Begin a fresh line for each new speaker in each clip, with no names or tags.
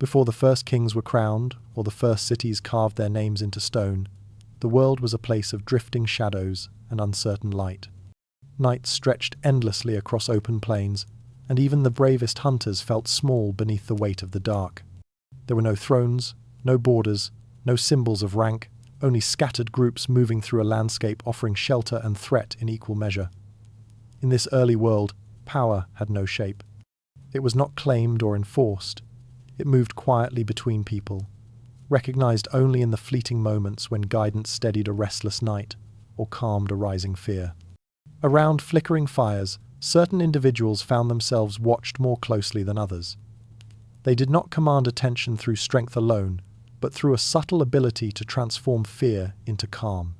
Before the first kings were crowned, or the first cities carved their names into stone, the world was a place of drifting shadows and uncertain light. Nights stretched endlessly across open plains, and even the bravest hunters felt small beneath the weight of the dark. There were no thrones, no borders, no symbols of rank, only scattered groups moving through a landscape offering shelter and threat in equal measure. In this early world, power had no shape. It was not claimed or enforced. It moved quietly between people, recognized only in the fleeting moments when guidance steadied a restless night or calmed a rising fear. Around flickering fires, certain individuals found themselves watched more closely than others. They did not command attention through strength alone, but through a subtle ability to transform fear into calm.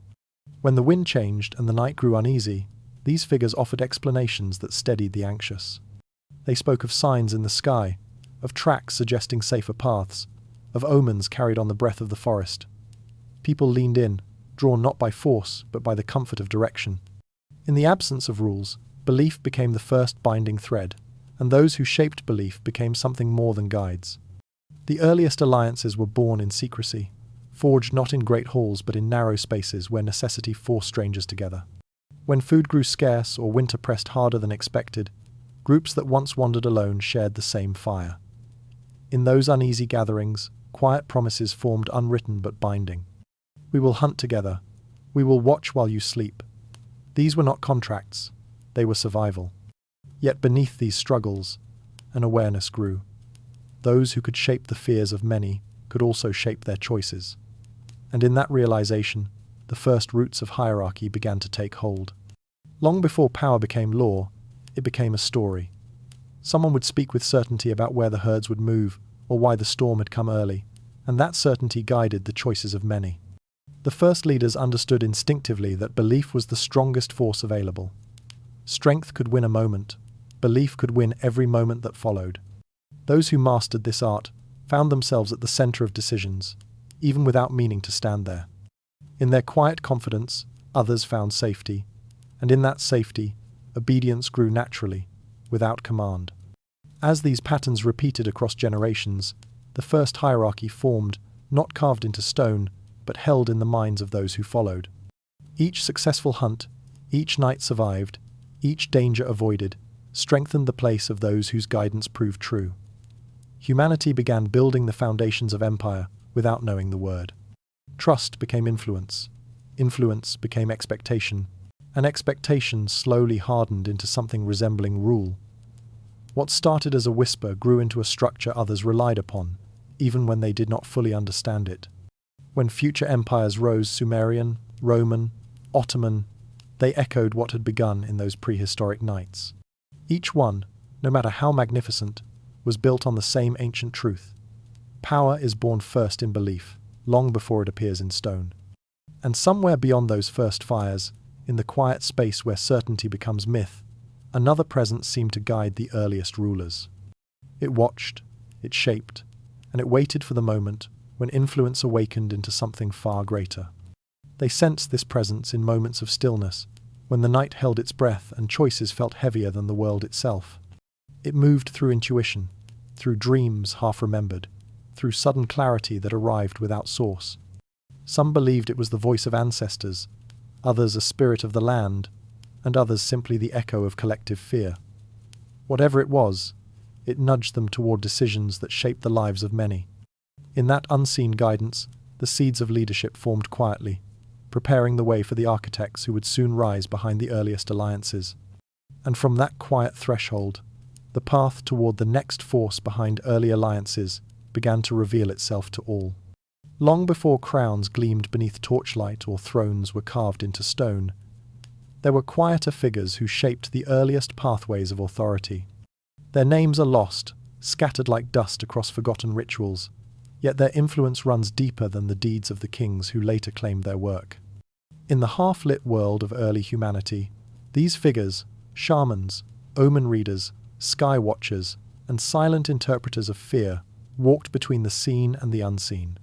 When the wind changed and the night grew uneasy, these figures offered explanations that steadied the anxious. They spoke of signs in the sky, of tracks suggesting safer paths, of omens carried on the breath of the forest. People leaned in, drawn not by force, but by the comfort of direction. In the absence of rules, belief became the first binding thread, and those who shaped belief became something more than guides. The earliest alliances were born in secrecy, forged not in great halls but in narrow spaces where necessity forced strangers together. When food grew scarce or winter pressed harder than expected, groups that once wandered alone shared the same fire. In those uneasy gatherings, quiet promises formed unwritten but binding. We will hunt together. We will watch while you sleep. These were not contracts. They were survival. Yet beneath these struggles, an awareness grew. Those who could shape the fears of many could also shape their choices. And in that realization, the first roots of hierarchy began to take hold. Long before power became law, it became a story. Someone would speak with certainty about where the herds would move or why the storm had come early, and that certainty guided the choices of many. The first leaders understood instinctively that belief was the strongest force available. Strength could win a moment. Belief could win every moment that followed. Those who mastered this art found themselves at the center of decisions, even without meaning to stand there. In their quiet confidence, others found safety, and in that safety, obedience grew naturally, without command. As these patterns repeated across generations, the first hierarchy formed, not carved into stone, but held in the minds of those who followed. Each successful hunt, each night survived, each danger avoided, strengthened the place of those whose guidance proved true. Humanity began building the foundations of empire without knowing the word. Trust became influence. Influence became expectation. And expectation slowly hardened into something resembling rule. What started as a whisper grew into a structure others relied upon, even when they did not fully understand it. When future empires rose, Sumerian, Roman, Ottoman, they echoed what had begun in those prehistoric nights. Each one, no matter how magnificent, was built on the same ancient truth. Power is born first in belief, long before it appears in stone. And somewhere beyond those first fires, in the quiet space where certainty becomes myth, another presence seemed to guide the earliest rulers. It watched, it shaped, and it waited for the moment when influence awakened into something far greater. They sensed this presence in moments of stillness, when the night held its breath and choices felt heavier than the world itself. It moved through intuition, through dreams half-remembered, through sudden clarity that arrived without source. Some believed it was the voice of ancestors, others a spirit of the land, and others simply the echo of collective fear. Whatever it was, it nudged them toward decisions that shaped the lives of many. In that unseen guidance, the seeds of leadership formed quietly, preparing the way for the architects who would soon rise behind the earliest alliances. And from that quiet threshold, the path toward the next force behind early alliances began to reveal itself to all. Long before crowns gleamed beneath torchlight or thrones were carved into stone, there were quieter figures who shaped the earliest pathways of authority. Their names are lost, scattered like dust across forgotten rituals, yet their influence runs deeper than the deeds of the kings who later claimed their work. In the half-lit world of early humanity, these figures, shamans, omen readers, sky watchers, and silent interpreters of fear, walked between the seen and the unseen.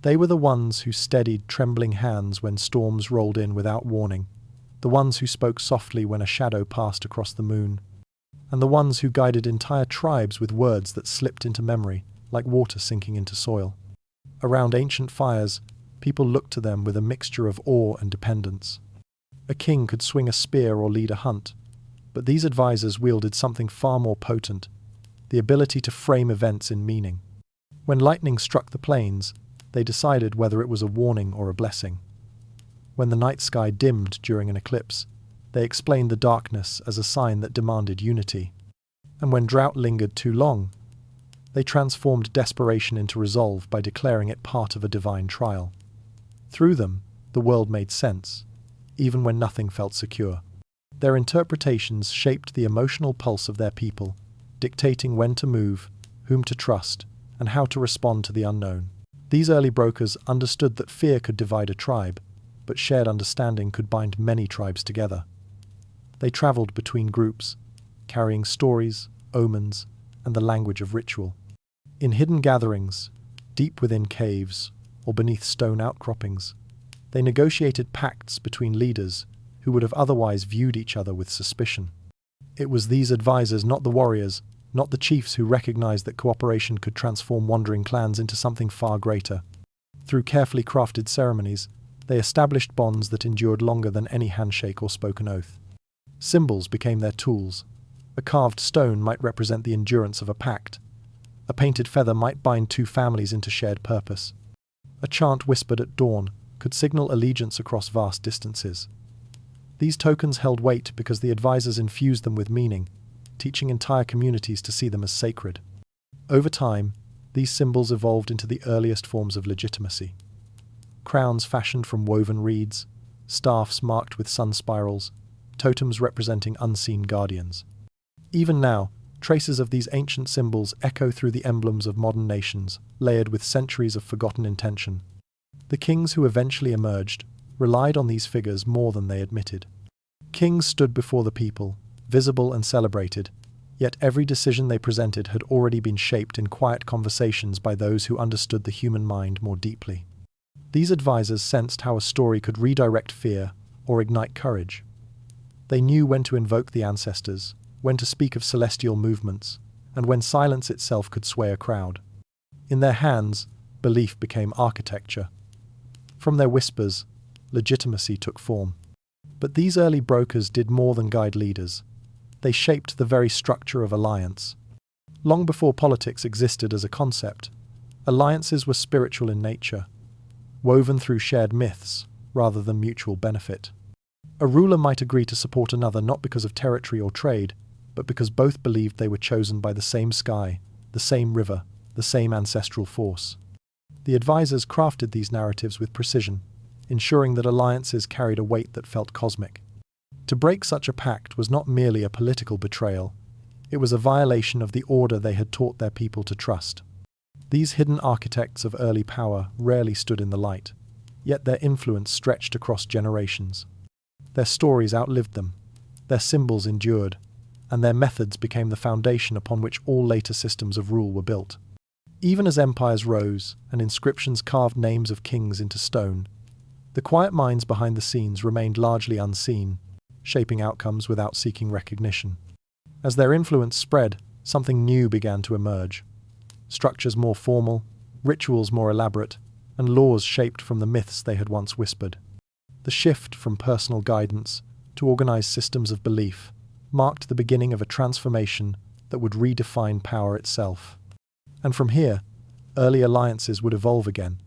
They were the ones who steadied trembling hands when storms rolled in without warning, the ones who spoke softly when a shadow passed across the moon, and the ones who guided entire tribes with words that slipped into memory like water sinking into soil. Around ancient fires, people looked to them with a mixture of awe and dependence. A king could swing a spear or lead a hunt, but these advisors wielded something far more potent, the ability to frame events in meaning. When lightning struck the plains, they decided whether it was a warning or a blessing. When the night sky dimmed during an eclipse, they explained the darkness as a sign that demanded unity. And when drought lingered too long, they transformed desperation into resolve by declaring it part of a divine trial. Through them, the world made sense, even when nothing felt secure. Their interpretations shaped the emotional pulse of their people, dictating when to move, whom to trust, and how to respond to the unknown. These early brokers understood that fear could divide a tribe, but shared understanding could bind many tribes together. They traveled between groups, carrying stories, omens, and the language of ritual. In hidden gatherings, deep within caves, or beneath stone outcroppings, they negotiated pacts between leaders who would have otherwise viewed each other with suspicion. It was these advisors, not the warriors, not the chiefs, who recognized that cooperation could transform wandering clans into something far greater. Through carefully crafted ceremonies, they established bonds that endured longer than any handshake or spoken oath. Symbols became their tools. A carved stone might represent the endurance of a pact. A painted feather might bind two families into shared purpose. A chant whispered at dawn could signal allegiance across vast distances. These tokens held weight because the advisors infused them with meaning, teaching entire communities to see them as sacred. Over time, these symbols evolved into the earliest forms of legitimacy. Crowns fashioned from woven reeds, staffs marked with sun spirals, totems representing unseen guardians. Even now, traces of these ancient symbols echo through the emblems of modern nations, layered with centuries of forgotten intention. The kings who eventually emerged relied on these figures more than they admitted. Kings stood before the people, visible and celebrated, yet every decision they presented had already been shaped in quiet conversations by those who understood the human mind more deeply. These advisors sensed how a story could redirect fear or ignite courage. They knew when to invoke the ancestors, when to speak of celestial movements, and when silence itself could sway a crowd. In their hands, belief became architecture. From their whispers, legitimacy took form. But these early brokers did more than guide leaders. They shaped the very structure of alliance. Long before politics existed as a concept, alliances were spiritual in nature, woven through shared myths rather than mutual benefit. A ruler might agree to support another not because of territory or trade, but because both believed they were chosen by the same sky, the same river, the same ancestral force. The advisors crafted these narratives with precision, ensuring that alliances carried a weight that felt cosmic. To break such a pact was not merely a political betrayal, it was a violation of the order they had taught their people to trust. These hidden architects of early power rarely stood in the light, yet their influence stretched across generations. Their stories outlived them, their symbols endured, and their methods became the foundation upon which all later systems of rule were built. Even as empires rose and inscriptions carved names of kings into stone, the quiet minds behind the scenes remained largely unseen, shaping outcomes without seeking recognition. As their influence spread, something new began to emerge. Structures more formal, rituals more elaborate, and laws shaped from the myths they had once whispered. The shift from personal guidance to organized systems of belief marked the beginning of a transformation that would redefine power itself. And from here, early alliances would evolve again,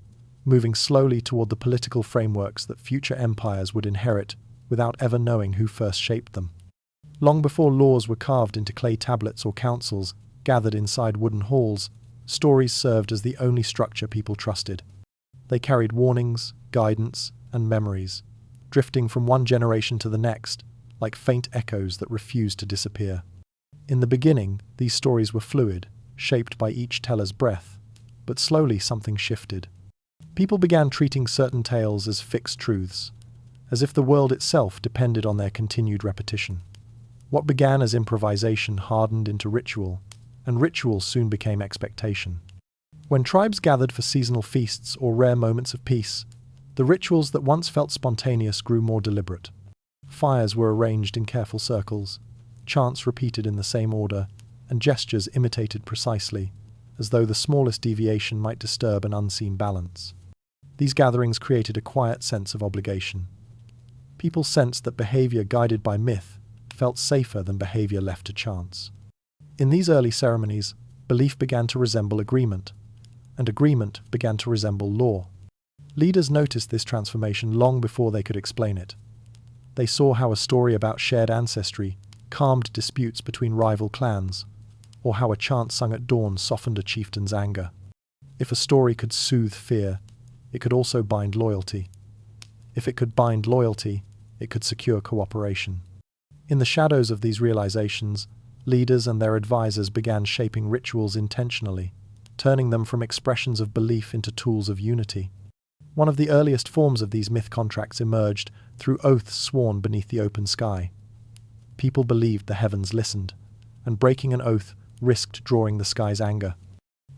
moving slowly toward the political frameworks that future empires would inherit without ever knowing who first shaped them. Long before laws were carved into clay tablets or councils gathered inside wooden halls, stories served as the only structure people trusted. They carried warnings, guidance, and memories, drifting from one generation to the next, like faint echoes that refused to disappear. In the beginning, these stories were fluid, shaped by each teller's breath, but slowly something shifted. People began treating certain tales as fixed truths, as if the world itself depended on their continued repetition. What began as improvisation hardened into ritual, and ritual soon became expectation. When tribes gathered for seasonal feasts or rare moments of peace, the rituals that once felt spontaneous grew more deliberate. Fires were arranged in careful circles, chants repeated in the same order, and gestures imitated precisely, as though the smallest deviation might disturb an unseen balance. These gatherings created a quiet sense of obligation. People sensed that behavior guided by myth felt safer than behavior left to chance. In these early ceremonies, belief began to resemble agreement, and agreement began to resemble law. Leaders noticed this transformation long before they could explain it. They saw how a story about shared ancestry calmed disputes between rival clans, or how a chant sung at dawn softened a chieftain's anger. If a story could soothe fear, it could also bind loyalty. If it could bind loyalty, it could secure cooperation. In the shadows of these realizations, leaders and their advisors began shaping rituals intentionally, turning them from expressions of belief into tools of unity. One of the earliest forms of these myth contracts emerged through oaths sworn beneath the open sky. People believed the heavens listened, and breaking an oath risked drawing the sky's anger.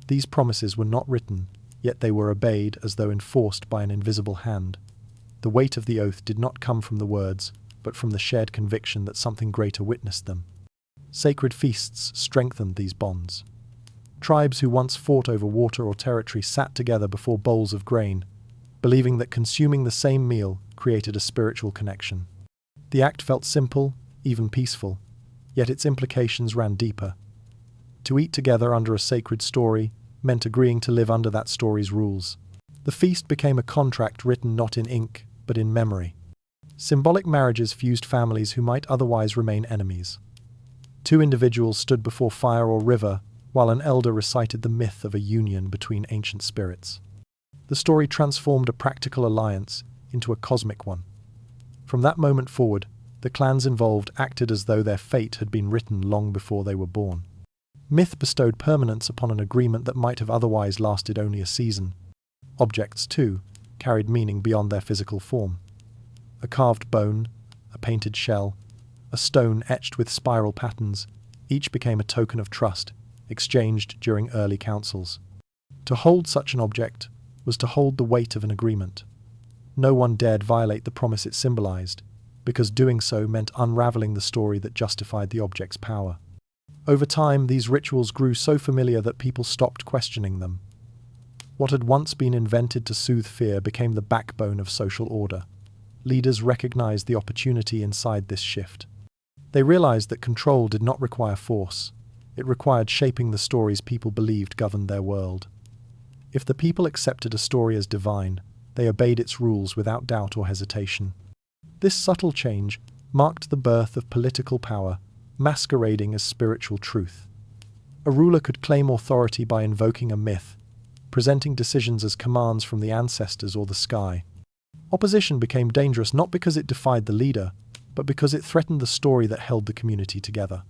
These promises were not written, yet they were obeyed as though enforced by an invisible hand. The weight of the oath did not come from the words, but from the shared conviction that something greater witnessed them. Sacred feasts strengthened these bonds. Tribes who once fought over water or territory sat together before bowls of grain, believing that consuming the same meal created a spiritual connection. The act felt simple, even peaceful, yet its implications ran deeper. To eat together under a sacred story meant agreeing to live under that story's rules. The feast became a contract written not in ink, but in memory. Symbolic marriages fused families who might otherwise remain enemies. Two individuals stood before fire or river, while an elder recited the myth of a union between ancient spirits. The story transformed a practical alliance into a cosmic one. From that moment forward, the clans involved acted as though their fate had been written long before they were born. Myth bestowed permanence upon an agreement that might have otherwise lasted only a season. Objects, too, carried meaning beyond their physical form. A carved bone, a painted shell, a stone etched with spiral patterns, each became a token of trust, exchanged during early councils. To hold such an object was to hold the weight of an agreement. No one dared violate the promise it symbolized, because doing so meant unraveling the story that justified the object's power. Over time, these rituals grew so familiar that people stopped questioning them. What had once been invented to soothe fear became the backbone of social order. Leaders recognized the opportunity inside this shift. They realized that control did not require force. It required shaping the stories people believed governed their world. If the people accepted a story as divine, they obeyed its rules without doubt or hesitation. This subtle change marked the birth of political power, masquerading as spiritual truth. A ruler could claim authority by invoking a myth, presenting decisions as commands from the ancestors or the sky. Opposition became dangerous not because it defied the leader, but because it threatened the story that held the community together.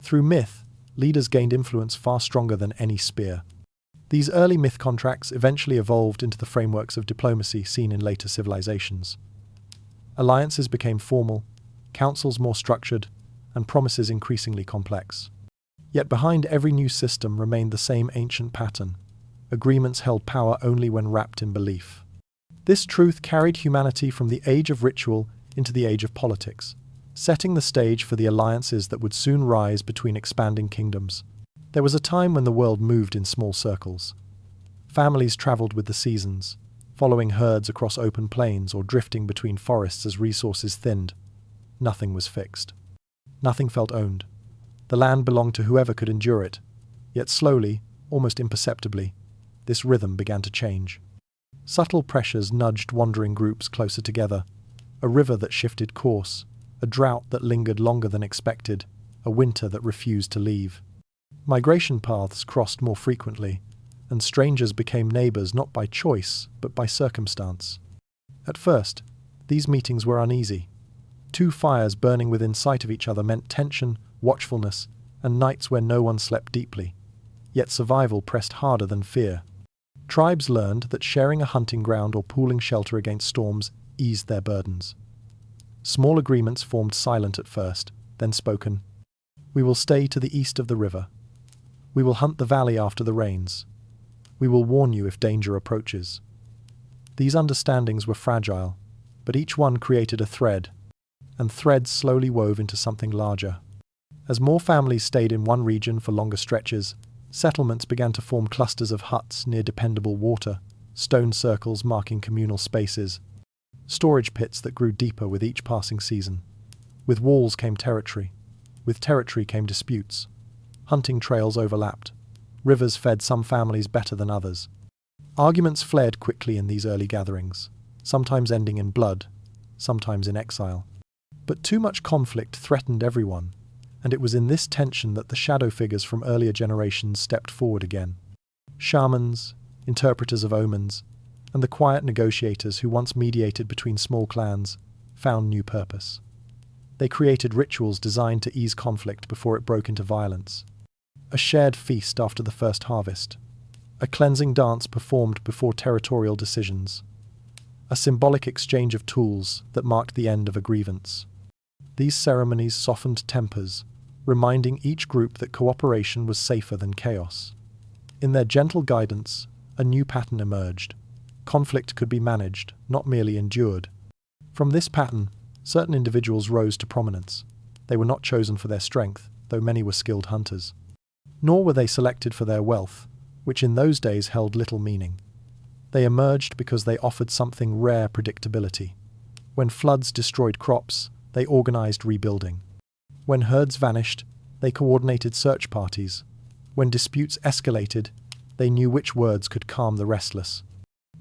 Through myth, leaders gained influence far stronger than any spear. These early myth contracts eventually evolved into the frameworks of diplomacy seen in later civilizations. Alliances became formal, councils more structured, and promises increasingly complex. Yet behind every new system remained the same ancient pattern. Agreements held power only when wrapped in belief. This truth carried humanity from the age of ritual into the age of politics, setting the stage for the alliances that would soon rise between expanding kingdoms. There was a time when the world moved in small circles. Families traveled with the seasons, following herds across open plains or drifting between forests as resources thinned. Nothing was fixed. Nothing felt owned. The land belonged to whoever could endure it. Yet slowly, almost imperceptibly, this rhythm began to change. Subtle pressures nudged wandering groups closer together. A river that shifted course, a drought that lingered longer than expected, a winter that refused to leave. Migration paths crossed more frequently, and strangers became neighbors not by choice, but by circumstance. At first, these meetings were uneasy. Two fires burning within sight of each other meant tension, watchfulness, and nights where no one slept deeply. Yet survival pressed harder than fear. Tribes learned that sharing a hunting ground or pooling shelter against storms eased their burdens. Small agreements formed silent at first, then spoken. We will stay to the east of the river. We will hunt the valley after the rains. We will warn you if danger approaches. These understandings were fragile, but each one created a thread, and threads slowly wove into something larger. As more families stayed in one region for longer stretches, Settlements began to form clusters of huts near dependable water, stone circles marking communal spaces, storage pits that grew deeper with each passing season. With walls came territory. With territory came disputes. Hunting trails overlapped. Rivers fed some families better than others. Arguments flared quickly in these early gatherings, sometimes ending in blood, sometimes in exile. But too much conflict threatened everyone, and it was in this tension that the shadow figures from earlier generations stepped forward again. Shamans, interpreters of omens, and the quiet negotiators who once mediated between small clans found new purpose. They created rituals designed to ease conflict before it broke into violence. A shared feast after the first harvest. A cleansing dance performed before territorial decisions. A symbolic exchange of tools that marked the end of a grievance. These ceremonies softened tempers, reminding each group that cooperation was safer than chaos. In their gentle guidance, a new pattern emerged. Conflict could be managed, not merely endured. From this pattern, certain individuals rose to prominence. They were not chosen for their strength, though many were skilled hunters. Nor were they selected for their wealth, which in those days held little meaning. They emerged because they offered something rare: predictability. When floods destroyed crops, they organized rebuilding. When herds vanished, they coordinated search parties. When disputes escalated, they knew which words could calm the restless.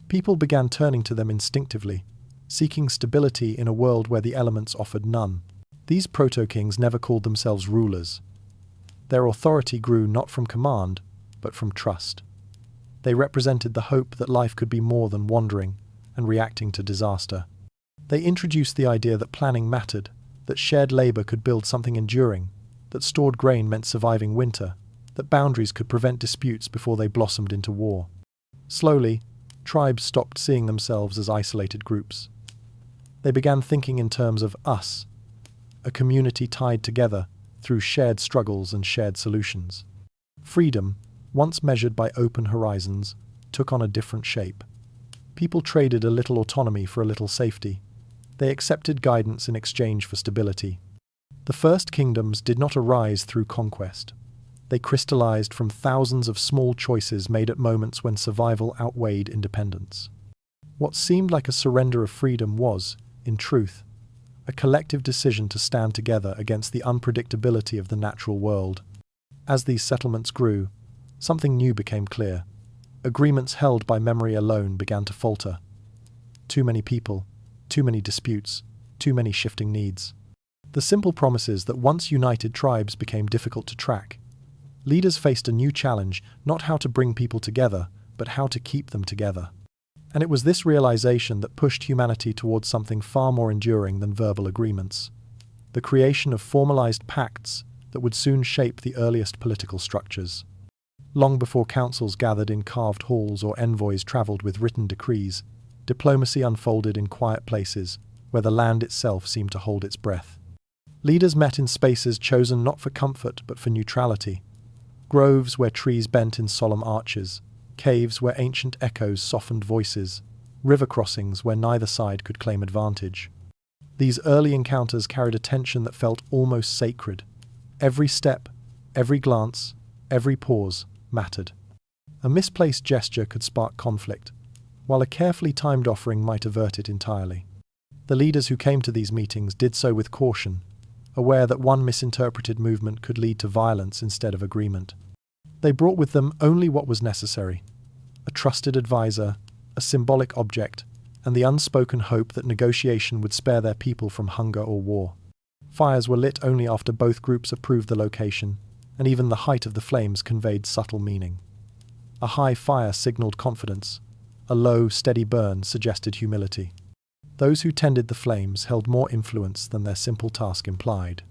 People began turning to them instinctively, seeking stability in a world where the elements offered none. These proto-kings never called themselves rulers. Their authority grew not from command, but from trust. They represented the hope that life could be more than wandering and reacting to disaster. They introduced the idea that planning mattered, that shared labor could build something enduring, that stored grain meant surviving winter, that boundaries could prevent disputes before they blossomed into war. Slowly, tribes stopped seeing themselves as isolated groups. They began thinking in terms of us, a community tied together through shared struggles and shared solutions. Freedom, once measured by open horizons, took on a different shape. People traded a little autonomy for a little safety. They accepted guidance in exchange for stability. The first kingdoms did not arise through conquest. They crystallized from thousands of small choices made at moments when survival outweighed independence. What seemed like a surrender of freedom was, in truth, a collective decision to stand together against the unpredictability of the natural world. As these settlements grew, something new became clear. Agreements held by memory alone began to falter. Too many people, too many disputes, too many shifting needs. The simple promises that once united tribes became difficult to track. Leaders faced a new challenge, not how to bring people together, but how to keep them together. And it was this realization that pushed humanity towards something far more enduring than verbal agreements. The creation of formalized pacts that would soon shape the earliest political structures. Long before councils gathered in carved halls or envoys traveled with written decrees, diplomacy unfolded in quiet places where the land itself seemed to hold its breath. Leaders met in spaces chosen not for comfort but for neutrality. Groves where trees bent in solemn arches, caves where ancient echoes softened voices, river crossings where neither side could claim advantage. These early encounters carried a tension that felt almost sacred. Every step, every glance, every pause mattered. A misplaced gesture could spark conflict, while a carefully timed offering might avert it entirely. The leaders who came to these meetings did so with caution, aware that one misinterpreted movement could lead to violence instead of agreement. They brought with them only what was necessary: a trusted advisor, a symbolic object, and the unspoken hope that negotiation would spare their people from hunger or war. Fires were lit only after both groups approved the location, and even the height of the flames conveyed subtle meaning. A high fire signaled confidence. A low, steady burn suggested humility. Those who tended the flames held more influence than their simple task implied.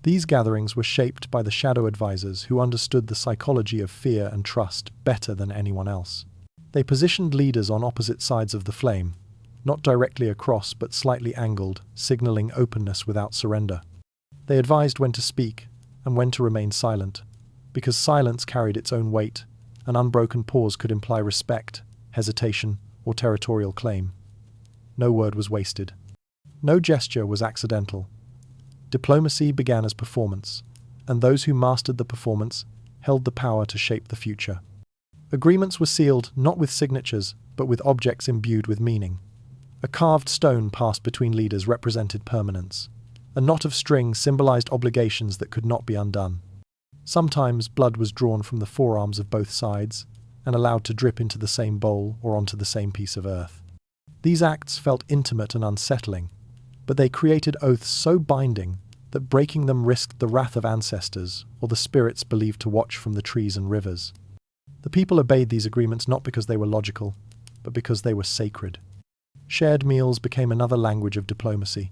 These gatherings were shaped by the shadow advisors who understood the psychology of fear and trust better than anyone else. They positioned leaders on opposite sides of the flame, not directly across but slightly angled, signaling openness without surrender. They advised when to speak and when to remain silent, because silence carried its own weight. An unbroken pause could imply respect, hesitation, or territorial claim. No word was wasted. No gesture was accidental. Diplomacy began as performance, and those who mastered the performance held the power to shape the future. Agreements were sealed not with signatures, but with objects imbued with meaning. A carved stone passed between leaders represented permanence. A knot of string symbolized obligations that could not be undone. Sometimes blood was drawn from the forearms of both sides and allowed to drip into the same bowl or onto the same piece of earth. These acts felt intimate and unsettling, but they created oaths so binding that breaking them risked the wrath of ancestors or the spirits believed to watch from the trees and rivers. The people obeyed these agreements not because they were logical, but because they were sacred. Shared meals became another language of diplomacy.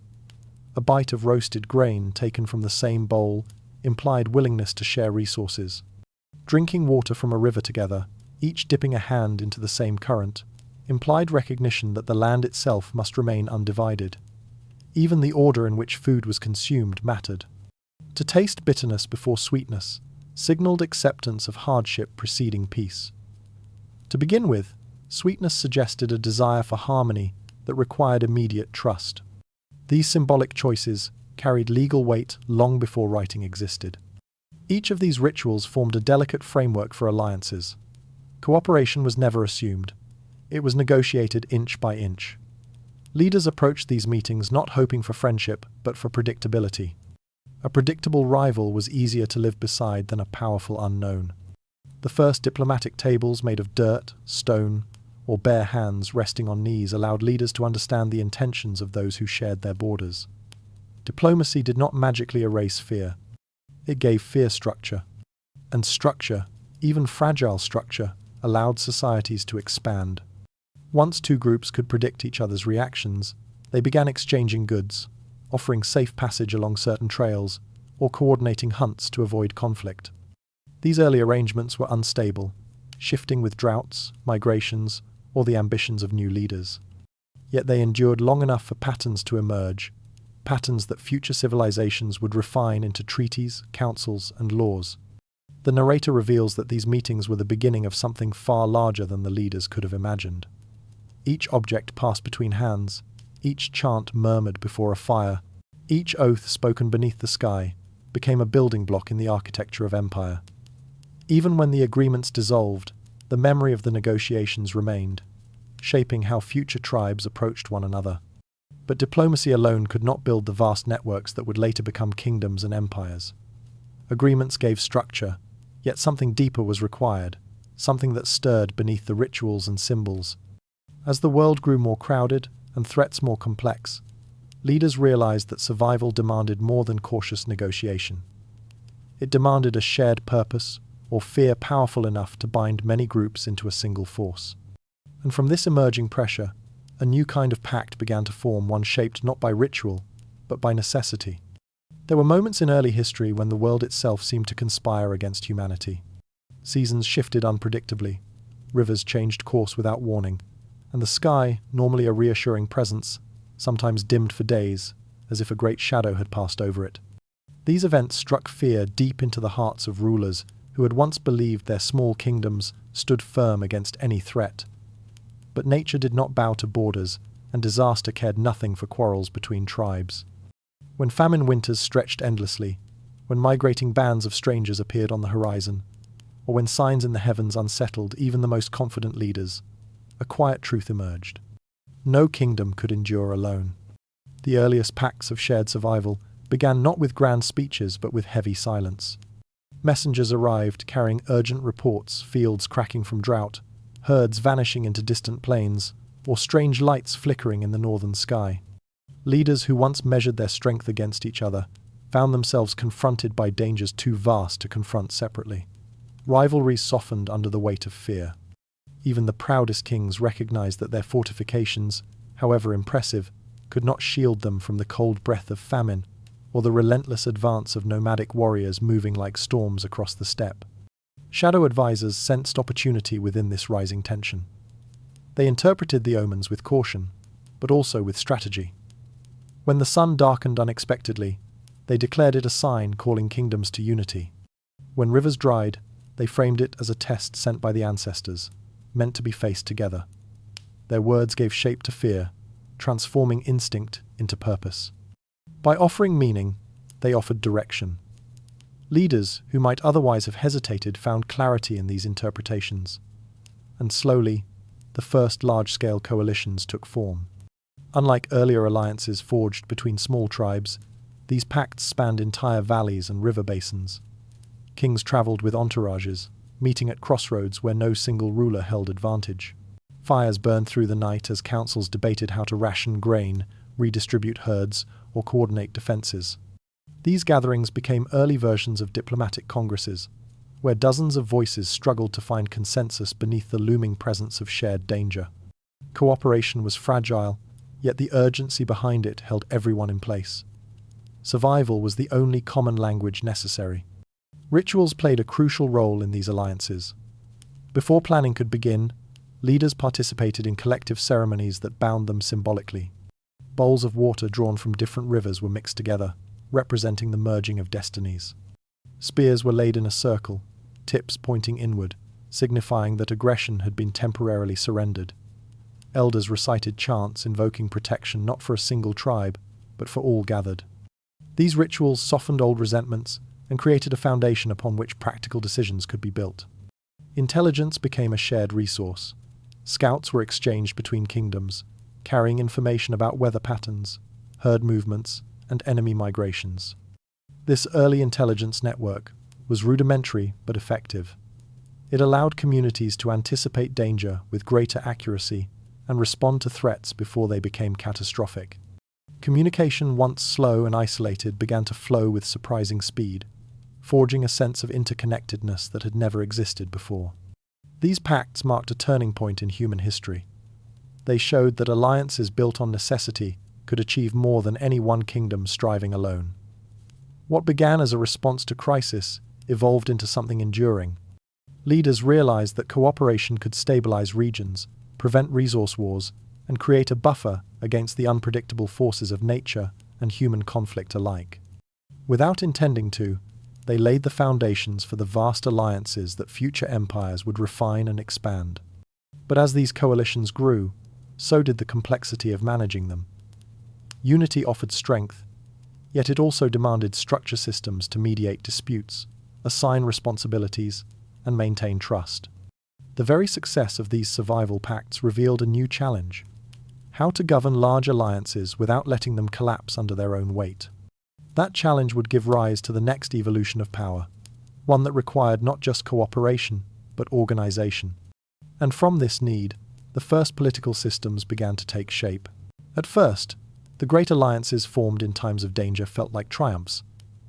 A bite of roasted grain taken from the same bowl implied willingness to share resources. Drinking water from a river together, each dipping a hand into the same current, implied recognition that the land itself must remain undivided. Even the order in which food was consumed mattered. To taste bitterness before sweetness signaled acceptance of hardship preceding peace. To begin with, sweetness suggested a desire for harmony that required immediate trust. These symbolic choices carried legal weight long before writing existed. Each of these rituals formed a delicate framework for alliances. Cooperation was never assumed. It was negotiated inch by inch. Leaders approached these meetings not hoping for friendship, but for predictability. A predictable rival was easier to live beside than a powerful unknown. The first diplomatic tables made of dirt, stone, or bare hands resting on knees allowed leaders to understand the intentions of those who shared their borders. Diplomacy did not magically erase fear. It gave fear structure. And structure, even fragile structure, allowed societies to expand. Once two groups could predict each other's reactions, they began exchanging goods, offering safe passage along certain trails, or coordinating hunts to avoid conflict. These early arrangements were unstable, shifting with droughts, migrations, or the ambitions of new leaders. Yet they endured long enough for patterns to emerge, patterns that future civilizations would refine into treaties, councils, and laws. The narrator reveals that these meetings were the beginning of something far larger than the leaders could have imagined. Each object passed between hands, each chant murmured before a fire, each oath spoken beneath the sky, became a building block in the architecture of empire. Even when the agreements dissolved, the memory of the negotiations remained, shaping how future tribes approached one another. But diplomacy alone could not build the vast networks that would later become kingdoms and empires. Agreements gave structure, yet something deeper was required, something that stirred beneath the rituals and symbols. As the world grew more crowded and threats more complex, leaders realized that survival demanded more than cautious negotiation. It demanded a shared purpose, or fear powerful enough to bind many groups into a single force. And from this emerging pressure, a new kind of pact began to form, one shaped not by ritual, but by necessity. There were moments in early history when the world itself seemed to conspire against humanity. Seasons shifted unpredictably, rivers changed course without warning, and the sky, normally a reassuring presence, sometimes dimmed for days, as if a great shadow had passed over it. These events struck fear deep into the hearts of rulers who had once believed their small kingdoms stood firm against any threat. But nature did not bow to borders, and disaster cared nothing for quarrels between tribes. When famine winters stretched endlessly, when migrating bands of strangers appeared on the horizon, or when signs in the heavens unsettled even the most confident leaders, a quiet truth emerged. No kingdom could endure alone. The earliest pacts of shared survival began not with grand speeches but with heavy silence. Messengers arrived carrying urgent reports, fields cracking from drought, herds vanishing into distant plains, or strange lights flickering in the northern sky. Leaders who once measured their strength against each other found themselves confronted by dangers too vast to confront separately. Rivalries softened under the weight of fear. Even the proudest kings recognized that their fortifications, however impressive, could not shield them from the cold breath of famine or the relentless advance of nomadic warriors moving like storms across the steppe. Shadow advisors sensed opportunity within this rising tension. They interpreted the omens with caution, but also with strategy. When the sun darkened unexpectedly, they declared it a sign calling kingdoms to unity. When rivers dried, they framed it as a test sent by the ancestors, meant to be faced together. Their words gave shape to fear, transforming instinct into purpose. By offering meaning, they offered direction. Leaders who might otherwise have hesitated found clarity in these interpretations. And slowly, the first large-scale coalitions took form. Unlike earlier alliances forged between small tribes, these pacts spanned entire valleys and river basins. Kings traveled with entourages, meeting at crossroads where no single ruler held advantage. Fires burned through the night as councils debated how to ration grain, redistribute herds, or coordinate defenses. These gatherings became early versions of diplomatic congresses, where dozens of voices struggled to find consensus beneath the looming presence of shared danger. Cooperation was fragile, yet the urgency behind it held everyone in place. Survival was the only common language necessary. Rituals played a crucial role in these alliances. Before planning could begin, leaders participated in collective ceremonies that bound them symbolically. Bowls of water drawn from different rivers were mixed together, representing the merging of destinies. Spears were laid in a circle, tips pointing inward, signifying that aggression had been temporarily surrendered. Elders recited chants invoking protection not for a single tribe, but for all gathered. These rituals softened old resentments and created a foundation upon which practical decisions could be built. Intelligence became a shared resource. Scouts were exchanged between kingdoms, carrying information about weather patterns, herd movements, and enemy migrations. This early intelligence network was rudimentary but effective. It allowed communities to anticipate danger with greater accuracy and respond to threats before they became catastrophic. Communication, once slow and isolated, began to flow with surprising speed, forging a sense of interconnectedness that had never existed before. These pacts marked a turning point in human history. They showed that alliances built on necessity could achieve more than any one kingdom striving alone. What began as a response to crisis evolved into something enduring. Leaders realized that cooperation could stabilize regions, prevent resource wars, and create a buffer against the unpredictable forces of nature and human conflict alike. Without intending to, they laid the foundations for the vast alliances that future empires would refine and expand. But as these coalitions grew, so did the complexity of managing them. Unity offered strength, yet it also demanded structure systems to mediate disputes, assign responsibilities, and maintain trust. The very success of these survival pacts revealed a new challenge: how to govern large alliances without letting them collapse under their own weight. That challenge would give rise to the next evolution of power, one that required not just cooperation, but organization. And from this need, the first political systems began to take shape. At first, the great alliances formed in times of danger felt like triumphs.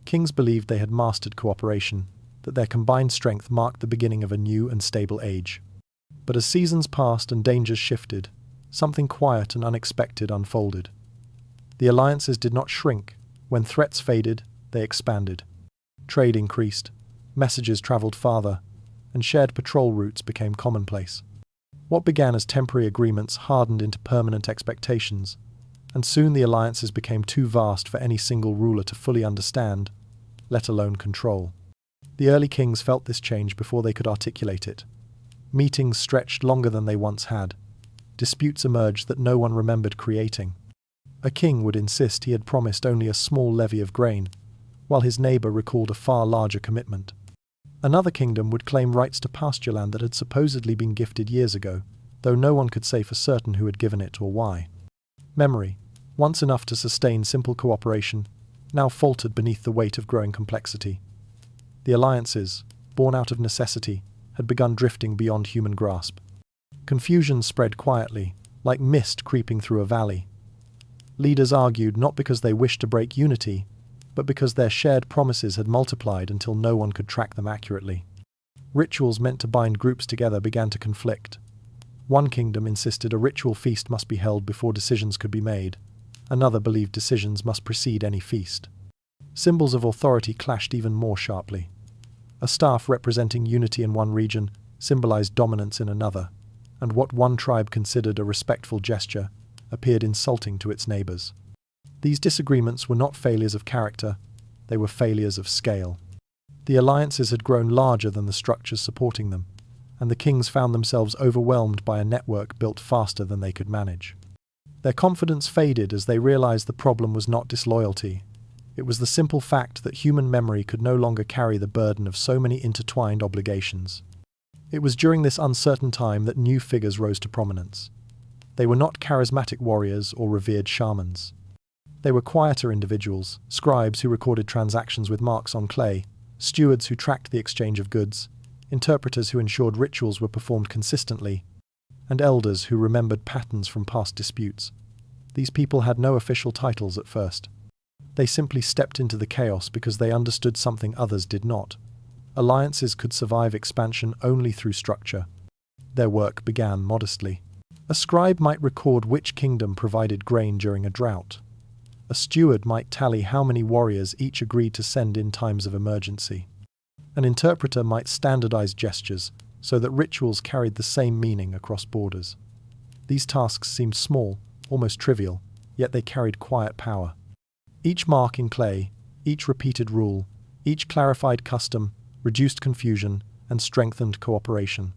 Kings believed they had mastered cooperation, that their combined strength marked the beginning of a new and stable age. But as seasons passed and dangers shifted, something quiet and unexpected unfolded. The alliances did not shrink. When threats faded, they expanded. Trade increased, messages traveled farther, and shared patrol routes became commonplace. What began as temporary agreements hardened into permanent expectations, and soon the alliances became too vast for any single ruler to fully understand, let alone control. The early kings felt this change before they could articulate it. Meetings stretched longer than they once had. Disputes emerged that no one remembered creating. A king would insist he had promised only a small levy of grain, while his neighbor recalled a far larger commitment. Another kingdom would claim rights to pasture land that had supposedly been gifted years ago, though no one could say for certain who had given it or why. Memory, once enough to sustain simple cooperation, now faltered beneath the weight of growing complexity. The alliances, born out of necessity, had begun drifting beyond human grasp. Confusion spread quietly, like mist creeping through a valley. Leaders argued not because they wished to break unity, but because their shared promises had multiplied until no one could track them accurately. Rituals meant to bind groups together began to conflict. One kingdom insisted a ritual feast must be held before decisions could be made. Another believed decisions must precede any feast. Symbols of authority clashed even more sharply. A staff representing unity in one region symbolized dominance in another, and what one tribe considered a respectful gesture appeared insulting to its neighbors. These disagreements were not failures of character, they were failures of scale. The alliances had grown larger than the structures supporting them, and the kings found themselves overwhelmed by a network built faster than they could manage. Their confidence faded as they realized the problem was not disloyalty, It was the simple fact that human memory could no longer carry the burden of so many intertwined obligations. It was during this uncertain time that new figures rose to prominence. They were not charismatic warriors or revered shamans. They were quieter individuals, scribes who recorded transactions with marks on clay, stewards who tracked the exchange of goods, interpreters who ensured rituals were performed consistently, and elders who remembered patterns from past disputes. These people had no official titles at first. They simply stepped into the chaos because they understood something others did not. Alliances could survive expansion only through structure. Their work began modestly. A scribe might record which kingdom provided grain during a drought. A steward might tally how many warriors each agreed to send in times of emergency. An interpreter might standardize gestures so that rituals carried the same meaning across borders. These tasks seemed small, almost trivial, yet they carried quiet power. Each mark in clay, each repeated rule, each clarified custom reduced confusion and strengthened cooperation.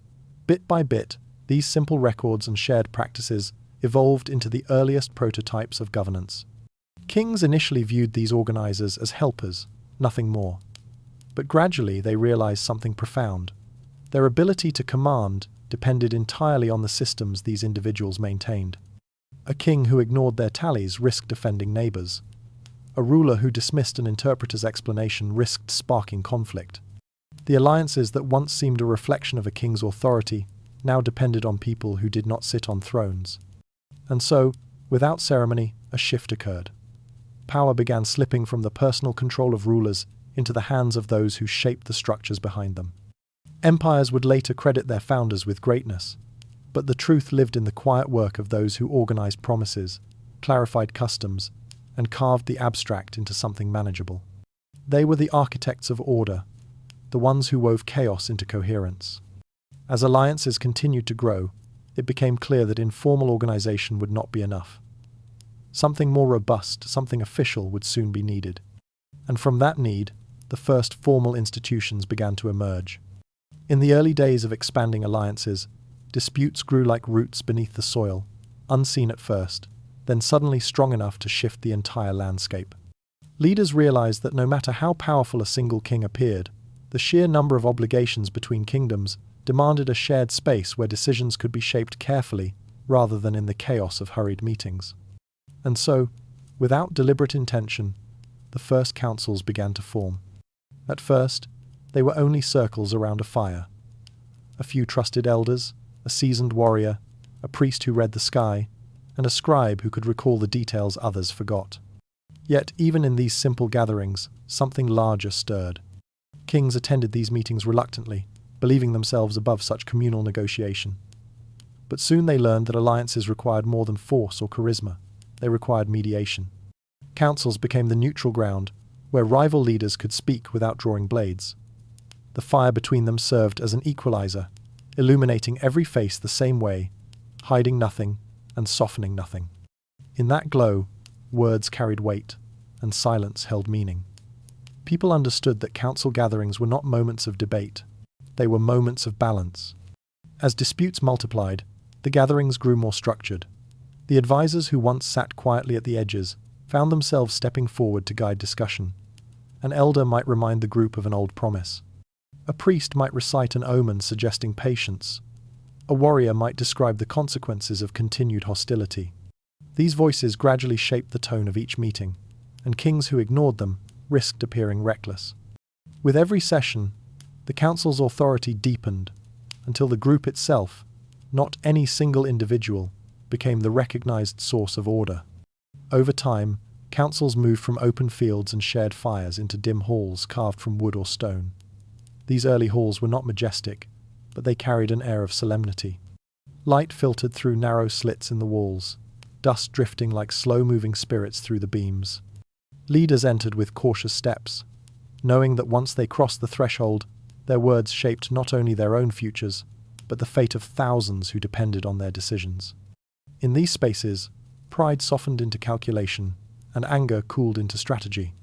Bit by bit, these simple records and shared practices evolved into the earliest prototypes of governance. Kings initially viewed these organizers as helpers, nothing more. But gradually they realized something profound. Their ability to command depended entirely on the systems these individuals maintained. A king who ignored their tallies risked offending neighbors. A ruler who dismissed an interpreter's explanation risked sparking conflict. The alliances that once seemed a reflection of a king's authority now depended on people who did not sit on thrones. And so, without ceremony, a shift occurred. Power began slipping from the personal control of rulers into the hands of those who shaped the structures behind them. Empires would later credit their founders with greatness, but the truth lived in the quiet work of those who organized promises, clarified customs, and carved the abstract into something manageable. They were the architects of order, the ones who wove chaos into coherence. As alliances continued to grow, it became clear that informal organization would not be enough. Something more robust, something official would soon be needed. And from that need, the first formal institutions began to emerge. In the early days of expanding alliances, disputes grew like roots beneath the soil, unseen at first, then suddenly strong enough to shift the entire landscape. Leaders realized that no matter how powerful a single king appeared, the sheer number of obligations between kingdoms demanded a shared space where decisions could be shaped carefully rather than in the chaos of hurried meetings. And so, without deliberate intention, the first councils began to form. At first, they were only circles around a fire. A few trusted elders, a seasoned warrior, a priest who read the sky, and a scribe who could recall the details others forgot. Yet, even in these simple gatherings, something larger stirred. Kings attended these meetings reluctantly, believing themselves above such communal negotiation. But soon they learned that alliances required more than force or charisma. They required mediation. Councils became the neutral ground, where rival leaders could speak without drawing blades. The fire between them served as an equalizer, illuminating every face the same way, hiding nothing and softening nothing. In that glow, words carried weight, and silence held meaning. People understood that council gatherings were not moments of debate. They were moments of balance. As disputes multiplied, the gatherings grew more structured. The advisors who once sat quietly at the edges found themselves stepping forward to guide discussion. An elder might remind the group of an old promise. A priest might recite an omen suggesting patience. A warrior might describe the consequences of continued hostility. These voices gradually shaped the tone of each meeting, and kings who ignored them risked appearing reckless. With every session, the council's authority deepened until the group itself, not any single individual, became the recognized source of order. Over time, councils moved from open fields and shared fires into dim halls carved from wood or stone. These early halls were not majestic, but they carried an air of solemnity. Light filtered through narrow slits in the walls, dust drifting like slow-moving spirits through the beams. Leaders entered with cautious steps, knowing that once they crossed the threshold, their words shaped not only their own futures, but the fate of thousands who depended on their decisions. In these spaces, pride softened into calculation, and anger cooled into strategy.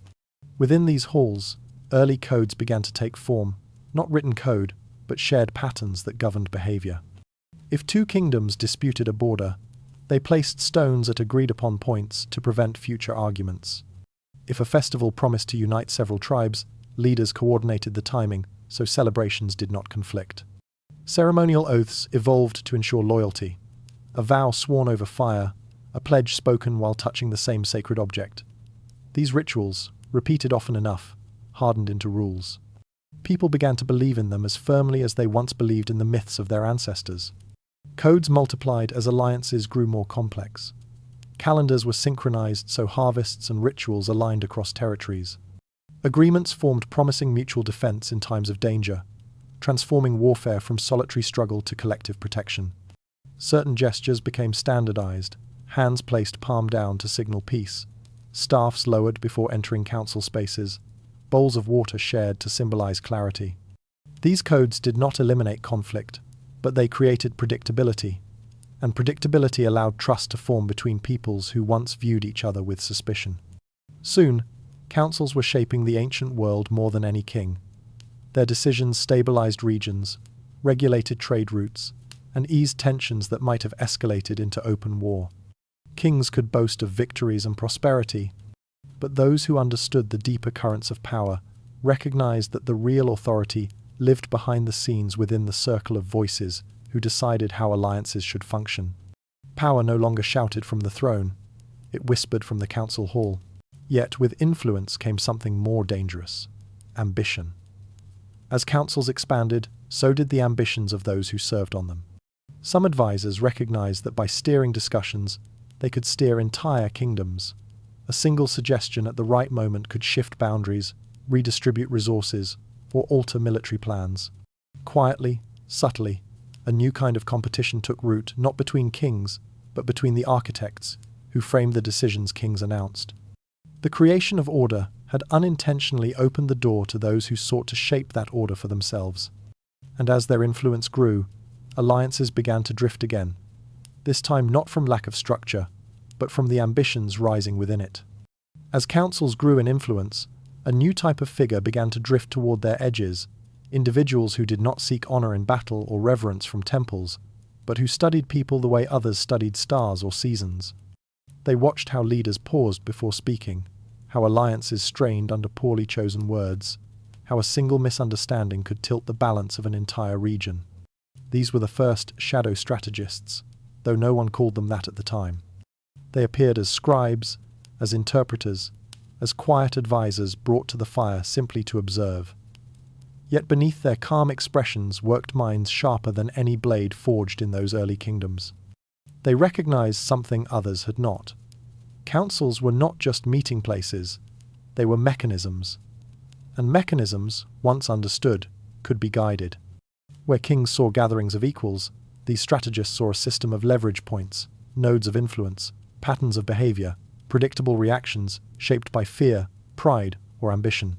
Within these halls, early codes began to take form, not written code, but shared patterns that governed behavior. If two kingdoms disputed a border, they placed stones at agreed-upon points to prevent future arguments. If a festival promised to unite several tribes, leaders coordinated the timing so celebrations did not conflict. Ceremonial oaths evolved to ensure loyalty. A vow sworn over fire, a pledge spoken while touching the same sacred object. These rituals, repeated often enough, hardened into rules. People began to believe in them as firmly as they once believed in the myths of their ancestors. Codes multiplied as alliances grew more complex. Calendars were synchronized so harvests and rituals aligned across territories. Agreements formed promising mutual defense in times of danger, transforming warfare from solitary struggle to collective protection. Certain gestures became standardized, hands placed palm down to signal peace, staffs lowered before entering council spaces, bowls of water shared to symbolize clarity. These codes did not eliminate conflict, but they created predictability, and predictability allowed trust to form between peoples who once viewed each other with suspicion. Soon, councils were shaping the ancient world more than any king. Their decisions stabilized regions, regulated trade routes, and eased tensions that might have escalated into open war. Kings could boast of victories and prosperity, but those who understood the deeper currents of power recognized that the real authority lived behind the scenes within the circle of voices who decided how alliances should function. Power no longer shouted from the throne, it whispered from the council hall. Yet with influence came something more dangerous: ambition. As councils expanded, so did the ambitions of those who served on them. Some advisors recognized that by steering discussions, they could steer entire kingdoms. A single suggestion at the right moment could shift boundaries, redistribute resources, or alter military plans. Quietly, subtly, a new kind of competition took root not between kings, but between the architects who framed the decisions kings announced. The creation of order had unintentionally opened the door to those who sought to shape that order for themselves. And as their influence grew, alliances began to drift again, this time not from lack of structure, but from the ambitions rising within it. As councils grew in influence, a new type of figure began to drift toward their edges, individuals who did not seek honor in battle or reverence from temples, but who studied people the way others studied stars or seasons. They watched how leaders paused before speaking, how alliances strained under poorly chosen words, how a single misunderstanding could tilt the balance of an entire region. These were the first shadow strategists, though no one called them that at the time. They appeared as scribes, as interpreters, as quiet advisors brought to the fire simply to observe. Yet beneath their calm expressions worked minds sharper than any blade forged in those early kingdoms. They recognized something others had not. Councils were not just meeting places, they were mechanisms. And mechanisms, once understood, could be guided. Where kings saw gatherings of equals, these strategists saw a system of leverage points, nodes of influence, patterns of behavior, predictable reactions shaped by fear, pride, or ambition.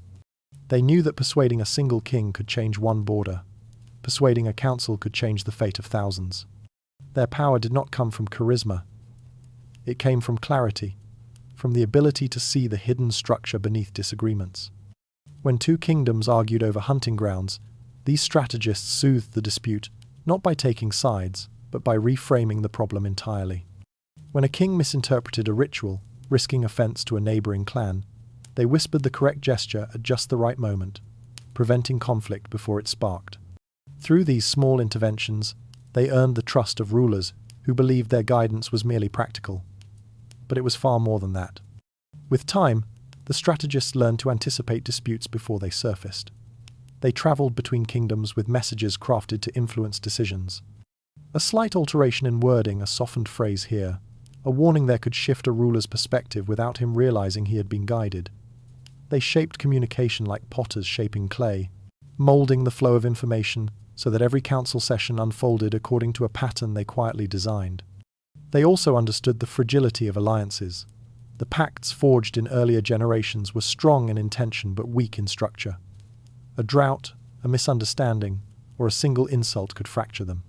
They knew that persuading a single king could change one border. Persuading a council could change the fate of thousands. Their power did not come from charisma. It came from clarity, from the ability to see the hidden structure beneath disagreements. When two kingdoms argued over hunting grounds, these strategists soothed the dispute not by taking sides, but by reframing the problem entirely. When a king misinterpreted a ritual, risking offense to a neighboring clan, they whispered the correct gesture at just the right moment, preventing conflict before it sparked. Through these small interventions, they earned the trust of rulers who believed their guidance was merely practical. But it was far more than that. With time, the strategists learned to anticipate disputes before they surfaced. They traveled between kingdoms with messages crafted to influence decisions. A slight alteration in wording, a softened phrase here, a warning there could shift a ruler's perspective without him realizing he had been guided. They shaped communication like potters shaping clay, molding the flow of information so that every council session unfolded according to a pattern they quietly designed. They also understood the fragility of alliances. The pacts forged in earlier generations were strong in intention but weak in structure. A drought, a misunderstanding, or a single insult could fracture them.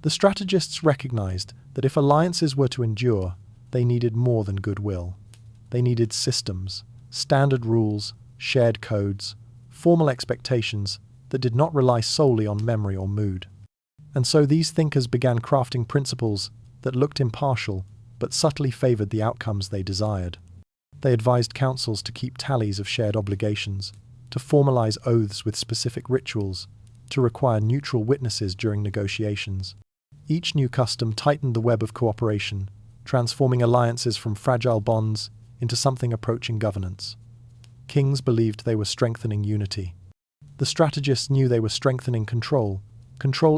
The strategists recognized that if alliances were to endure, they needed more than goodwill. They needed systems, standard rules, shared codes, formal expectations that did not rely solely on memory or mood. And so these thinkers began crafting principles that looked impartial but subtly favored the outcomes they desired. They advised councils to keep tallies of shared obligations, to formalize oaths with specific rituals, to require neutral witnesses during negotiations. Each new custom tightened the web of cooperation, transforming alliances from fragile bonds into something approaching governance. Kings believed they were strengthening unity. The strategists knew they were strengthening control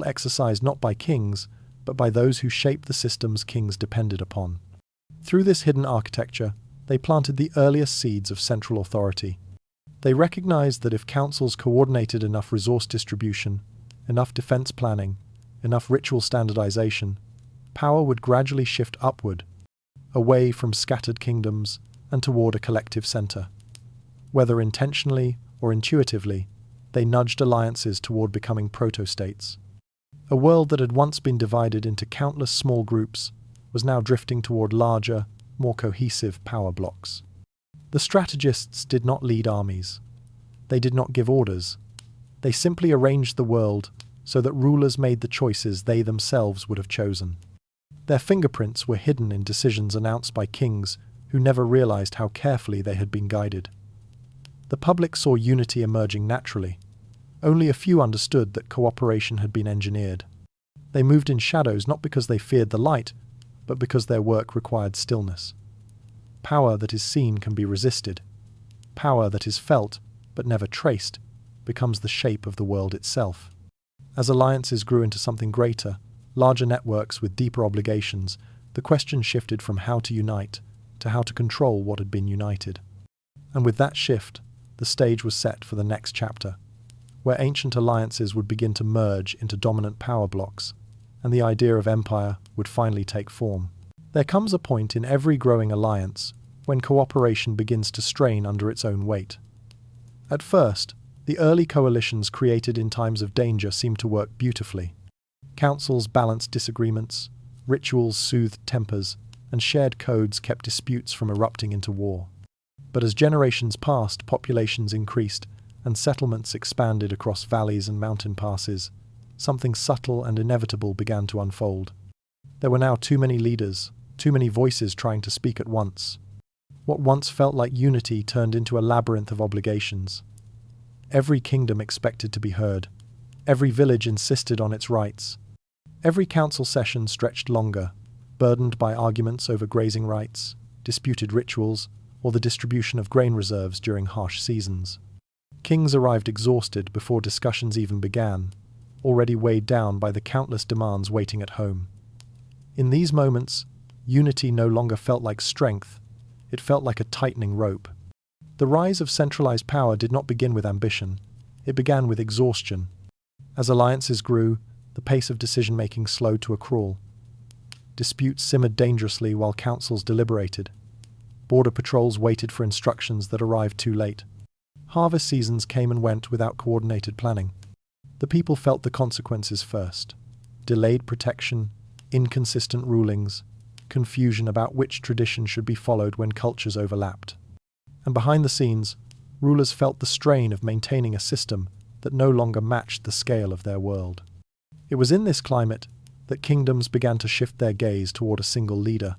exercised not by kings, but by those who shaped the systems kings depended upon. Through this hidden architecture, they planted the earliest seeds of central authority. They recognized that if councils coordinated enough resource distribution, enough defense planning, enough ritual standardization, power would gradually shift upward, away from scattered kingdoms and toward a collective center. Whether intentionally or intuitively, they nudged alliances toward becoming proto-states. A world that had once been divided into countless small groups was now drifting toward larger, more cohesive power blocks. The strategists did not lead armies. They did not give orders. They simply arranged the world so that rulers made the choices they themselves would have chosen. Their fingerprints were hidden in decisions announced by kings who never realized how carefully they had been guided. The public saw unity emerging naturally. Only a few understood that cooperation had been engineered. They moved in shadows not because they feared the light, but because their work required stillness. Power that is seen can be resisted. Power that is felt, but never traced, becomes the shape of the world itself. As alliances grew into something greater, larger networks with deeper obligations, the question shifted from how to unite to how to control what had been united. And with that shift, the stage was set for the next chapter, where ancient alliances would begin to merge into dominant power blocks, and the idea of empire would finally take form. There comes a point in every growing alliance when cooperation begins to strain under its own weight. At first, the early coalitions created in times of danger seemed to work beautifully. Councils balanced disagreements, rituals soothed tempers, and shared codes kept disputes from erupting into war. But as generations passed, populations increased, and settlements expanded across valleys and mountain passes, something subtle and inevitable began to unfold. There were now too many leaders, too many voices trying to speak at once. What once felt like unity turned into a labyrinth of obligations. Every kingdom expected to be heard. Every village insisted on its rights. Every council session stretched longer, burdened by arguments over grazing rights, disputed rituals, or the distribution of grain reserves during harsh seasons. Kings arrived exhausted before discussions even began, already weighed down by the countless demands waiting at home. In these moments, unity no longer felt like strength, it felt like a tightening rope. The rise of centralized power did not begin with ambition, it began with exhaustion. As alliances grew, the pace of decision-making slowed to a crawl. Disputes simmered dangerously while councils deliberated. Border patrols waited for instructions that arrived too late. Harvest seasons came and went without coordinated planning. The people felt the consequences first. Delayed protection, inconsistent rulings, confusion about which tradition should be followed when cultures overlapped. And behind the scenes, rulers felt the strain of maintaining a system that no longer matched the scale of their world. It was in this climate that kingdoms began to shift their gaze toward a single leader,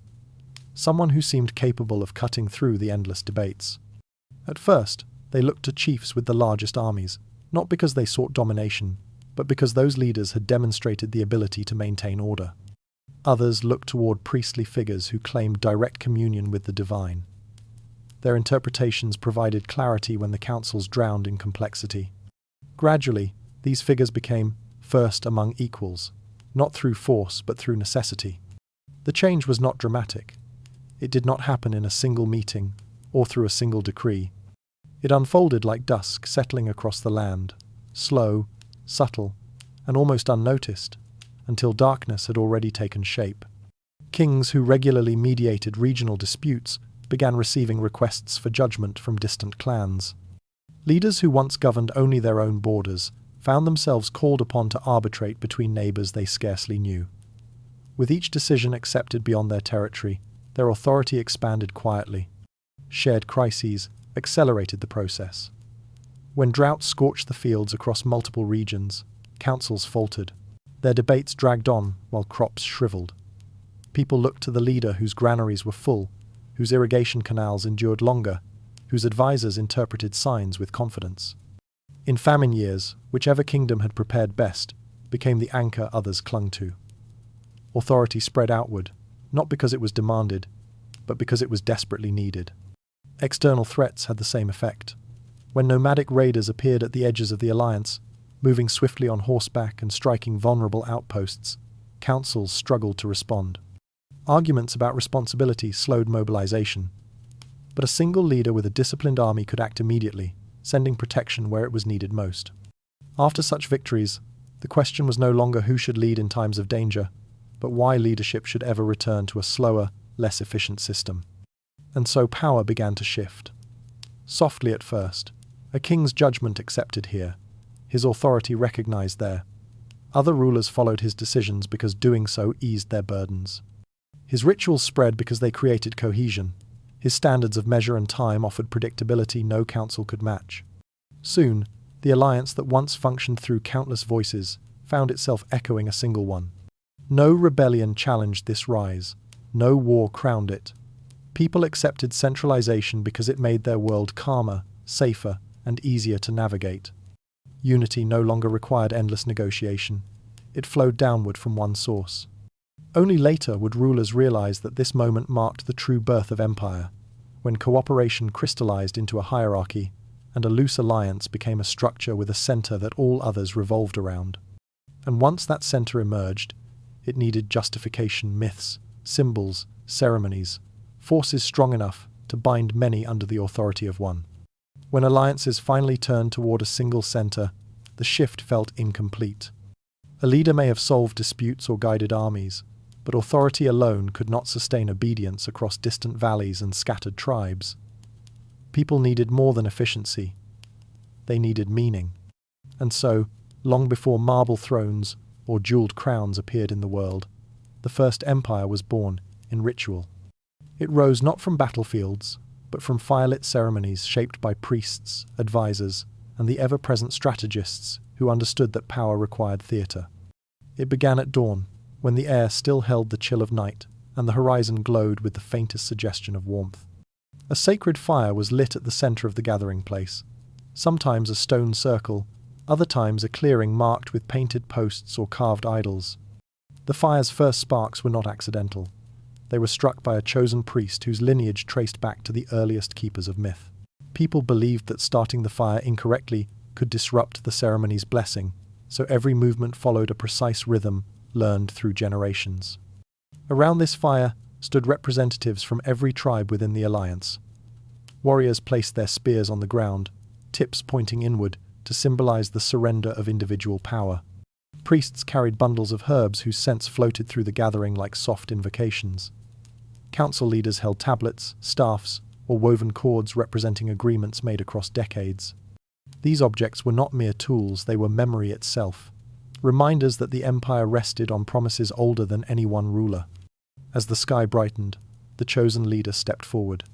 someone who seemed capable of cutting through the endless debates. At first, they looked to chiefs with the largest armies, not because they sought domination, but because those leaders had demonstrated the ability to maintain order. Others looked toward priestly figures who claimed direct communion with the divine. Their interpretations provided clarity when the councils drowned in complexity. Gradually, these figures became first among equals, not through force but through necessity. The change was not dramatic. It did not happen in a single meeting or through a single decree. It unfolded like dusk settling across the land, slow, subtle, and almost unnoticed, until darkness had already taken shape. Kings who regularly mediated regional disputes began receiving requests for judgment from distant clans. Leaders who once governed only their own borders found themselves called upon to arbitrate between neighbors they scarcely knew. With each decision accepted beyond their territory, their authority expanded quietly. Shared crises accelerated the process. When drought scorched the fields across multiple regions, councils faltered. Their debates dragged on while crops shriveled. People looked to the leader whose granaries were full, whose irrigation canals endured longer, whose advisors interpreted signs with confidence. In famine years, whichever kingdom had prepared best became the anchor others clung to. Authority spread outward, not because it was demanded, but because it was desperately needed. External threats had the same effect. When nomadic raiders appeared at the edges of the alliance, moving swiftly on horseback and striking vulnerable outposts, councils struggled to respond. Arguments about responsibility slowed mobilization, but a single leader with a disciplined army could act immediately, sending protection where it was needed most. After such victories, the question was no longer who should lead in times of danger, but why leadership should ever return to a slower, less efficient system. And so power began to shift. Softly at first, a king's judgment accepted here, his authority recognized there. Other rulers followed his decisions because doing so eased their burdens. His rituals spread because they created cohesion. His standards of measure and time offered predictability no council could match. Soon, the alliance that once functioned through countless voices found itself echoing a single one. No rebellion challenged this rise. No war crowned it. People accepted centralization because it made their world calmer, safer, and easier to navigate. Unity no longer required endless negotiation. It flowed downward from one source. Only later would rulers realize that this moment marked the true birth of empire, when cooperation crystallized into a hierarchy, and a loose alliance became a structure with a center that all others revolved around. And once that center emerged, it needed justification, myths, symbols, ceremonies, forces strong enough to bind many under the authority of one. When alliances finally turned toward a single center, the shift felt incomplete. A leader may have solved disputes or guided armies, but authority alone could not sustain obedience across distant valleys and scattered tribes. People needed more than efficiency. They needed meaning. And so, long before marble thrones or jeweled crowns appeared in the world, the first empire was born in ritual. It rose not from battlefields, but from firelit ceremonies shaped by priests, advisors, and the ever-present strategists who understood that power required theatre. It began at dawn, when the air still held the chill of night, and the horizon glowed with the faintest suggestion of warmth. A sacred fire was lit at the center of the gathering place, sometimes a stone circle, other times a clearing marked with painted posts or carved idols. The fire's first sparks were not accidental. They were struck by a chosen priest whose lineage traced back to the earliest keepers of myth. People believed that starting the fire incorrectly could disrupt the ceremony's blessing, so every movement followed a precise rhythm learned through generations. Around this fire stood representatives from every tribe within the alliance. Warriors placed their spears on the ground, tips pointing inward to symbolize the surrender of individual power. Priests carried bundles of herbs whose scents floated through the gathering like soft invocations. Council leaders held tablets, staffs, or woven cords representing agreements made across decades. These objects were not mere tools, they were memory itself, reminders that the empire rested on promises older than any one ruler. As the sky brightened, the chosen leader stepped forward.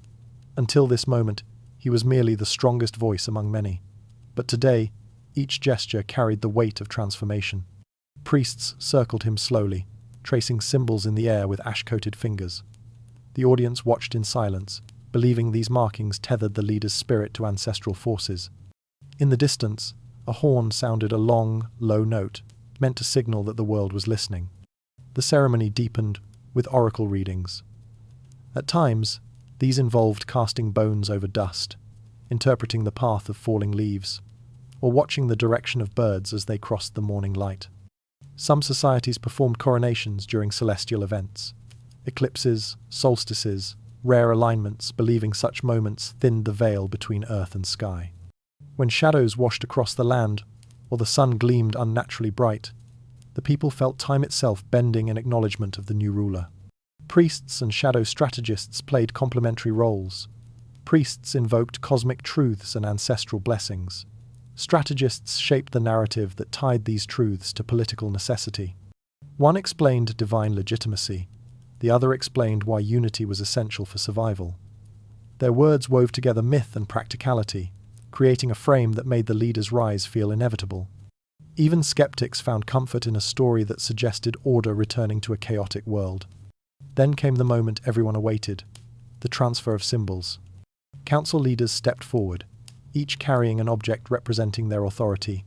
Until this moment, he was merely the strongest voice among many. But today, each gesture carried the weight of transformation. Priests circled him slowly, tracing symbols in the air with ash-coated fingers. The audience watched in silence, believing these markings tethered the leader's spirit to ancestral forces. In the distance, a horn sounded a long, low note, meant to signal that the world was listening. The ceremony deepened with oracle readings. At times, these involved casting bones over dust, interpreting the path of falling leaves, or watching the direction of birds as they crossed the morning light. Some societies performed coronations during celestial events, eclipses, solstices, rare alignments, believing such moments thinned the veil between earth and sky. When shadows washed across the land, or the sun gleamed unnaturally bright, the people felt time itself bending in acknowledgement of the new ruler. Priests and shadow strategists played complementary roles. Priests invoked cosmic truths and ancestral blessings. Strategists shaped the narrative that tied these truths to political necessity. One explained divine legitimacy, the other explained why unity was essential for survival. Their words wove together myth and practicality, creating a frame that made the leader's rise feel inevitable. Even skeptics found comfort in a story that suggested order returning to a chaotic world. Then came the moment everyone awaited, the transfer of symbols. Council leaders stepped forward, each carrying an object representing their authority: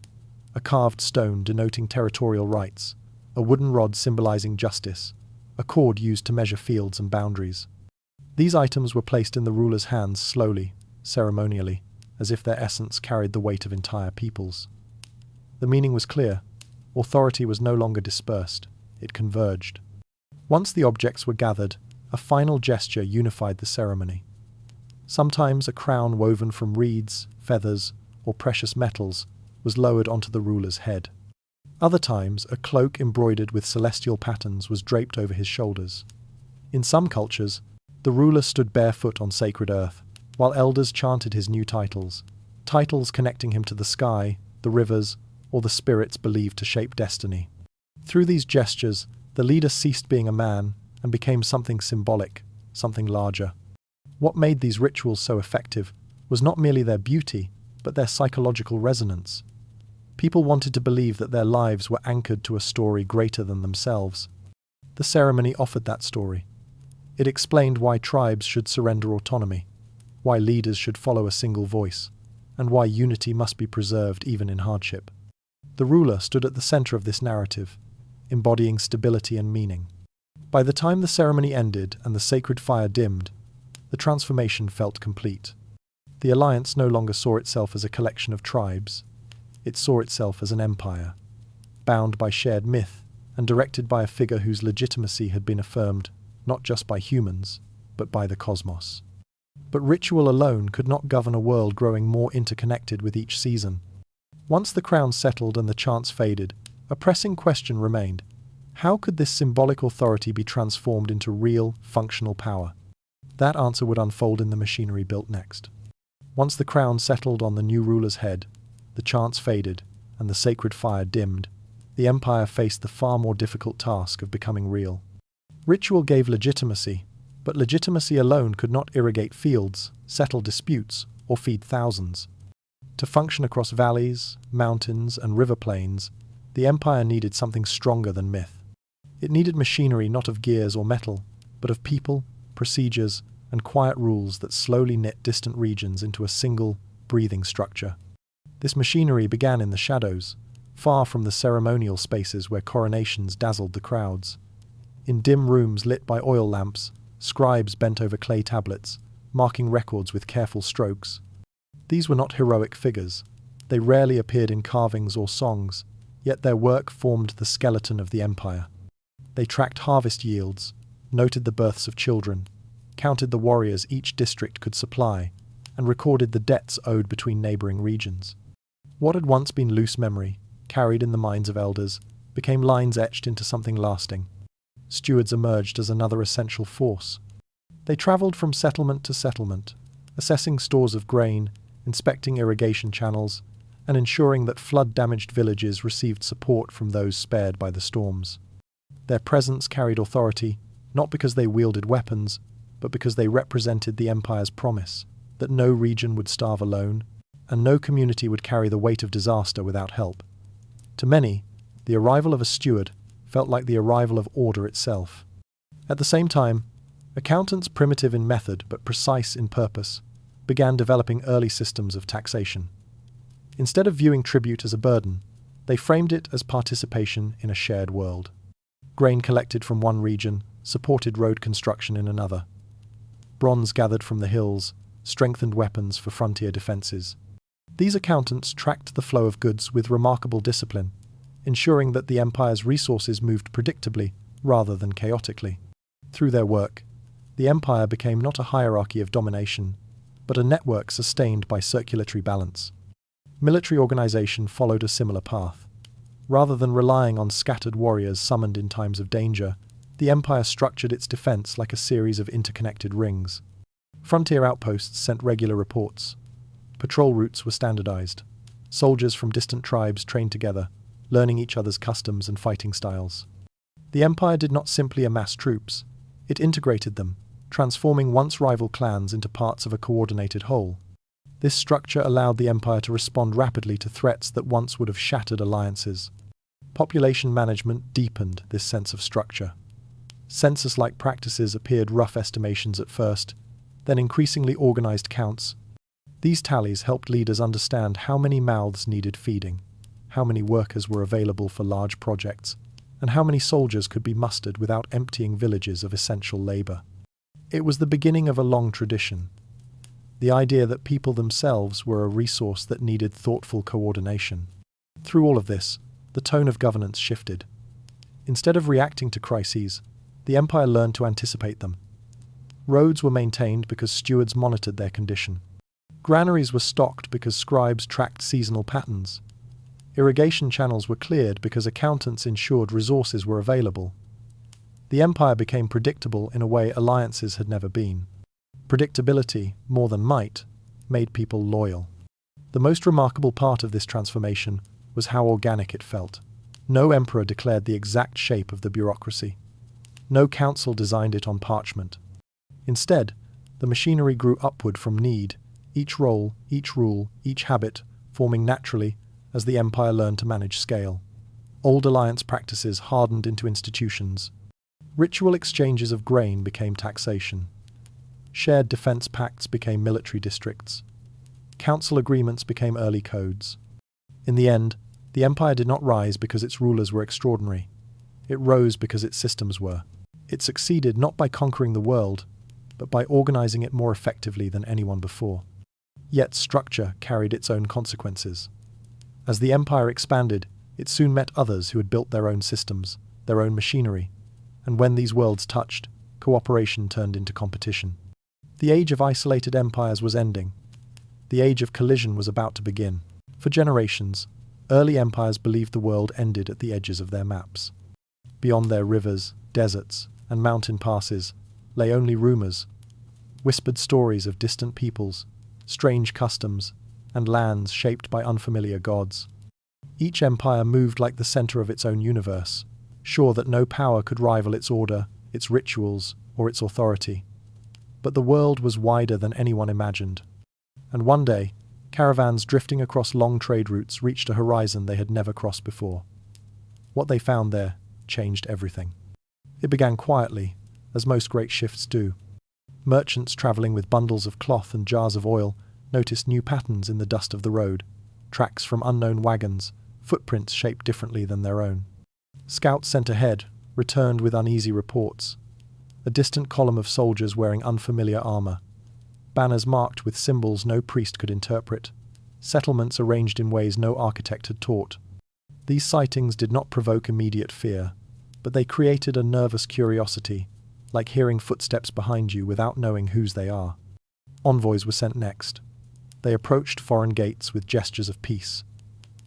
a carved stone denoting territorial rights, a wooden rod symbolizing justice, a cord used to measure fields and boundaries. These items were placed in the ruler's hands slowly, ceremonially, as if their essence carried the weight of entire peoples. The meaning was clear. Authority was no longer dispersed, it converged. Once the objects were gathered, a final gesture unified the ceremony. Sometimes a crown woven from reeds, feathers, or precious metals was lowered onto the ruler's head. Other times, a cloak embroidered with celestial patterns was draped over his shoulders. In some cultures, the ruler stood barefoot on sacred earth, while elders chanted his new titles connecting him to the sky, the rivers, or the spirits believed to shape destiny. Through these gestures, the leader ceased being a man and became something symbolic, something larger. What made these rituals so effective was not merely their beauty, but their psychological resonance. People wanted to believe that their lives were anchored to a story greater than themselves. The ceremony offered that story. It explained why tribes should surrender autonomy, why leaders should follow a single voice, and why unity must be preserved even in hardship. The ruler stood at the center of this narrative, embodying stability and meaning. By the time the ceremony ended and the sacred fire dimmed, the transformation felt complete. The alliance no longer saw itself as a collection of tribes. It saw itself as an empire, bound by shared myth and directed by a figure whose legitimacy had been affirmed not just by humans, but by the cosmos. But ritual alone could not govern a world growing more interconnected with each season. Once the crown settled and the chants faded, a pressing question remained: how could this symbolic authority be transformed into real, functional power? That answer would unfold in the machinery built next. Once the crown settled on the new ruler's head, the chants faded, and the sacred fire dimmed, the empire faced the far more difficult task of becoming real. Ritual gave legitimacy, but legitimacy alone could not irrigate fields, settle disputes, or feed thousands. To function across valleys, mountains, and river plains, the empire needed something stronger than myth. It needed machinery not of gears or metal, but of people, procedures, and quiet rules that slowly knit distant regions into a single, breathing structure. This machinery began in the shadows, far from the ceremonial spaces where coronations dazzled the crowds. In dim rooms lit by oil lamps, scribes bent over clay tablets, marking records with careful strokes. These were not heroic figures. They rarely appeared in carvings or songs, yet their work formed the skeleton of the empire. They tracked harvest yields, noted the births of children, counted the warriors each district could supply, and recorded the debts owed between neighboring regions. What had once been loose memory, carried in the minds of elders, became lines etched into something lasting. Stewards emerged as another essential force. They traveled from settlement to settlement, assessing stores of grain, inspecting irrigation channels, and ensuring that flood-damaged villages received support from those spared by the storms. Their presence carried authority, not because they wielded weapons, but because they represented the empire's promise that no region would starve alone, and no community would carry the weight of disaster without help. To many, the arrival of a steward felt like the arrival of order itself. At the same time, accountants, primitive in method but precise in purpose, began developing early systems of taxation. Instead of viewing tribute as a burden, they framed it as participation in a shared world. Grain collected from one region supported road construction in another. Bronze gathered from the hills strengthened weapons for frontier defenses. These accountants tracked the flow of goods with remarkable discipline, ensuring that the empire's resources moved predictably rather than chaotically. Through their work, the empire became not a hierarchy of domination, but a network sustained by circulatory balance. Military organization followed a similar path. Rather than relying on scattered warriors summoned in times of danger, the empire structured its defense like a series of interconnected rings. Frontier outposts sent regular reports. Patrol routes were standardized. Soldiers from distant tribes trained together, learning each other's customs and fighting styles. The empire did not simply amass troops, it integrated them, transforming once rival clans into parts of a coordinated whole. This structure allowed the empire to respond rapidly to threats that once would have shattered alliances. Population management deepened this sense of structure. Census-like practices appeared rough estimations at first, then increasingly organized counts. These tallies helped leaders understand how many mouths needed feeding, how many workers were available for large projects, and how many soldiers could be mustered without emptying villages of essential labor. It was the beginning of a long tradition. The idea that people themselves were a resource that needed thoughtful coordination. Through all of this, the tone of governance shifted. Instead of reacting to crises, the empire learned to anticipate them. Roads were maintained because stewards monitored their condition. Granaries were stocked because scribes tracked seasonal patterns. Irrigation channels were cleared because accountants ensured resources were available. The empire became predictable in a way alliances had never been. Predictability, more than might, made people loyal. The most remarkable part of this transformation was how organic it felt. No emperor declared the exact shape of the bureaucracy. No council designed it on parchment. Instead, the machinery grew upward from need, each role, each rule, each habit, forming naturally as the empire learned to manage scale. Old alliance practices hardened into institutions. Ritual exchanges of grain became taxation. Shared defense pacts became military districts. Council agreements became early codes. In the end, the empire did not rise because its rulers were extraordinary. It rose because its systems were. It succeeded not by conquering the world, but by organizing it more effectively than anyone before. Yet structure carried its own consequences. As the empire expanded, it soon met others who had built their own systems, their own machinery, and when these worlds touched, cooperation turned into competition. The age of isolated empires was ending. The age of collision was about to begin. For generations, early empires believed the world ended at the edges of their maps. Beyond their rivers, deserts, and mountain passes lay only rumors, whispered stories of distant peoples, strange customs, and lands shaped by unfamiliar gods. Each empire moved like the center of its own universe, sure that no power could rival its order, its rituals, or its authority. But the world was wider than anyone imagined. And one day, caravans drifting across long trade routes reached a horizon they had never crossed before. What they found there changed everything. It began quietly, as most great shifts do. Merchants traveling with bundles of cloth and jars of oil noticed new patterns in the dust of the road, tracks from unknown wagons, footprints shaped differently than their own. Scouts sent ahead returned with uneasy reports. A distant column of soldiers wearing unfamiliar armor. Banners marked with symbols no priest could interpret. Settlements arranged in ways no architect had taught. These sightings did not provoke immediate fear, but they created a nervous curiosity, like hearing footsteps behind you without knowing whose they are. Envoys were sent next. They approached foreign gates with gestures of peace.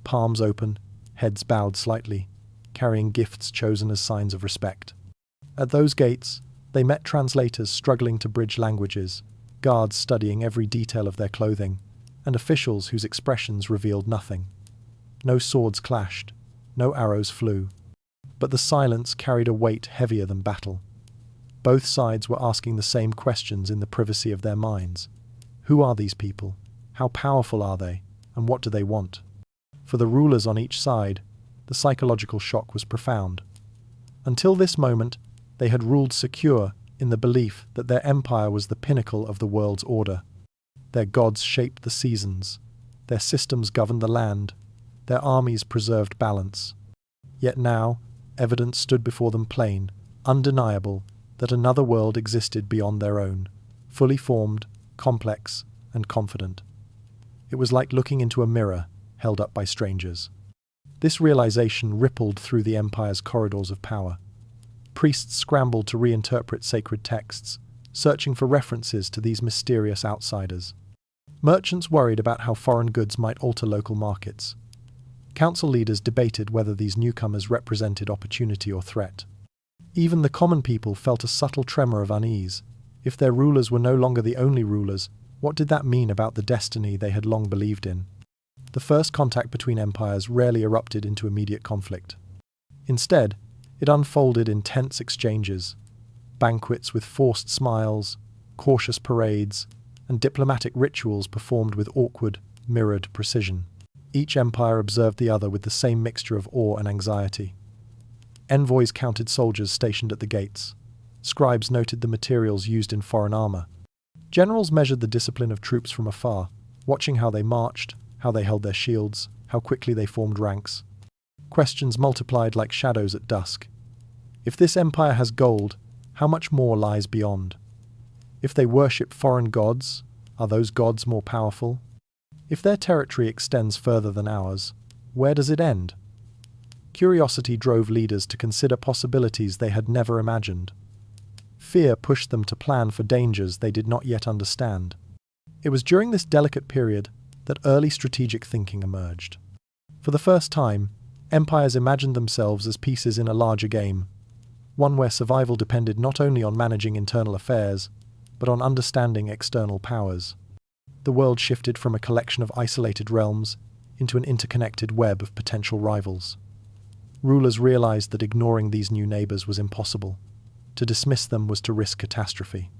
Palms open, heads bowed slightly, carrying gifts chosen as signs of respect. At those gates, they met translators struggling to bridge languages, guards studying every detail of their clothing, and officials whose expressions revealed nothing. No swords clashed, no arrows flew, but the silence carried a weight heavier than battle. Both sides were asking the same questions in the privacy of their minds. Who are these people? How powerful are they? And what do they want? For the rulers on each side, the psychological shock was profound. Until this moment, they had ruled secure in the belief that their empire was the pinnacle of the world's order. Their gods shaped the seasons, their systems governed the land, their armies preserved balance. Yet now, evidence stood before them plain, undeniable, that another world existed beyond their own, fully formed, complex, and confident. It was like looking into a mirror held up by strangers. This realization rippled through the empire's corridors of power. Priests scrambled to reinterpret sacred texts, searching for references to these mysterious outsiders. Merchants worried about how foreign goods might alter local markets. Council leaders debated whether these newcomers represented opportunity or threat. Even the common people felt a subtle tremor of unease. If their rulers were no longer the only rulers, what did that mean about the destiny they had long believed in? The first contact between empires rarely erupted into immediate conflict. Instead, it unfolded in tense exchanges, banquets with forced smiles, cautious parades, and diplomatic rituals performed with awkward, mirrored precision. Each empire observed the other with the same mixture of awe and anxiety. Envoys counted soldiers stationed at the gates. Scribes noted the materials used in foreign armor. Generals measured the discipline of troops from afar, watching how they marched, how they held their shields, how quickly they formed ranks. Questions multiplied like shadows at dusk. If this empire has gold, how much more lies beyond? If they worship foreign gods, are those gods more powerful? If their territory extends further than ours, where does it end? Curiosity drove leaders to consider possibilities they had never imagined. Fear pushed them to plan for dangers they did not yet understand. It was during this delicate period that early strategic thinking emerged. For the first time, empires imagined themselves as pieces in a larger game, one where survival depended not only on managing internal affairs, but on understanding external powers. The world shifted from a collection of isolated realms into an interconnected web of potential rivals. Rulers realized that ignoring these new neighbors was impossible. To dismiss them was to risk catastrophe.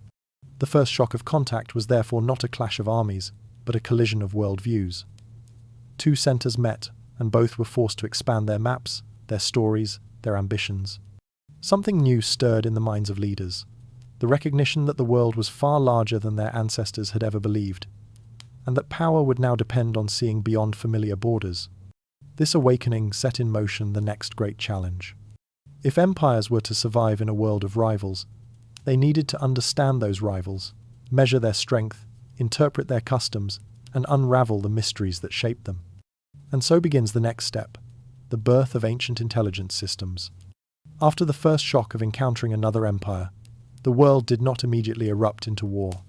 The first shock of contact was therefore not a clash of armies, but a collision of worldviews. Two centers met, and both were forced to expand their maps, their stories, their ambitions. Something new stirred in the minds of leaders, the recognition that the world was far larger than their ancestors had ever believed, and that power would now depend on seeing beyond familiar borders. This awakening set in motion the next great challenge. If empires were to survive in a world of rivals, they needed to understand those rivals, measure their strength, interpret their customs, and unravel the mysteries that shaped them. And so begins the next step, the birth of ancient intelligence systems. After the first shock of encountering another empire, the world did not immediately erupt into war.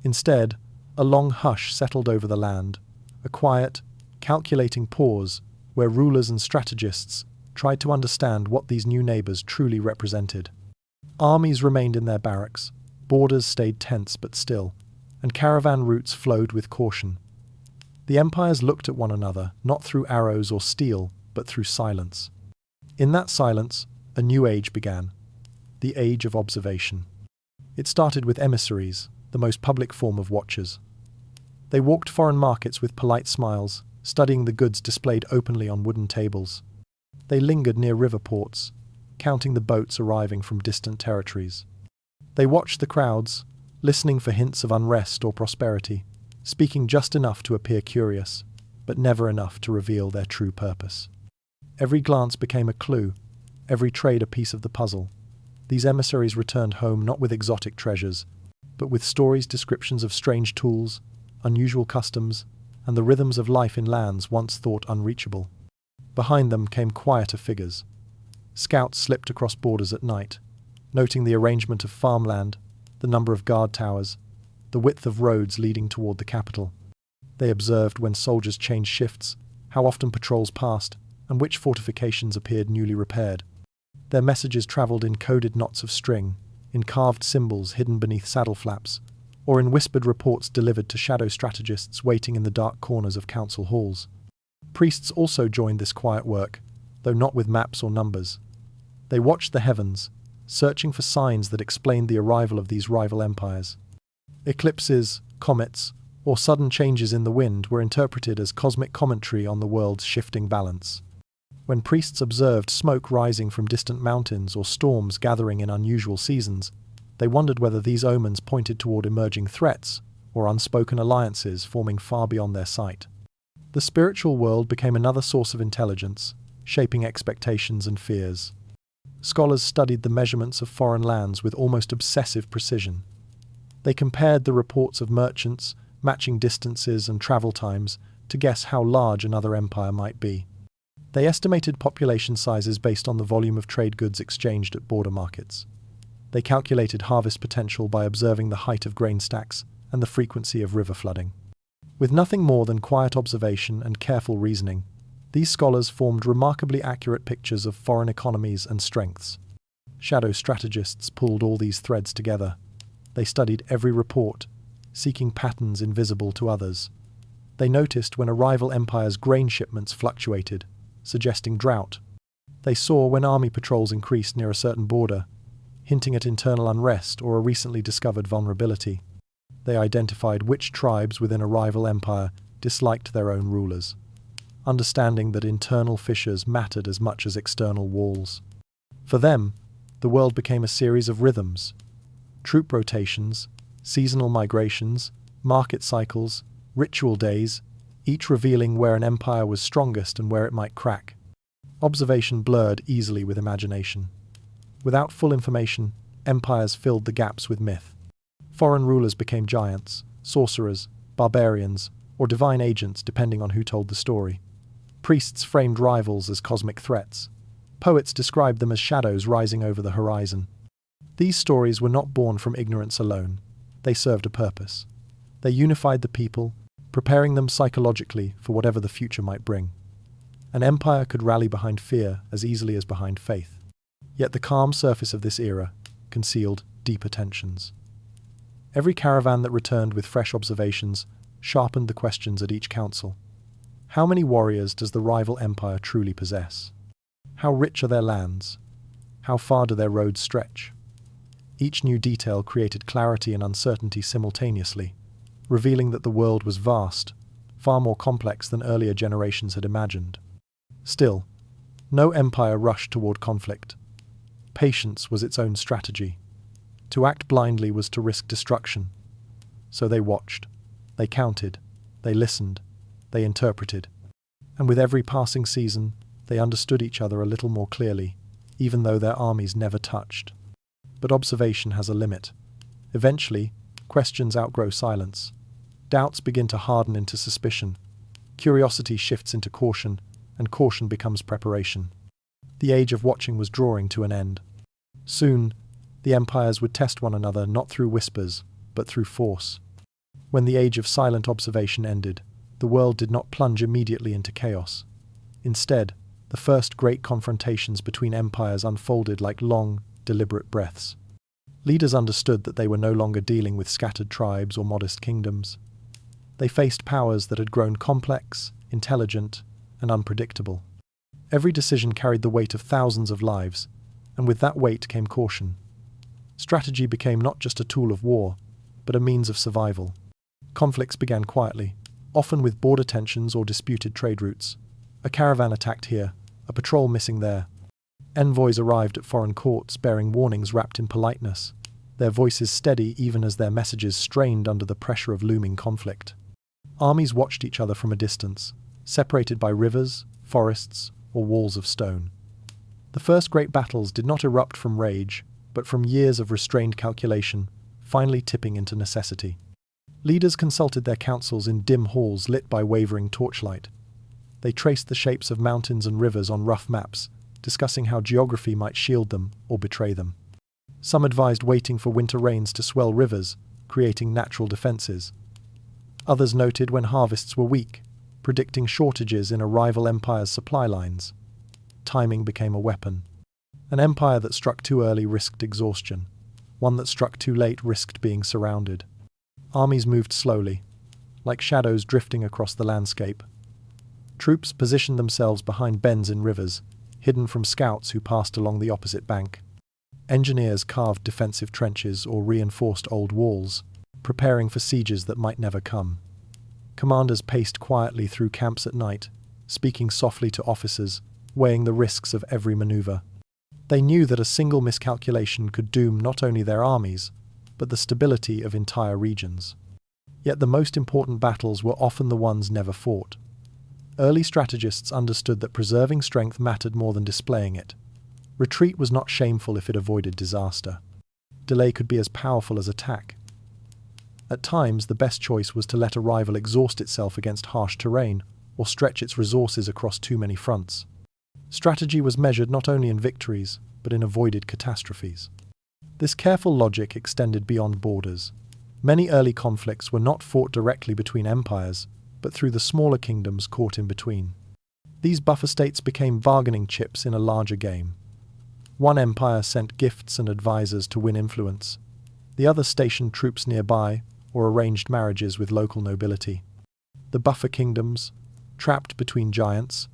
Instead, a long hush settled over the land, a quiet, calculating pause where rulers and strategists tried to understand what these new neighbors truly represented. Armies remained in their barracks, borders stayed tense but still, and caravan routes flowed with caution. The empires looked at one another, not through arrows or steel, but through silence. In that silence, a new age began, the age of observation. It started with emissaries, the most public form of watchers. They walked foreign markets with polite smiles, studying the goods displayed openly on wooden tables. They lingered near river ports, counting the boats arriving from distant territories. They watched the crowds, listening for hints of unrest or prosperity, speaking just enough to appear curious, but never enough to reveal their true purpose. Every glance became a clue, every trade a piece of the puzzle. These emissaries returned home not with exotic treasures, but with stories, descriptions of strange tools, unusual customs, and the rhythms of life in lands once thought unreachable. Behind them came quieter figures. Scouts slipped across borders at night, noting the arrangement of farmland, the number of guard towers, the width of roads leading toward the capital. They observed when soldiers changed shifts, how often patrols passed, and which fortifications appeared newly repaired. Their messages traveled in coded knots of string, in carved symbols hidden beneath saddle flaps, or in whispered reports delivered to shadow strategists waiting in the dark corners of council halls. Priests also joined this quiet work, though not with maps or numbers. They watched the heavens, searching for signs that explained the arrival of these rival empires. Eclipses, comets, or sudden changes in the wind were interpreted as cosmic commentary on the world's shifting balance. When priests observed smoke rising from distant mountains or storms gathering in unusual seasons, they wondered whether these omens pointed toward emerging threats or unspoken alliances forming far beyond their sight. The spiritual world became another source of intelligence, shaping expectations and fears. Scholars studied the measurements of foreign lands with almost obsessive precision. They compared the reports of merchants, matching distances and travel times, to guess how large another empire might be. They estimated population sizes based on the volume of trade goods exchanged at border markets. They calculated harvest potential by observing the height of grain stacks and the frequency of river flooding. With nothing more than quiet observation and careful reasoning, these scholars formed remarkably accurate pictures of foreign economies and strengths. Shadow strategists pulled all these threads together. They studied every report, seeking patterns invisible to others. They noticed when a rival empire's grain shipments fluctuated, suggesting drought. They saw when army patrols increased near a certain border, hinting at internal unrest or a recently discovered vulnerability. They identified which tribes within a rival empire disliked their own rulers, understanding that internal fissures mattered as much as external walls. For them, the world became a series of rhythms, troop rotations, seasonal migrations, market cycles, ritual days, each revealing where an empire was strongest and where it might crack. Observation blurred easily with imagination. Without full information, empires filled the gaps with myth. Foreign rulers became giants, sorcerers, barbarians, or divine agents depending on who told the story. Priests framed rivals as cosmic threats. Poets described them as shadows rising over the horizon. These stories were not born from ignorance alone. They served a purpose. They unified the people, preparing them psychologically for whatever the future might bring. An empire could rally behind fear as easily as behind faith. Yet the calm surface of this era concealed deeper tensions. Every caravan that returned with fresh observations sharpened the questions at each council. How many warriors does the rival empire truly possess? How rich are their lands? How far do their roads stretch? Each new detail created clarity and uncertainty simultaneously, revealing that the world was vast, far more complex than earlier generations had imagined. Still, no empire rushed toward conflict. Patience was its own strategy. To act blindly was to risk destruction. So they watched, they counted, they listened, they interpreted. And with every passing season, they understood each other a little more clearly, even though their armies never touched. But observation has a limit. Eventually, questions outgrow silence. Doubts begin to harden into suspicion. Curiosity shifts into caution, and caution becomes preparation. The age of watching was drawing to an end. Soon, the empires would test one another not through whispers, but through force. When the age of silent observation ended, the world did not plunge immediately into chaos. Instead, the first great confrontations between empires unfolded like long, deliberate breaths. Leaders understood that they were no longer dealing with scattered tribes or modest kingdoms. They faced powers that had grown complex, intelligent, and unpredictable. Every decision carried the weight of thousands of lives, and with that weight came caution. Strategy became not just a tool of war, but a means of survival. Conflicts began quietly, often with border tensions or disputed trade routes. A caravan attacked here, a patrol missing there. Envoys arrived at foreign courts bearing warnings wrapped in politeness, their voices steady even as their messages strained under the pressure of looming conflict. Armies watched each other from a distance, separated by rivers, forests, or walls of stone. The first great battles did not erupt from rage, but from years of restrained calculation, finally tipping into necessity. Leaders consulted their councils in dim halls lit by wavering torchlight. They traced the shapes of mountains and rivers on rough maps, discussing how geography might shield them or betray them. Some advised waiting for winter rains to swell rivers, creating natural defenses. Others noted when harvests were weak, predicting shortages in a rival empire's supply lines. Timing became a weapon. An empire that struck too early risked exhaustion. One that struck too late risked being surrounded. Armies moved slowly, like shadows drifting across the landscape. Troops positioned themselves behind bends in rivers, hidden from scouts who passed along the opposite bank. Engineers carved defensive trenches or reinforced old walls, preparing for sieges that might never come. Commanders paced quietly through camps at night, speaking softly to officers, weighing the risks of every maneuver. They knew that a single miscalculation could doom not only their armies, but the stability of entire regions. Yet the most important battles were often the ones never fought. Early strategists understood that preserving strength mattered more than displaying it. Retreat was not shameful if it avoided disaster. Delay could be as powerful as attack. At times, the best choice was to let a rival exhaust itself against harsh terrain or stretch its resources across too many fronts. Strategy was measured not only in victories, but in avoided catastrophes. This careful logic extended beyond borders. Many early conflicts were not fought directly between empires, but through the smaller kingdoms caught in between. These buffer states became bargaining chips in a larger game. One empire sent gifts and advisors to win influence. The other stationed troops nearby or arranged marriages with local nobility. The buffer kingdoms, trapped between giants,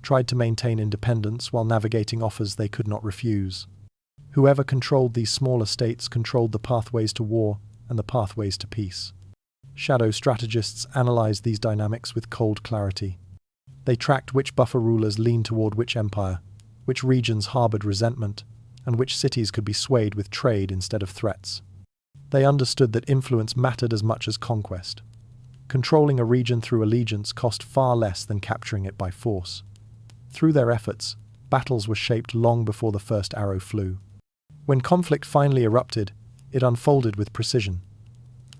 tried to maintain independence while navigating offers they could not refuse. Whoever controlled these smaller states controlled the pathways to war and the pathways to peace. Shadow strategists analyzed these dynamics with cold clarity. They tracked which buffer rulers leaned toward which empire, which regions harbored resentment, and which cities could be swayed with trade instead of threats. They understood that influence mattered as much as conquest. Controlling a region through allegiance cost far less than capturing it by force. Through their efforts, battles were shaped long before the first arrow flew. When conflict finally erupted, it unfolded with precision.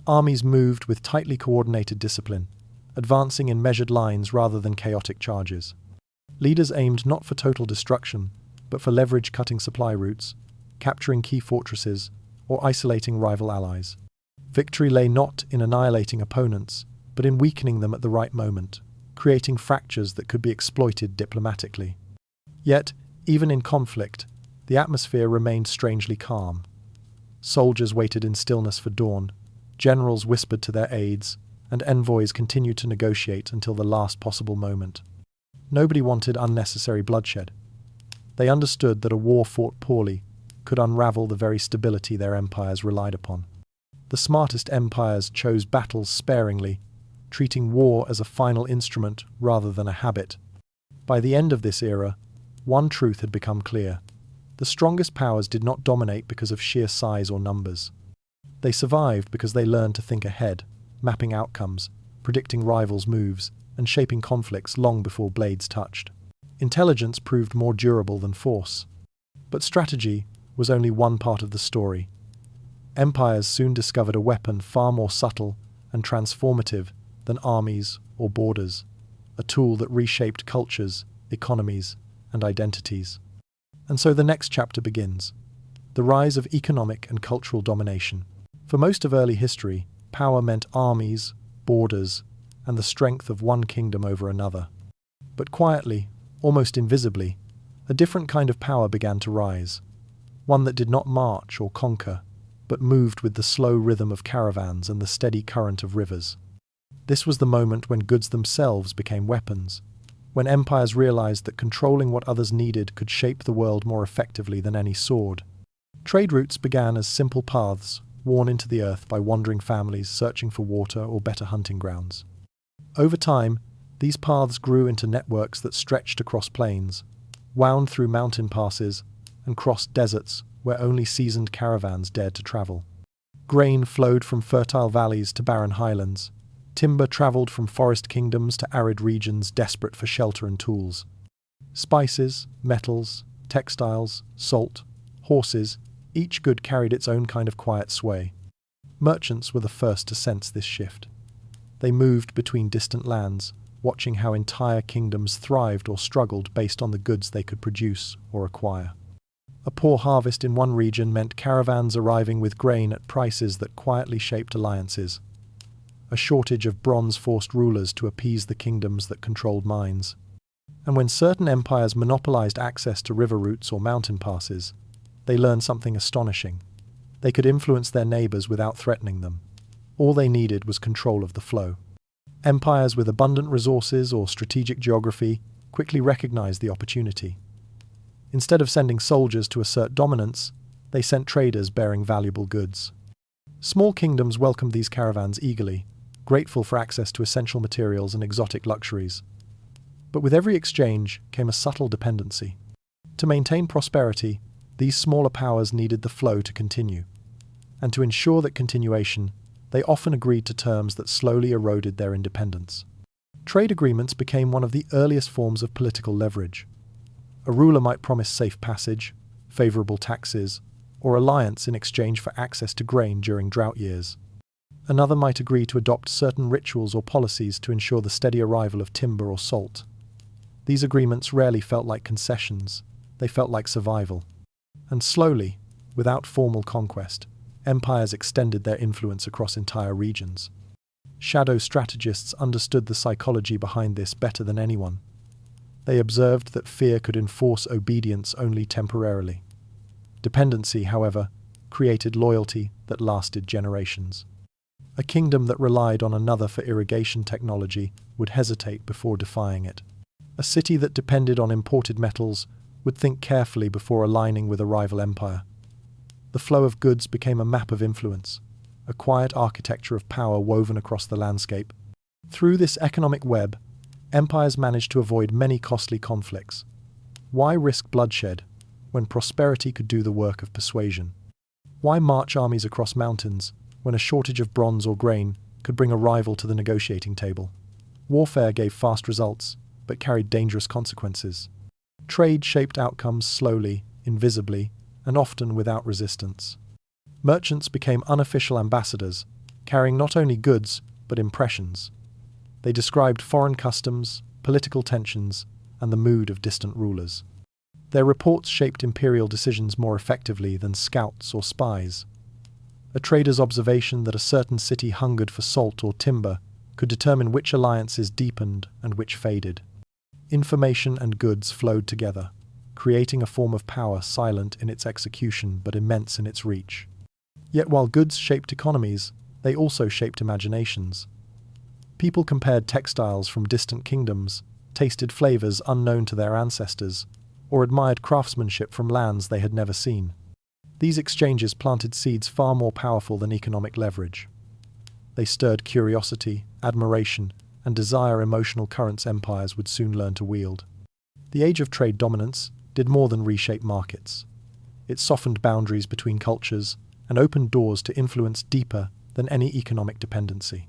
Armies moved with tightly coordinated discipline, advancing in measured lines rather than chaotic charges. Leaders aimed not for total destruction, but for leverage-cutting supply routes, capturing key fortresses, or isolating rival allies. Victory lay not in annihilating opponents, but in weakening them at the right moment, creating fractures that could be exploited diplomatically. Yet, even in conflict, the atmosphere remained strangely calm. Soldiers waited in stillness for dawn, generals whispered to their aides, and envoys continued to negotiate until the last possible moment. Nobody wanted unnecessary bloodshed. They understood that a war fought poorly could unravel the very stability their empires relied upon. The smartest empires chose battles sparingly, treating war as a final instrument rather than a habit. By the end of this era, one truth had become clear. The strongest powers did not dominate because of sheer size or numbers. They survived because they learned to think ahead, mapping outcomes, predicting rivals' moves, and shaping conflicts long before blades touched. Intelligence proved more durable than force. But strategy was only one part of the story. Empires soon discovered a weapon far more subtle and transformative than armies or borders, a tool that reshaped cultures, economies, and identities. And so the next chapter begins, the rise of economic and cultural domination. For most of early history, power meant armies, borders, and the strength of one kingdom over another. But quietly, almost invisibly, a different kind of power began to rise, one that did not march or conquer, but moved with the slow rhythm of caravans and the steady current of rivers. This was the moment when goods themselves became weapons, when empires realized that controlling what others needed could shape the world more effectively than any sword. Trade routes began as simple paths, worn into the earth by wandering families searching for water or better hunting grounds. Over time, these paths grew into networks that stretched across plains, wound through mountain passes, and crossed deserts where only seasoned caravans dared to travel. Grain flowed from fertile valleys to barren highlands. Timber traveled from forest kingdoms to arid regions desperate for shelter and tools. Spices, metals, textiles, salt, horses, each good carried its own kind of quiet sway. Merchants were the first to sense this shift. They moved between distant lands, watching how entire kingdoms thrived or struggled based on the goods they could produce or acquire. A poor harvest in one region meant caravans arriving with grain at prices that quietly shaped alliances. A shortage of bronze forced rulers to appease the kingdoms that controlled mines. And when certain empires monopolized access to river routes or mountain passes, they learned something astonishing. They could influence their neighbors without threatening them. All they needed was control of the flow. Empires with abundant resources or strategic geography quickly recognized the opportunity. Instead of sending soldiers to assert dominance, they sent traders bearing valuable goods. Small kingdoms welcomed these caravans eagerly, grateful for access to essential materials and exotic luxuries. But with every exchange came a subtle dependency. To maintain prosperity, these smaller powers needed the flow to continue. And to ensure that continuation, they often agreed to terms that slowly eroded their independence. Trade agreements became one of the earliest forms of political leverage. A ruler might promise safe passage, favorable taxes, or alliance in exchange for access to grain during drought years. Another might agree to adopt certain rituals or policies to ensure the steady arrival of timber or salt. These agreements rarely felt like concessions, they felt like survival. And slowly, without formal conquest, empires extended their influence across entire regions. Shadow strategists understood the psychology behind this better than anyone. They observed that fear could enforce obedience only temporarily. Dependency, however, created loyalty that lasted generations. A kingdom that relied on another for irrigation technology would hesitate before defying it. A city that depended on imported metals would think carefully before aligning with a rival empire. The flow of goods became a map of influence, a quiet architecture of power woven across the landscape. Through this economic web, empires managed to avoid many costly conflicts. Why risk bloodshed when prosperity could do the work of persuasion? Why march armies across mountains when a shortage of bronze or grain could bring a rival to the negotiating table. Warfare gave fast results, but carried dangerous consequences. Trade shaped outcomes slowly, invisibly, and often without resistance. Merchants became unofficial ambassadors, carrying not only goods, but impressions. They described foreign customs, political tensions, and the mood of distant rulers. Their reports shaped imperial decisions more effectively than scouts or spies. A trader's observation that a certain city hungered for salt or timber could determine which alliances deepened and which faded. Information and goods flowed together, creating a form of power silent in its execution but immense in its reach. Yet while goods shaped economies, they also shaped imaginations. People compared textiles from distant kingdoms, tasted flavors unknown to their ancestors, or admired craftsmanship from lands they had never seen. These exchanges planted seeds far more powerful than economic leverage. They stirred curiosity, admiration, and desire emotional currents empires would soon learn to wield. The age of trade dominance did more than reshape markets. It softened boundaries between cultures and opened doors to influence deeper than any economic dependency.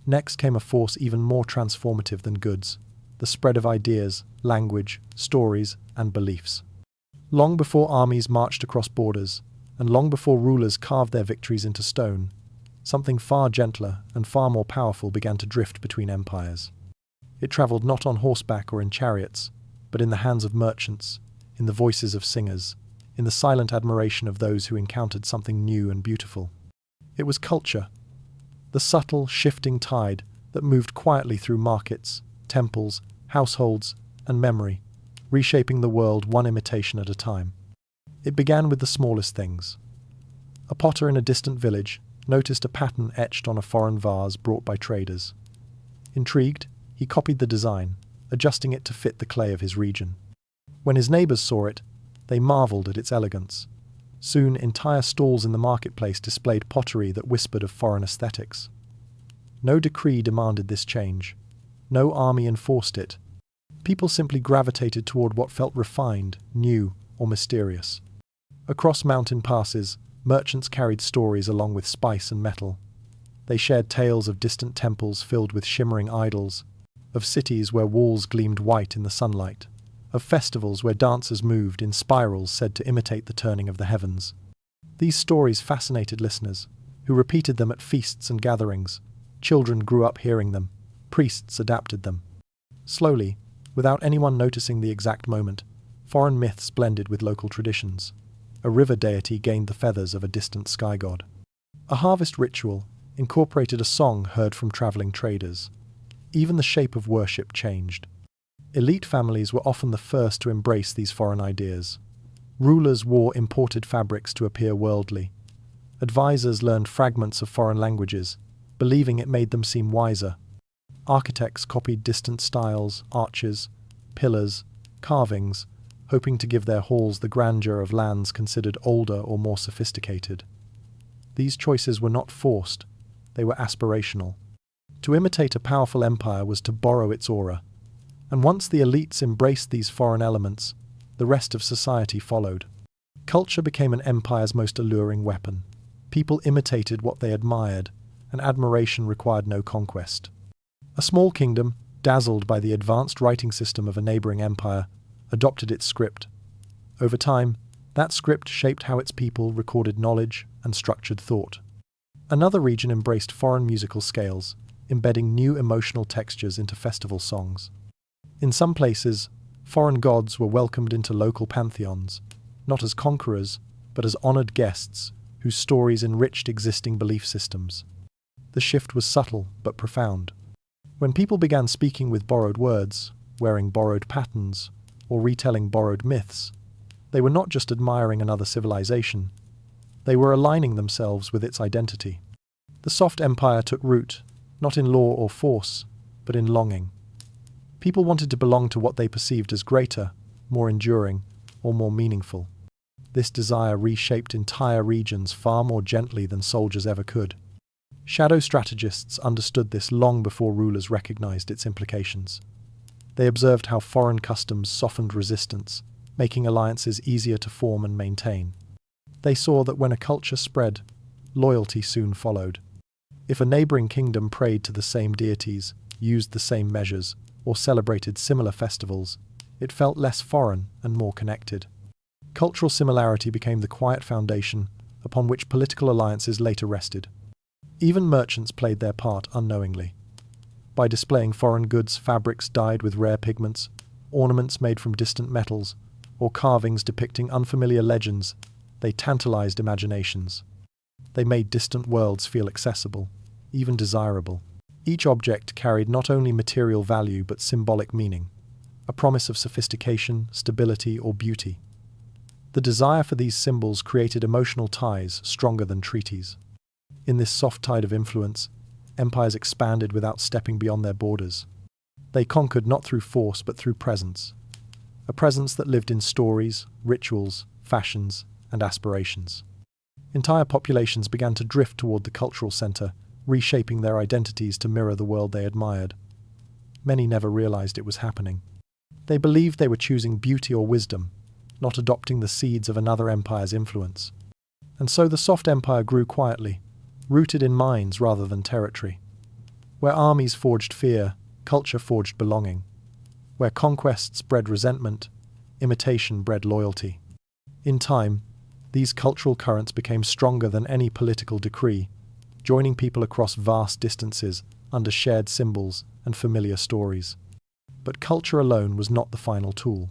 Next came a force even more transformative than goods: the spread of ideas, language, stories, and beliefs. Long before armies marched across borders, and long before rulers carved their victories into stone, something far gentler and far more powerful began to drift between empires. It travelled not on horseback or in chariots, but in the hands of merchants, in the voices of singers, in the silent admiration of those who encountered something new and beautiful. It was culture, the subtle, shifting tide that moved quietly through markets, temples, households, and memory, reshaping the world one imitation at a time. It began with the smallest things. A potter in a distant village noticed a pattern etched on a foreign vase brought by traders. Intrigued, he copied the design, adjusting it to fit the clay of his region. When his neighbors saw it, they marveled at its elegance. Soon, entire stalls in the marketplace displayed pottery that whispered of foreign aesthetics. No decree demanded this change. No army enforced it. People simply gravitated toward what felt refined, new, or mysterious. Across mountain passes, merchants carried stories along with spice and metal. They shared tales of distant temples filled with shimmering idols, of cities where walls gleamed white in the sunlight, of festivals where dancers moved in spirals said to imitate the turning of the heavens. These stories fascinated listeners, who repeated them at feasts and gatherings. Children grew up hearing them. Priests adapted them. Slowly, without anyone noticing the exact moment, foreign myths blended with local traditions. A river deity gained the feathers of a distant sky god. A harvest ritual incorporated a song heard from traveling traders. Even the shape of worship changed. Elite families were often the first to embrace these foreign ideas. Rulers wore imported fabrics to appear worldly. Advisors learned fragments of foreign languages, believing it made them seem wiser. Architects copied distant styles, arches, pillars, carvings, hoping to give their halls the grandeur of lands considered older or more sophisticated. These choices were not forced, they were aspirational. To imitate a powerful empire was to borrow its aura, and once the elites embraced these foreign elements, the rest of society followed. Culture became an empire's most alluring weapon. People imitated what they admired, and admiration required no conquest. A small kingdom, dazzled by the advanced writing system of a neighboring empire, adopted its script. Over time, that script shaped how its people recorded knowledge and structured thought. Another region embraced foreign musical scales, embedding new emotional textures into festival songs. In some places, foreign gods were welcomed into local pantheons, not as conquerors, but as honored guests whose stories enriched existing belief systems. The shift was subtle but profound. When people began speaking with borrowed words, wearing borrowed patterns, or retelling borrowed myths, they were not just admiring another civilization, they were aligning themselves with its identity. The soft empire took root, not in law or force, but in longing. People wanted to belong to what they perceived as greater, more enduring, or more meaningful. This desire reshaped entire regions far more gently than soldiers ever could. Shadow strategists understood this long before rulers recognized its implications. They observed how foreign customs softened resistance, making alliances easier to form and maintain. They saw that when a culture spread, loyalty soon followed. If a neighboring kingdom prayed to the same deities, used the same measures, or celebrated similar festivals, it felt less foreign and more connected. Cultural similarity became the quiet foundation upon which political alliances later rested. Even merchants played their part unknowingly. By displaying foreign goods, fabrics dyed with rare pigments, ornaments made from distant metals, or carvings depicting unfamiliar legends, they tantalized imaginations. They made distant worlds feel accessible, even desirable. Each object carried not only material value but symbolic meaning, a promise of sophistication, stability, or beauty. The desire for these symbols created emotional ties stronger than treaties. In this soft tide of influence, empires expanded without stepping beyond their borders. They conquered not through force but through presence, a presence that lived in stories, rituals, fashions, and aspirations. Entire populations began to drift toward the cultural center, reshaping their identities to mirror the world they admired. Many never realized it was happening. They believed they were choosing beauty or wisdom, not adopting the seeds of another empire's influence. And so the soft empire grew quietly, rooted in minds rather than territory. Where armies forged fear, culture forged belonging. Where conquests bred resentment, imitation bred loyalty. In time, these cultural currents became stronger than any political decree, joining people across vast distances under shared symbols and familiar stories. But culture alone was not the final tool.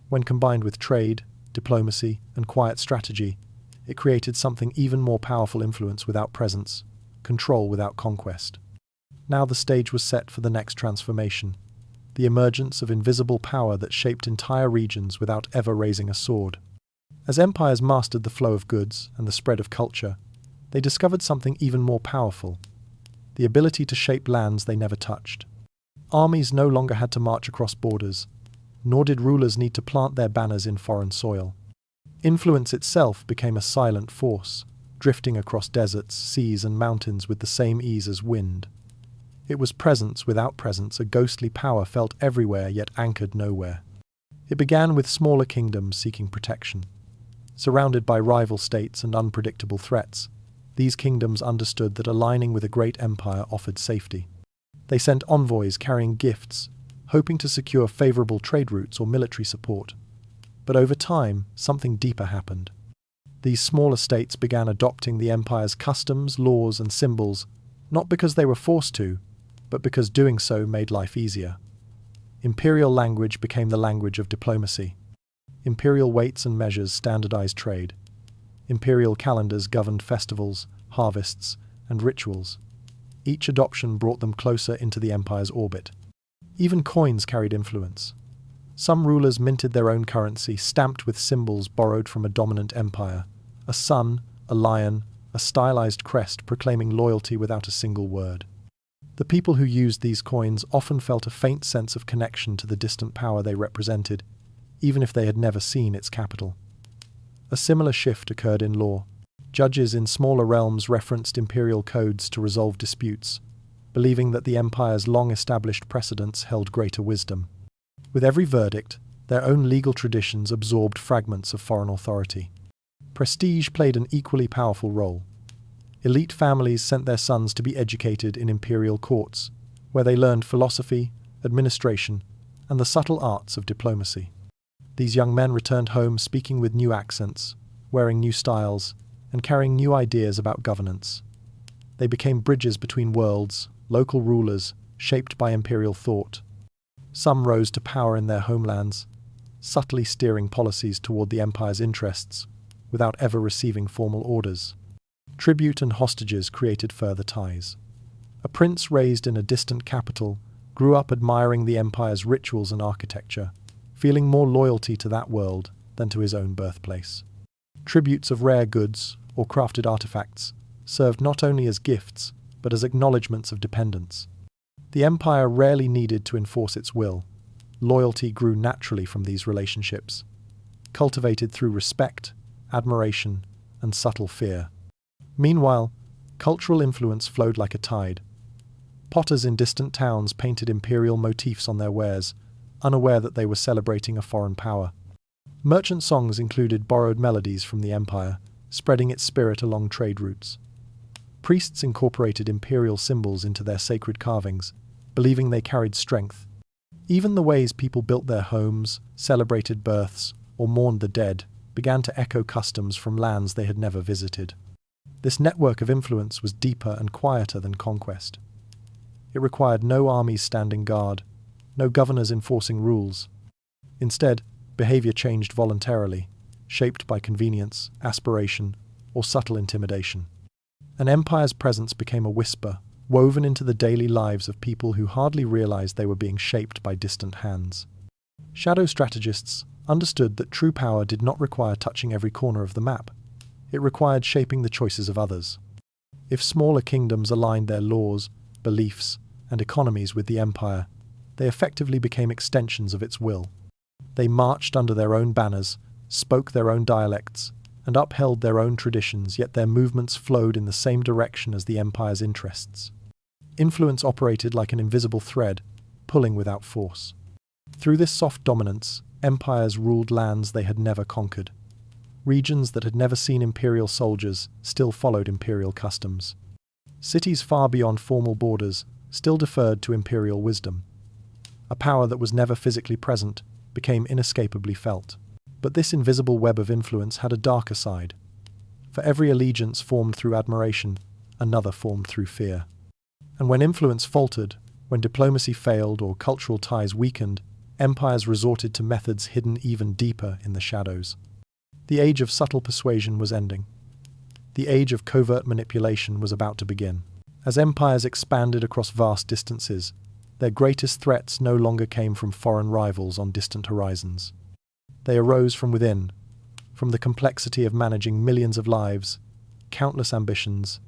When combined with trade, diplomacy, and quiet strategy, it created something even more powerful: influence without presence, control without conquest. Now the stage was set for the next transformation, the emergence of invisible power that shaped entire regions without ever raising a sword. As empires mastered the flow of goods and the spread of culture, they discovered something even more powerful: the ability to shape lands they never touched. Armies no longer had to march across borders, nor did rulers need to plant their banners in foreign soil. Influence itself became a silent force, drifting across deserts, seas, and mountains with the same ease as wind. It was presence without presence, a ghostly power felt everywhere yet anchored nowhere. It began with smaller kingdoms seeking protection. Surrounded by rival states and unpredictable threats, these kingdoms understood that aligning with a great empire offered safety. They sent envoys carrying gifts, hoping to secure favorable trade routes or military support. But over time, something deeper happened. These smaller states began adopting the empire's customs, laws, and symbols, not because they were forced to, but because doing so made life easier. Imperial language became the language of diplomacy. Imperial weights and measures standardized trade. Imperial calendars governed festivals, harvests, and rituals. Each adoption brought them closer into the empire's orbit. Even coins carried influence. Some rulers minted their own currency, stamped with symbols borrowed from a dominant empire: a sun, a lion, a stylized crest proclaiming loyalty without a single word. The people who used these coins often felt a faint sense of connection to the distant power they represented, even if they had never seen its capital. A similar shift occurred in law. Judges in smaller realms referenced imperial codes to resolve disputes, believing that the empire's long-established precedents held greater wisdom. With every verdict, their own legal traditions absorbed fragments of foreign authority. Prestige played an equally powerful role. Elite families sent their sons to be educated in imperial courts, where they learned philosophy, administration, and the subtle arts of diplomacy. These young men returned home speaking with new accents, wearing new styles, and carrying new ideas about governance. They became bridges between worlds, local rulers, shaped by imperial thought. Some rose to power in their homelands, subtly steering policies toward the empire's interests, without ever receiving formal orders. Tribute and hostages created further ties. A prince raised in a distant capital grew up admiring the empire's rituals and architecture, feeling more loyalty to that world than to his own birthplace. Tributes of rare goods or crafted artifacts served not only as gifts, but as acknowledgements of dependence. The empire rarely needed to enforce its will. Loyalty grew naturally from these relationships, cultivated through respect, admiration, and subtle fear. Meanwhile, cultural influence flowed like a tide. Potters in distant towns painted imperial motifs on their wares, unaware that they were celebrating a foreign power. Merchant songs included borrowed melodies from the empire, spreading its spirit along trade routes. Priests incorporated imperial symbols into their sacred carvings, believing they carried strength. Even the ways people built their homes, celebrated births, or mourned the dead began to echo customs from lands they had never visited. This network of influence was deeper and quieter than conquest. It required no armies standing guard, no governors enforcing rules. Instead, behavior changed voluntarily, shaped by convenience, aspiration, or subtle intimidation. An empire's presence became a whisper, woven into the daily lives of people who hardly realized they were being shaped by distant hands. Shadow strategists understood that true power did not require touching every corner of the map. It required shaping the choices of others. If smaller kingdoms aligned their laws, beliefs, and economies with the empire, they effectively became extensions of its will. They marched under their own banners, spoke their own dialects, and upheld their own traditions, yet their movements flowed in the same direction as the empire's interests. Influence operated like an invisible thread, pulling without force. Through this soft dominance, empires ruled lands they had never conquered. Regions that had never seen imperial soldiers still followed imperial customs. Cities far beyond formal borders still deferred to imperial wisdom. A power that was never physically present became inescapably felt. But this invisible web of influence had a darker side. For every allegiance formed through admiration, another formed through fear. And when influence faltered, when diplomacy failed or cultural ties weakened, empires resorted to methods hidden even deeper in the shadows. The age of subtle persuasion was ending. The age of covert manipulation was about to begin. As empires expanded across vast distances, their greatest threats no longer came from foreign rivals on distant horizons. They arose from within, from the complexity of managing millions of lives, countless ambitions,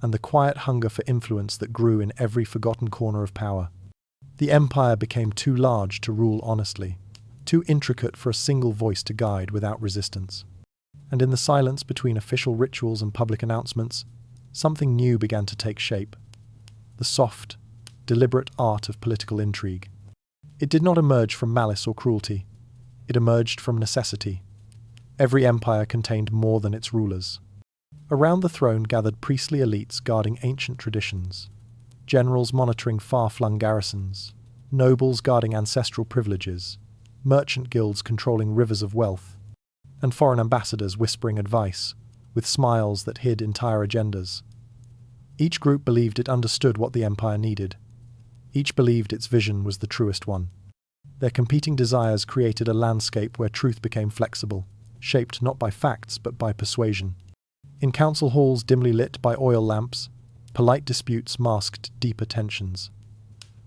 and the quiet hunger for influence that grew in every forgotten corner of power. The empire became too large to rule honestly, too intricate for a single voice to guide without resistance. And in the silence between official rituals and public announcements, something new began to take shape. The soft, deliberate art of political intrigue. It did not emerge from malice or cruelty. It emerged from necessity. Every empire contained more than its rulers. Around the throne gathered priestly elites guarding ancient traditions, generals monitoring far-flung garrisons, nobles guarding ancestral privileges, merchant guilds controlling rivers of wealth, and foreign ambassadors whispering advice, with smiles that hid entire agendas. Each group believed it understood what the empire needed. Each believed its vision was the truest one. Their competing desires created a landscape where truth became flexible, shaped not by facts but by persuasion. In council halls dimly lit by oil lamps, polite disputes masked deeper tensions.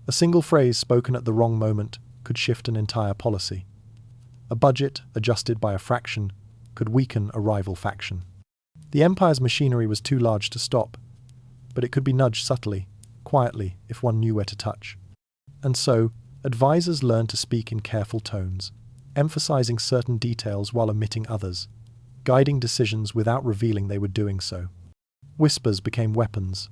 A single phrase spoken at the wrong moment could shift an entire policy. A budget, adjusted by a fraction, could weaken a rival faction. The empire's machinery was too large to stop, but it could be nudged subtly, quietly, if one knew where to touch. And so, advisors learned to speak in careful tones, emphasizing certain details while omitting others, guiding decisions without revealing they were doing so. Whispers became weapons.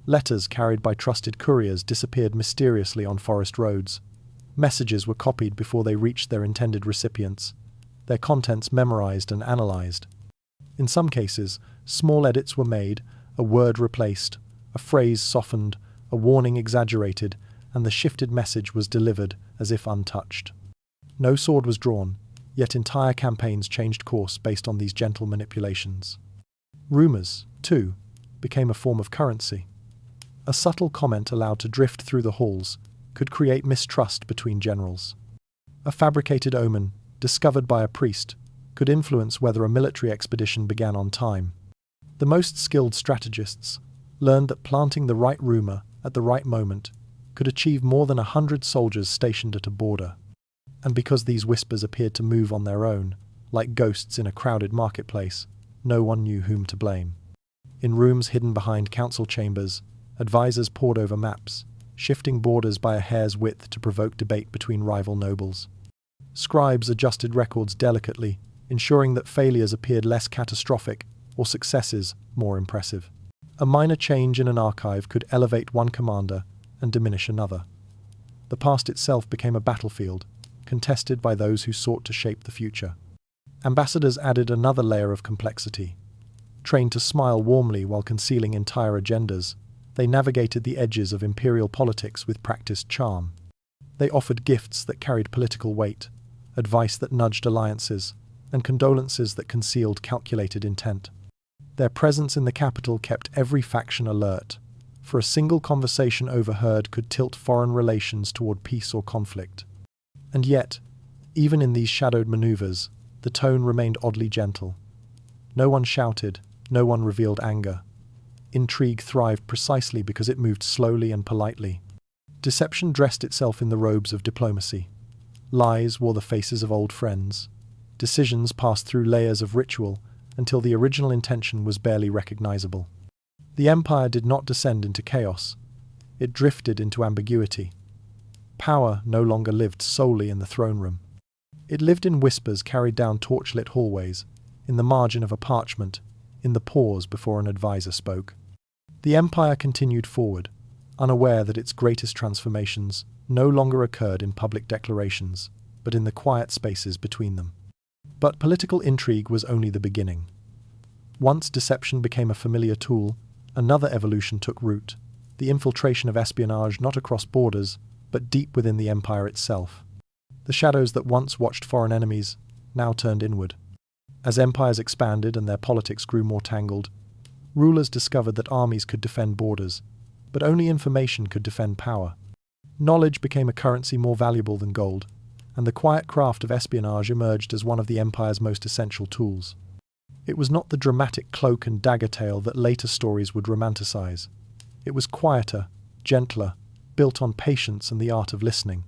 Letters carried by trusted couriers disappeared mysteriously on forest roads. Messages were copied before they reached their intended recipients, their contents memorized and analyzed. In some cases, small edits were made, a word replaced, a phrase softened, a warning exaggerated, and the shifted message was delivered as if untouched. No sword was drawn, yet entire campaigns changed course based on these gentle manipulations. Rumors, too, became a form of currency. A subtle comment allowed to drift through the halls could create mistrust between generals. A fabricated omen, discovered by a priest, could influence whether a military expedition began on time. The most skilled strategists learned that planting the right rumor at the right moment could achieve more than 100 soldiers stationed at a border. And because these whispers appeared to move on their own, like ghosts in a crowded marketplace, no one knew whom to blame. In rooms hidden behind council chambers, advisors pored over maps, shifting borders by a hair's width to provoke debate between rival nobles. Scribes adjusted records delicately, ensuring that failures appeared less catastrophic or successes more impressive. A minor change in an archive could elevate one commander and diminish another. The past itself became a battlefield, contested by those who sought to shape the future. Ambassadors added another layer of complexity. Trained to smile warmly while concealing entire agendas, they navigated the edges of imperial politics with practiced charm. They offered gifts that carried political weight, advice that nudged alliances, and condolences that concealed calculated intent. Their presence in the capital kept every faction alert, for a single conversation overheard could tilt foreign relations toward peace or conflict. And yet, even in these shadowed maneuvers, the tone remained oddly gentle. No one shouted, no one revealed anger. Intrigue thrived precisely because it moved slowly and politely. Deception dressed itself in the robes of diplomacy. Lies wore the faces of old friends. Decisions passed through layers of ritual until the original intention was barely recognizable. The empire did not descend into chaos. It drifted into ambiguity. Power no longer lived solely in the throne room. It lived in whispers carried down torchlit hallways, in the margin of a parchment, in the pause before an advisor spoke. The empire continued forward, unaware that its greatest transformations no longer occurred in public declarations, but in the quiet spaces between them. But political intrigue was only the beginning. Once deception became a familiar tool, another evolution took root, the infiltration of espionage not across borders, but deep within the empire itself. The shadows that once watched foreign enemies now turned inward. As empires expanded and their politics grew more tangled, rulers discovered that armies could defend borders, but only information could defend power. Knowledge became a currency more valuable than gold, and the quiet craft of espionage emerged as one of the empire's most essential tools. It was not the dramatic cloak and dagger tale that later stories would romanticize. It was quieter, gentler, built on patience and the art of listening.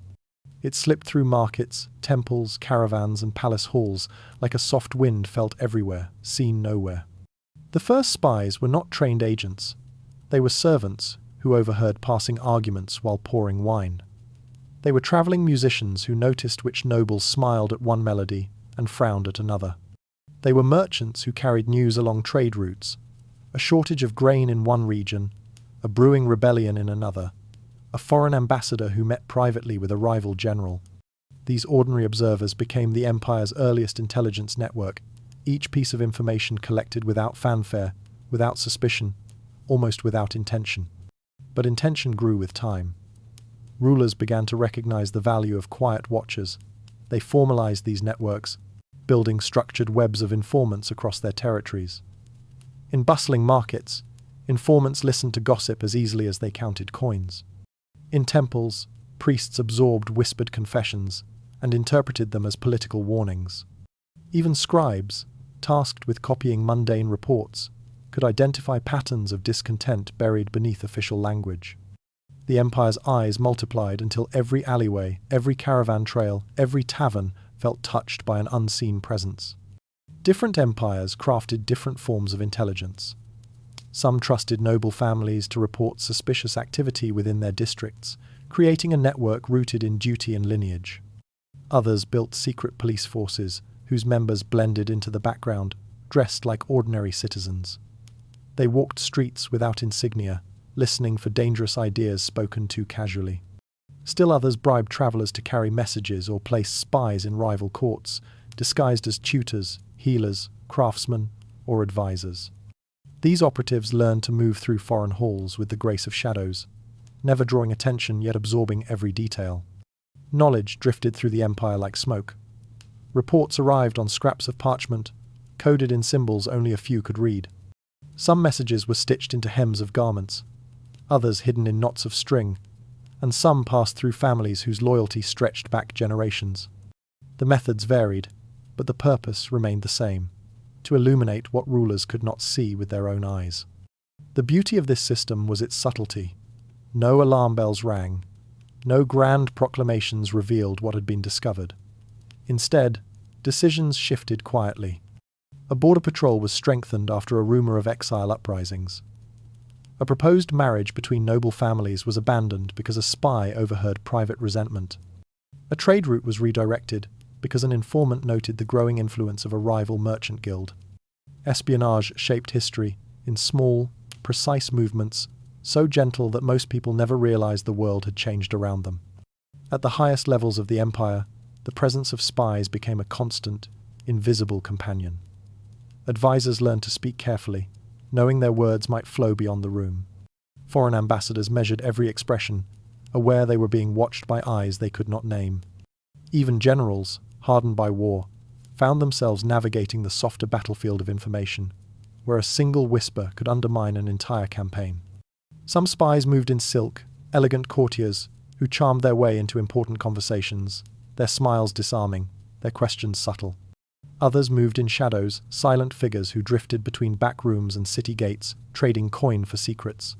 It slipped through markets, temples, caravans, and palace halls like a soft wind felt everywhere, seen nowhere. The first spies were not trained agents. They were servants who overheard passing arguments while pouring wine. They were traveling musicians who noticed which nobles smiled at one melody and frowned at another. They were merchants who carried news along trade routes, a shortage of grain in one region, a brewing rebellion in another, a foreign ambassador who met privately with a rival general. These ordinary observers became the empire's earliest intelligence network, each piece of information collected without fanfare, without suspicion, almost without intention. But intention grew with time. Rulers began to recognize the value of quiet watchers. They formalized these networks, building structured webs of informants across their territories. In bustling markets, informants listened to gossip as easily as they counted coins. In temples, priests absorbed whispered confessions and interpreted them as political warnings. Even scribes, tasked with copying mundane reports, could identify patterns of discontent buried beneath official language. The empire's eyes multiplied until every alleyway, every caravan trail, every tavern felt touched by an unseen presence. Different empires crafted different forms of intelligence. Some trusted noble families to report suspicious activity within their districts, creating a network rooted in duty and lineage. Others built secret police forces, whose members blended into the background, dressed like ordinary citizens. They walked streets without insignia, listening for dangerous ideas spoken too casually. Still others bribed travelers to carry messages or place spies in rival courts, disguised as tutors, healers, craftsmen, or advisors. These operatives learned to move through foreign halls with the grace of shadows, never drawing attention yet absorbing every detail. Knowledge drifted through the empire like smoke. Reports arrived on scraps of parchment, coded in symbols only a few could read. Some messages were stitched into hems of garments, others hidden in knots of string, and some passed through families whose loyalty stretched back generations. The methods varied, but the purpose remained the same: to illuminate what rulers could not see with their own eyes. The beauty of this system was its subtlety. No alarm bells rang. No grand proclamations revealed what had been discovered. Instead, decisions shifted quietly. A border patrol was strengthened after a rumor of exile uprisings. A proposed marriage between noble families was abandoned because a spy overheard private resentment. A trade route was redirected because an informant noted the growing influence of a rival merchant guild. Espionage shaped history in small, precise movements, so gentle that most people never realized the world had changed around them. At the highest levels of the empire, the presence of spies became a constant, invisible companion. Advisors learned to speak carefully, knowing their words might flow beyond the room. Foreign ambassadors measured every expression, aware they were being watched by eyes they could not name. Even generals, hardened by war, found themselves navigating the softer battlefield of information, where a single whisper could undermine an entire campaign. Some spies moved in silk, elegant courtiers, who charmed their way into important conversations, their smiles disarming, their questions subtle. Others moved in shadows, silent figures who drifted between back rooms and city gates, trading coin for secrets.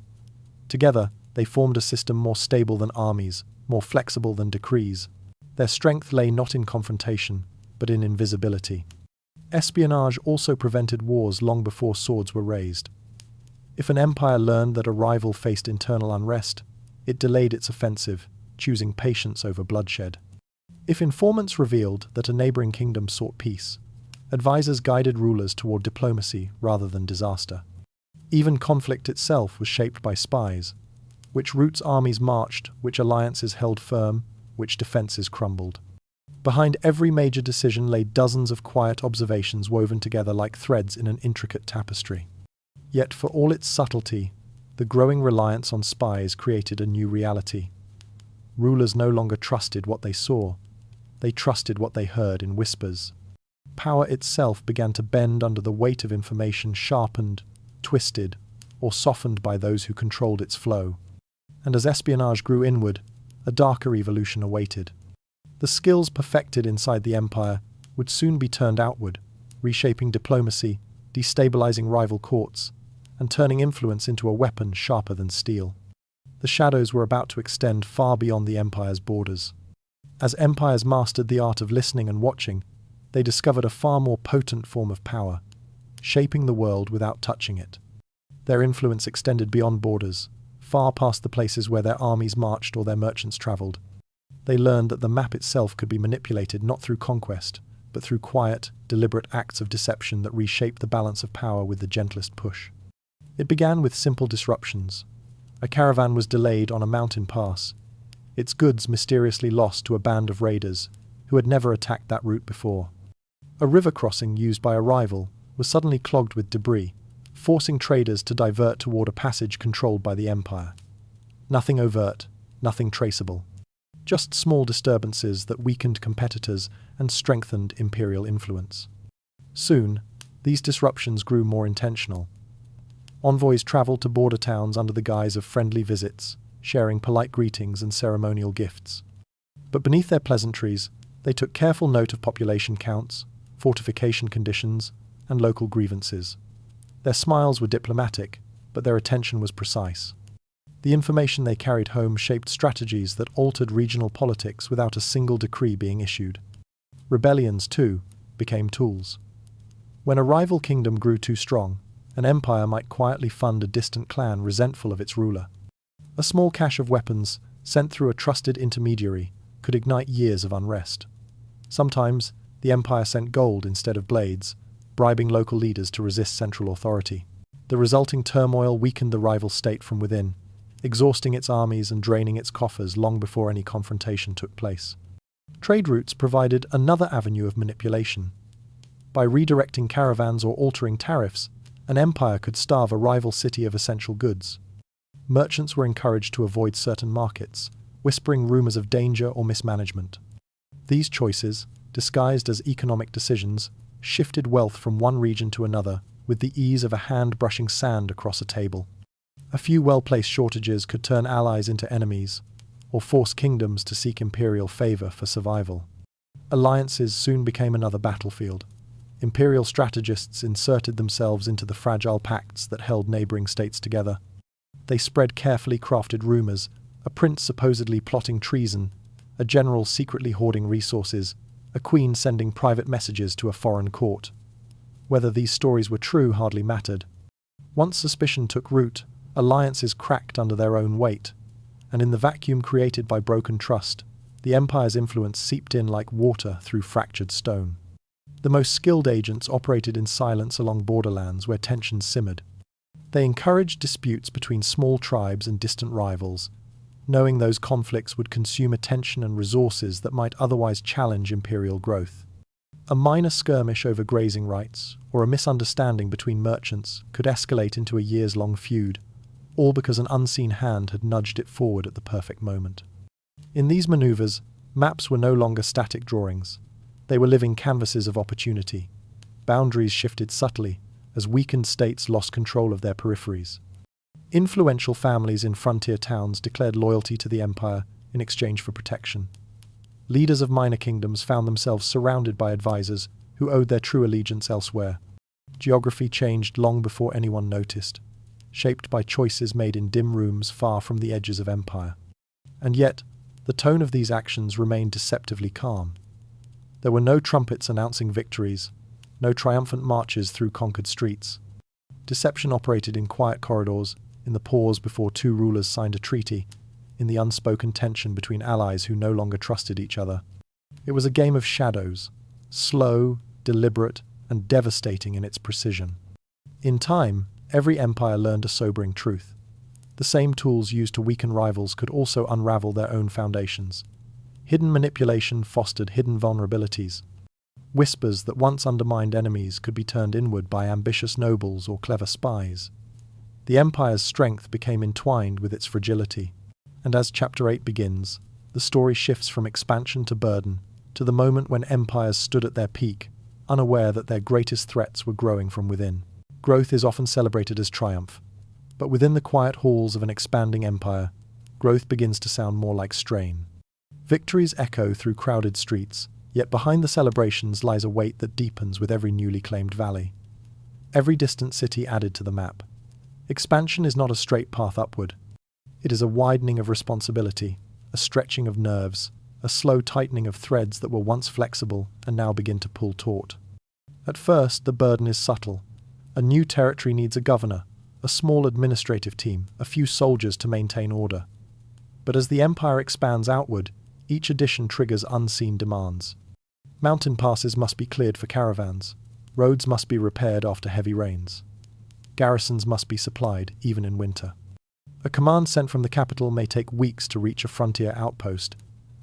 Together, they formed a system more stable than armies, more flexible than decrees. Their strength lay not in confrontation, but in invisibility. Espionage also prevented wars long before swords were raised. If an empire learned that a rival faced internal unrest, it delayed its offensive, choosing patience over bloodshed. If informants revealed that a neighboring kingdom sought peace, advisors guided rulers toward diplomacy rather than disaster. Even conflict itself was shaped by spies. Which routes armies marched, which alliances held firm, which defenses crumbled. Behind every major decision lay dozens of quiet observations woven together like threads in an intricate tapestry. Yet for all its subtlety, the growing reliance on spies created a new reality. Rulers no longer trusted what they saw, they trusted what they heard in whispers. Power itself began to bend under the weight of information sharpened, twisted, or softened by those who controlled its flow. And as espionage grew inward, a darker evolution awaited. The skills perfected inside the empire would soon be turned outward, reshaping diplomacy, destabilizing rival courts, and turning influence into a weapon sharper than steel. The shadows were about to extend far beyond the empire's borders. As empires mastered the art of listening and watching, they discovered a far more potent form of power, shaping the world without touching it. Their influence extended beyond borders, far past the places where their armies marched or their merchants traveled. They learned that the map itself could be manipulated not through conquest, but through quiet, deliberate acts of deception that reshaped the balance of power with the gentlest push. It began with simple disruptions. A caravan was delayed on a mountain pass, its goods mysteriously lost to a band of raiders who had never attacked that route before. A river crossing used by a rival was suddenly clogged with debris, forcing traders to divert toward a passage controlled by the empire. Nothing overt, nothing traceable. Just small disturbances that weakened competitors and strengthened imperial influence. Soon, these disruptions grew more intentional. Envoys traveled to border towns under the guise of friendly visits, sharing polite greetings and ceremonial gifts. But beneath their pleasantries, they took careful note of population counts, fortification conditions, and local grievances. Their smiles were diplomatic, but their attention was precise. The information they carried home shaped strategies that altered regional politics without a single decree being issued. Rebellions, too, became tools. When a rival kingdom grew too strong, an empire might quietly fund a distant clan resentful of its ruler. A small cache of weapons, sent through a trusted intermediary, could ignite years of unrest. Sometimes, the empire sent gold instead of blades, bribing local leaders to resist central authority. The resulting turmoil weakened the rival state from within, exhausting its armies and draining its coffers long before any confrontation took place. Trade routes provided another avenue of manipulation. By redirecting caravans or altering tariffs, an empire could starve a rival city of essential goods. Merchants were encouraged to avoid certain markets, whispering rumors of danger or mismanagement. These choices, disguised as economic decisions, shifted wealth from one region to another with the ease of a hand brushing sand across a table. A few well-placed shortages could turn allies into enemies, or force kingdoms to seek imperial favor for survival. Alliances soon became another battlefield. Imperial strategists inserted themselves into the fragile pacts that held neighboring states together. They spread carefully crafted rumors, a prince supposedly plotting treason, a general secretly hoarding resources, a queen sending private messages to a foreign court. Whether these stories were true hardly mattered. Once suspicion took root, alliances cracked under their own weight, and in the vacuum created by broken trust, the empire's influence seeped in like water through fractured stone. The most skilled agents operated in silence along borderlands where tensions simmered. They encouraged disputes between small tribes and distant rivals, knowing those conflicts would consume attention and resources that might otherwise challenge imperial growth. A minor skirmish over grazing rights, or a misunderstanding between merchants, could escalate into a years-long feud, all because an unseen hand had nudged it forward at the perfect moment. In these maneuvers, maps were no longer static drawings. They were living canvases of opportunity. Boundaries shifted subtly as weakened states lost control of their peripheries. Influential families in frontier towns declared loyalty to the empire in exchange for protection. Leaders of minor kingdoms found themselves surrounded by advisors who owed their true allegiance elsewhere. Geography changed long before anyone noticed, shaped by choices made in dim rooms far from the edges of empire. And yet, the tone of these actions remained deceptively calm. There were no trumpets announcing victories, no triumphant marches through conquered streets. Deception operated in quiet corridors, in the pause before two rulers signed a treaty, in the unspoken tension between allies who no longer trusted each other. It was a game of shadows, slow, deliberate, and devastating in its precision. In time, every empire learned a sobering truth. The same tools used to weaken rivals could also unravel their own foundations. Hidden manipulation fostered hidden vulnerabilities. Whispers that once undermined enemies could be turned inward by ambitious nobles or clever spies. The empire's strength became entwined with its fragility. And as Chapter 8 begins, the story shifts from expansion to burden, to the moment when empires stood at their peak, unaware that their greatest threats were growing from within. Growth is often celebrated as triumph, but within the quiet halls of an expanding empire, growth begins to sound more like strain. Victories echo through crowded streets, yet behind the celebrations lies a weight that deepens with every newly claimed valley. Every distant city added to the map. Expansion is not a straight path upward. It is a widening of responsibility, a stretching of nerves, a slow tightening of threads that were once flexible and now begin to pull taut. At first, the burden is subtle. A new territory needs a governor, a small administrative team, a few soldiers to maintain order. But as the empire expands outward, each addition triggers unseen demands. Mountain passes must be cleared for caravans. Roads must be repaired after heavy rains. Garrisons must be supplied, even in winter. A command sent from the capital may take weeks to reach a frontier outpost,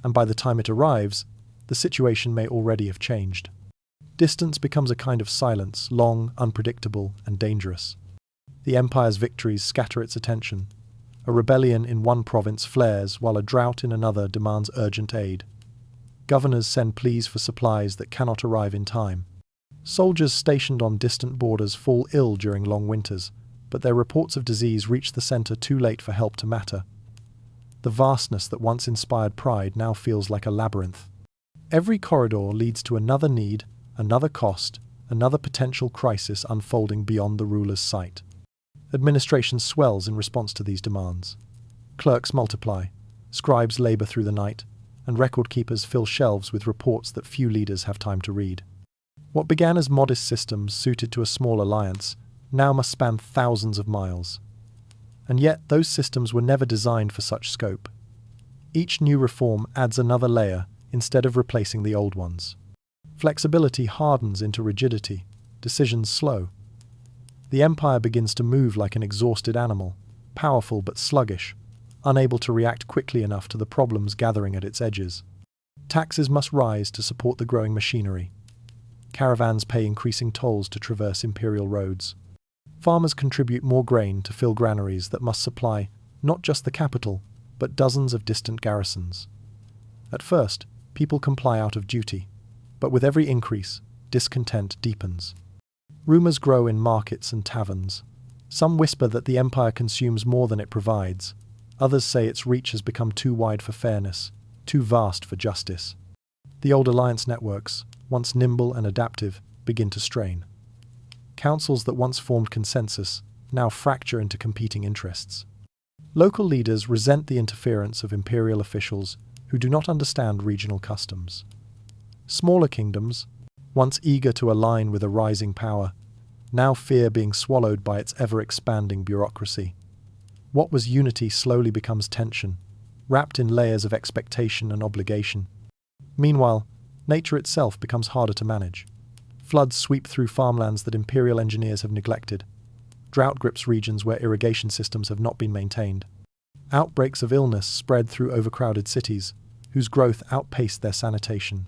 and by the time it arrives, the situation may already have changed. Distance becomes a kind of silence, long, unpredictable, and dangerous. The empire's victories scatter its attention. A rebellion in one province flares while a drought in another demands urgent aid. Governors send pleas for supplies that cannot arrive in time. Soldiers stationed on distant borders fall ill during long winters, but their reports of disease reach the center too late for help to matter. The vastness that once inspired pride now feels like a labyrinth. Every corridor leads to another need, another cost, another potential crisis unfolding beyond the ruler's sight. Administration swells in response to these demands. Clerks multiply, scribes labor through the night, and record keepers fill shelves with reports that few leaders have time to read. What began as modest systems suited to a small alliance now must span thousands of miles. And yet those systems were never designed for such scope. Each new reform adds another layer instead of replacing the old ones. Flexibility hardens into rigidity, decisions slow. The empire begins to move like an exhausted animal, powerful but sluggish, unable to react quickly enough to the problems gathering at its edges. Taxes must rise to support the growing machinery. Caravans pay increasing tolls to traverse imperial roads. Farmers contribute more grain to fill granaries that must supply not just the capital, but dozens of distant garrisons. At first, people comply out of duty, but with every increase, discontent deepens. Rumors grow in markets and taverns. Some whisper that the empire consumes more than it provides. Others say its reach has become too wide for fairness, too vast for justice. The old alliance networks, once nimble and adaptive, begin to strain. Councils that once formed consensus now fracture into competing interests. Local leaders resent the interference of imperial officials who do not understand regional customs. Smaller kingdoms, once eager to align with a rising power, now fear being swallowed by its ever-expanding bureaucracy. What was unity slowly becomes tension, wrapped in layers of expectation and obligation. Meanwhile, nature itself becomes harder to manage. Floods sweep through farmlands that imperial engineers have neglected. Drought grips regions where irrigation systems have not been maintained. Outbreaks of illness spread through overcrowded cities, whose growth outpaced their sanitation.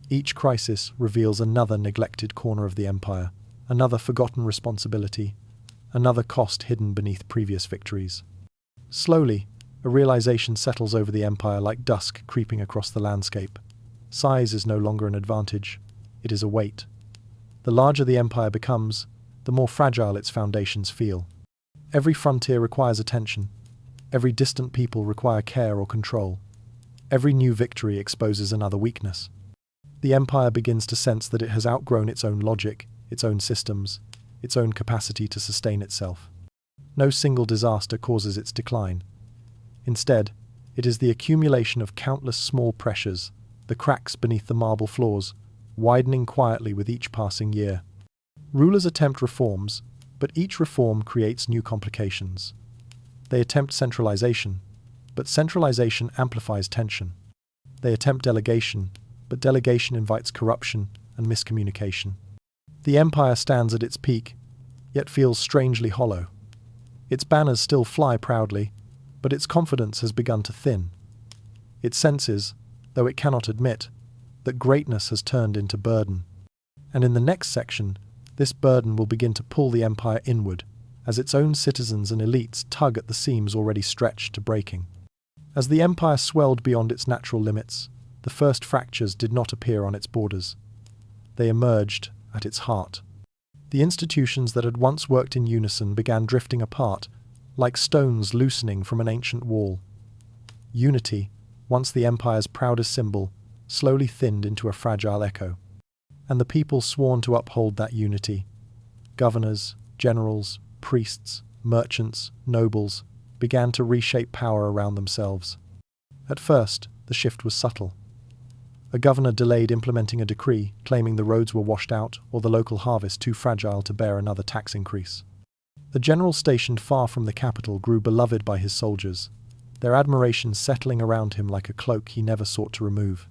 Each crisis reveals another neglected corner of the empire, another forgotten responsibility, another cost hidden beneath previous victories. Slowly, a realization settles over the empire like dusk creeping across the landscape. Size is no longer an advantage, it is a weight. The larger the empire becomes, the more fragile its foundations feel. Every frontier requires attention. Every distant people require care or control. Every new victory exposes another weakness. The empire begins to sense that it has outgrown its own logic, its own systems, its own capacity to sustain itself. No single disaster causes its decline. Instead, it is the accumulation of countless small pressures, the cracks beneath the marble floors, widening quietly with each passing year. Rulers attempt reforms, but each reform creates new complications. They attempt centralization, but centralization amplifies tension. They attempt delegation, but delegation invites corruption and miscommunication. The empire stands at its peak, yet feels strangely hollow. Its banners still fly proudly, but its confidence has begun to thin. It senses, though it cannot admit, that greatness has turned into burden. And in the next section, this burden will begin to pull the empire inward, as its own citizens and elites tug at the seams already stretched to breaking. As the empire swelled beyond its natural limits, the first fractures did not appear on its borders. They emerged at its heart. The institutions that had once worked in unison began drifting apart, like stones loosening from an ancient wall. Unity, once the empire's proudest symbol, slowly thinned into a fragile echo. And the people sworn to uphold that unity, governors, generals, priests, merchants, nobles, began to reshape power around themselves. At first, the shift was subtle. A governor delayed implementing a decree, claiming the roads were washed out or the local harvest too fragile to bear another tax increase. The general stationed far from the capital grew beloved by his soldiers, their admiration settling around him like a cloak he never sought to remove.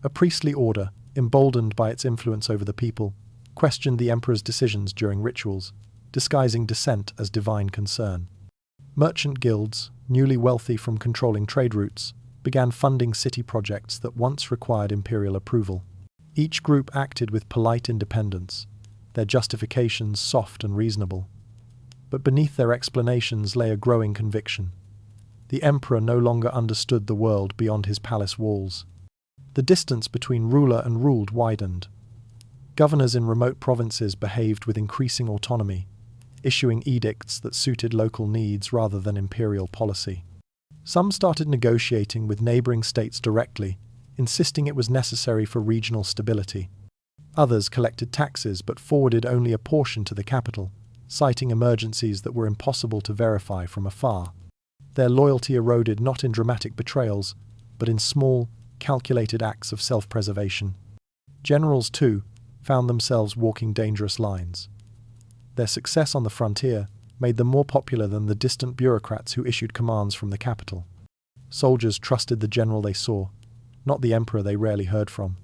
A priestly order, emboldened by its influence over the people, questioned the emperor's decisions during rituals, disguising dissent as divine concern. Merchant guilds, newly wealthy from controlling trade routes, began funding city projects that once required imperial approval. Each group acted with polite independence, their justifications soft and reasonable. But beneath their explanations lay a growing conviction. The emperor no longer understood the world beyond his palace walls. The distance between ruler and ruled widened. Governors in remote provinces behaved with increasing autonomy, issuing edicts that suited local needs rather than imperial policy. Some started negotiating with neighboring states directly, insisting it was necessary for regional stability. Others collected taxes but forwarded only a portion to the capital, citing emergencies that were impossible to verify from afar. Their loyalty eroded not in dramatic betrayals, but in small, calculated acts of self-preservation. Generals, too, found themselves walking dangerous lines. Their success on the frontier made them more popular than the distant bureaucrats who issued commands from the capital. Soldiers trusted the general they saw, not the emperor they rarely heard from.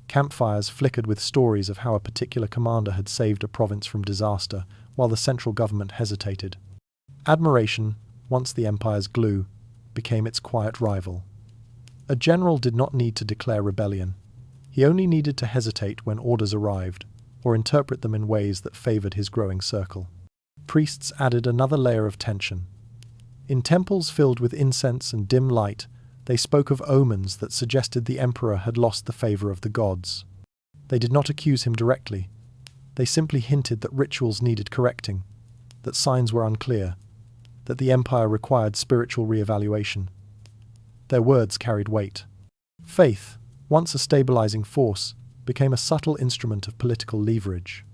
Campfires flickered with stories of how a particular commander had saved a province from disaster, while the central government hesitated. Admiration, once the empire's glue, became its quiet rival. A general did not need to declare rebellion. He only needed to hesitate when orders arrived, or interpret them in ways that favored his growing circle. Priests added another layer of tension. In temples filled with incense and dim light, they spoke of omens that suggested the emperor had lost the favor of the gods. They did not accuse him directly. They simply hinted that rituals needed correcting, that signs were unclear, that the empire required spiritual re-evaluation. Their words carried weight. Faith, once a stabilizing force, became a subtle instrument of political leverage.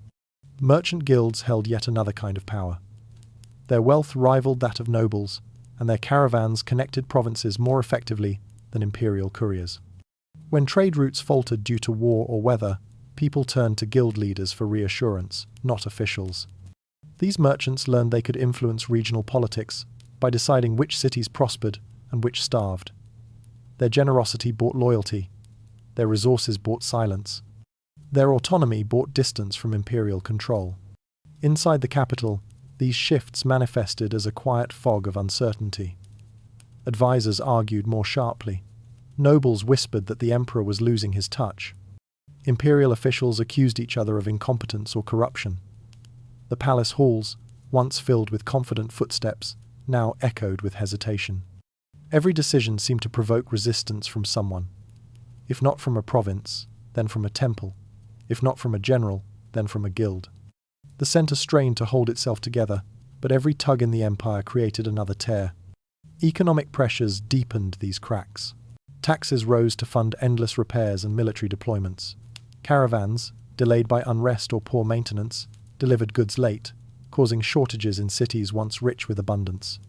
Merchant guilds held yet another kind of power. Their wealth rivaled that of nobles, and their caravans connected provinces more effectively than imperial couriers. When trade routes faltered due to war or weather, people turned to guild leaders for reassurance, not officials. These merchants learned they could influence regional politics by deciding which cities prospered and which starved. Their generosity bought loyalty. Their resources bought silence. Their autonomy bought distance from imperial control. Inside the capital, these shifts manifested as a quiet fog of uncertainty. Advisors argued more sharply. Nobles whispered that the emperor was losing his touch, Imperial officials accused each other of incompetence or corruption. The palace halls, once filled with confident footsteps, now echoed with hesitation. Every decision seemed to provoke resistance from someone. If not from a province, then from a temple. If not from a general, then from a guild. The center strained to hold itself together, but every tug in the empire created another tear. Economic pressures deepened these cracks. Taxes rose to fund endless repairs and military deployments. Caravans, delayed by unrest or poor maintenance, delivered goods late, causing shortages in cities once rich with abundance.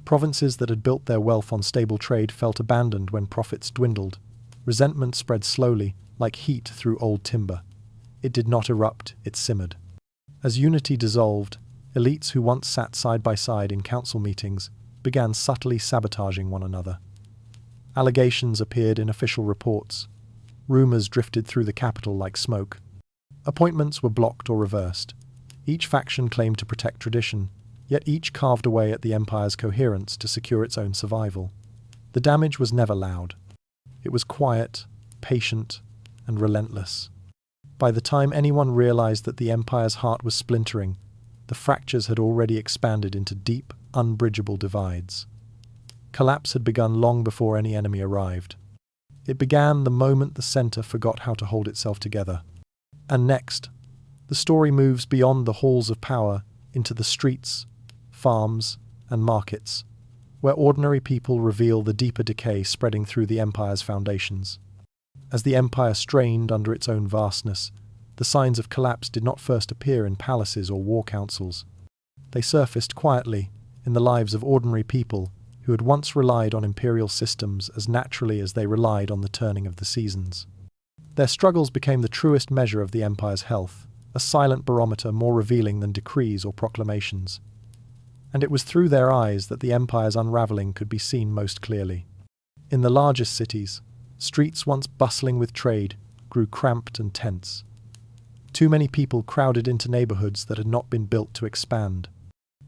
Provinces that had built their wealth on stable trade felt abandoned when profits dwindled. Resentment spread slowly, like heat through old timber. It did not erupt, it simmered. As unity dissolved, elites who once sat side by side in council meetings began subtly sabotaging one another. Allegations appeared in official reports. Rumors drifted through the capital like smoke. Appointments were blocked or reversed. Each faction claimed to protect tradition, yet each carved away at the empire's coherence to secure its own survival. The damage was never loud. It was quiet, patient, and relentless. By the time anyone realized that the empire's heart was splintering, the fractures had already expanded into deep, unbridgeable divides. Collapse had begun long before any enemy arrived. It began the moment the center forgot how to hold itself together. And next, the story moves beyond the halls of power into the streets, farms, and markets, where ordinary people reveal the deeper decay spreading through the empire's foundations. As the empire strained under its own vastness, the signs of collapse did not first appear in palaces or war councils. They surfaced quietly in the lives of ordinary people who had once relied on imperial systems as naturally as they relied on the turning of the seasons. Their struggles became the truest measure of the empire's health, a silent barometer more revealing than decrees or proclamations. And it was through their eyes that the empire's unraveling could be seen most clearly. In the largest cities, streets once bustling with trade grew cramped and tense. Too many people crowded into neighborhoods that had not been built to expand.